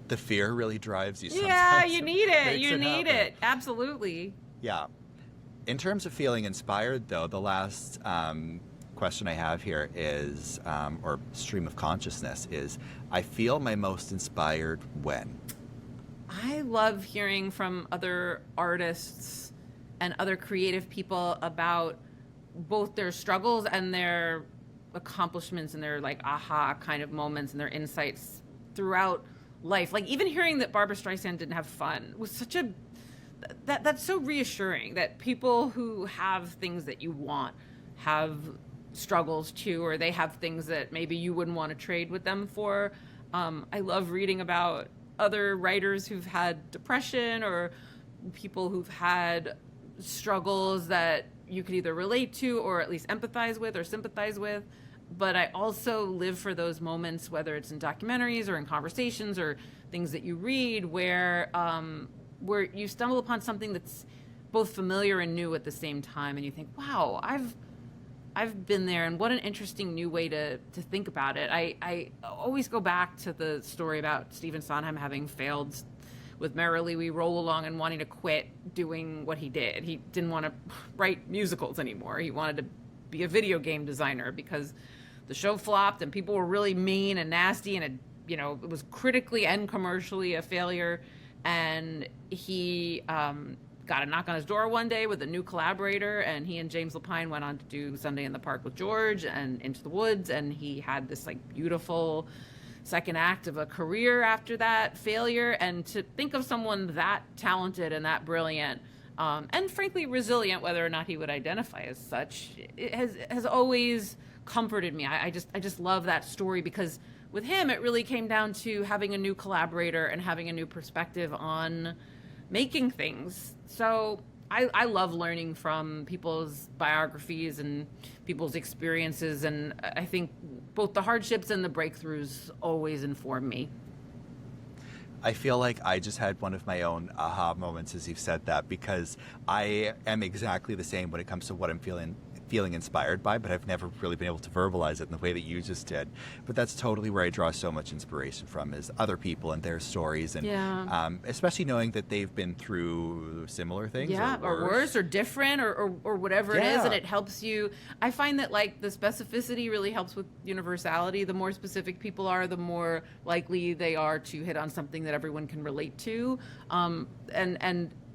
The fear really drives you sometimes. Yeah, you need it. You need it. Absolutely. Yeah. In terms of feeling inspired, though, the last question I have here is, or stream of consciousness is, I feel my most inspired when? I love hearing from other artists and other creative people about both their struggles and their accomplishments and their like aha kind of moments and their insights throughout life. Like even hearing that Barbra Streisand didn't have fun was such a that's so reassuring, that people who have things that you want have struggles too, or they have things that maybe you wouldn't want to trade with them for. I love reading about other writers who've had depression, or people who've had struggles that you could either relate to or at least empathize with or sympathize with. But I also live for those moments, whether it's in documentaries or in conversations or things that you read, where you stumble upon something that's both familiar and new at the same time, and you think, wow, I've been there, and what an interesting new way to think about it. I always go back to the story about Stephen Sondheim having failed with Merrily We Roll Along and wanting to quit doing what he did. He didn't want to write musicals anymore. He wanted to be a video game designer because the show flopped and people were really mean and nasty, and it was critically and commercially a failure. And he got a knock on his door one day with a new collaborator, and he and James Lapine went on to do Sunday in the Park with George and Into the Woods, and he had this like beautiful second act of a career after that failure. And to think of someone that talented and that brilliant, and frankly resilient, whether or not he would identify as such, it has always comforted me. I just love that story, because with him, it really came down to having a new collaborator and having a new perspective on making things. So I love learning from people's biographies and people's experiences, and I think both the hardships and the breakthroughs always inform me. I feel like I just had one of my own aha moments as you've said that, because I am exactly the same when it comes to what I'm feeling inspired by, but I've never really been able to verbalize it in the way that you just did. But that's totally where I draw so much inspiration from, is other people and their stories, and especially knowing that they've been through similar things, or worse or different or whatever it is, and it helps you. I find that like the specificity really helps with universality. The more specific people are, the more likely they are to hit on something that everyone can relate to,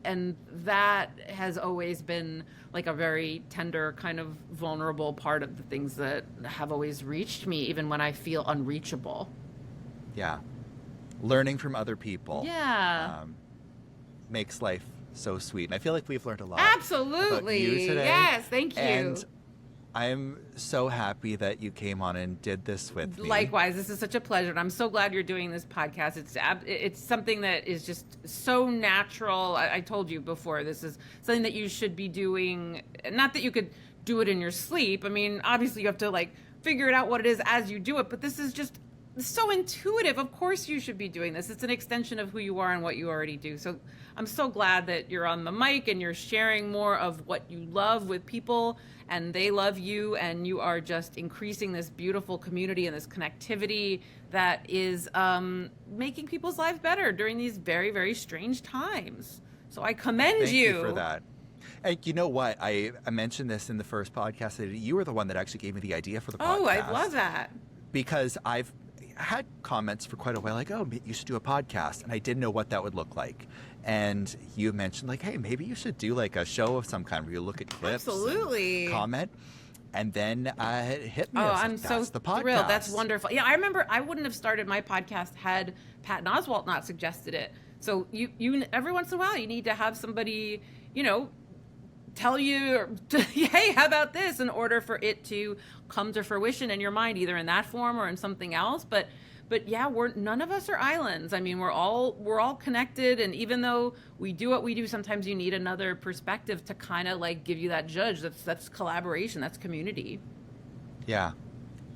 and that has always been like a very tender, kind of vulnerable part of the things that have always reached me, even when I feel unreachable. Yeah. Learning from other people. Yeah. Makes life so sweet. And I feel like we've learned a lot. Absolutely. About you today. Yes, thank you. And I'm so happy that you came on and did this with me. Likewise, this is such a pleasure, and I'm so glad you're doing this podcast. It's something that is just so natural. I told you before, this is something that you should be doing. Not that you could do it in your sleep. I mean, obviously you have to like figure it out what it is as you do it, but this is just so intuitive. Of course you should be doing this. It's an extension of who you are and what you already do. So I'm so glad that you're on the mic and you're sharing more of what you love with people, and they love you, and you are just increasing this beautiful community and this connectivity that is making people's lives better during these very, very strange times. So I commend Thank you for that. And you know what? I mentioned this in the first podcast. You were the one that actually gave me the idea for the podcast. Oh, I love that. Because I've had comments for quite a while like, oh, you should do a podcast, and I didn't know what that would look like. And you mentioned like, hey, maybe you should do like a show of some kind where you look at clips, absolutely, and comment, and then it hit me. Oh, like, I'm so the podcast. thrilled. That's wonderful. Yeah, I remember I wouldn't have started my podcast had Pat Oswalt not suggested it. So you every once in a while you need to have somebody, tell you, hey, how about this, in order for it to come to fruition in your mind, either in that form or in something else. But yeah, none of us are islands. I mean, we're all connected, and even though we do what we do, sometimes you need another perspective to kind of like give you that judge. That's collaboration. That's community. Yeah.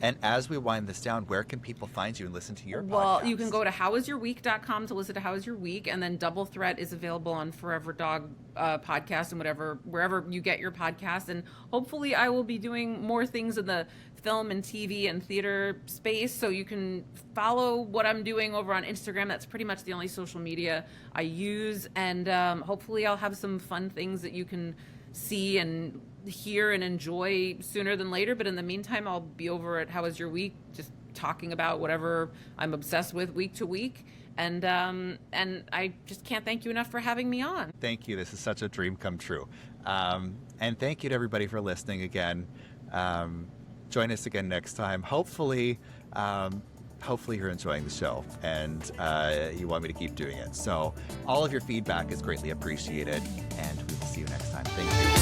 And as we wind this down, where can people find you and listen to your podcast? Well, you can go to howisyourweek.com to listen to How Is Your Week, and then Double Threat is available on Forever Dog podcast and wherever you get your podcast. And hopefully I will be doing more things in the film and TV and theater space, so you can follow what I'm doing over on Instagram. That's pretty much the only social media I use, and hopefully I'll have some fun things that you can see and hear and enjoy sooner than later. But in the meantime, I'll be over at How Is Your Week, just talking about whatever I'm obsessed with week to week. And I just can't thank you enough for having me on. Thank you. This is such a dream come true. And thank you to everybody for listening again. Join us again next time. Hopefully you're enjoying the show and you want me to keep doing it. So all of your feedback is greatly appreciated, and we will see you next time. Thank you.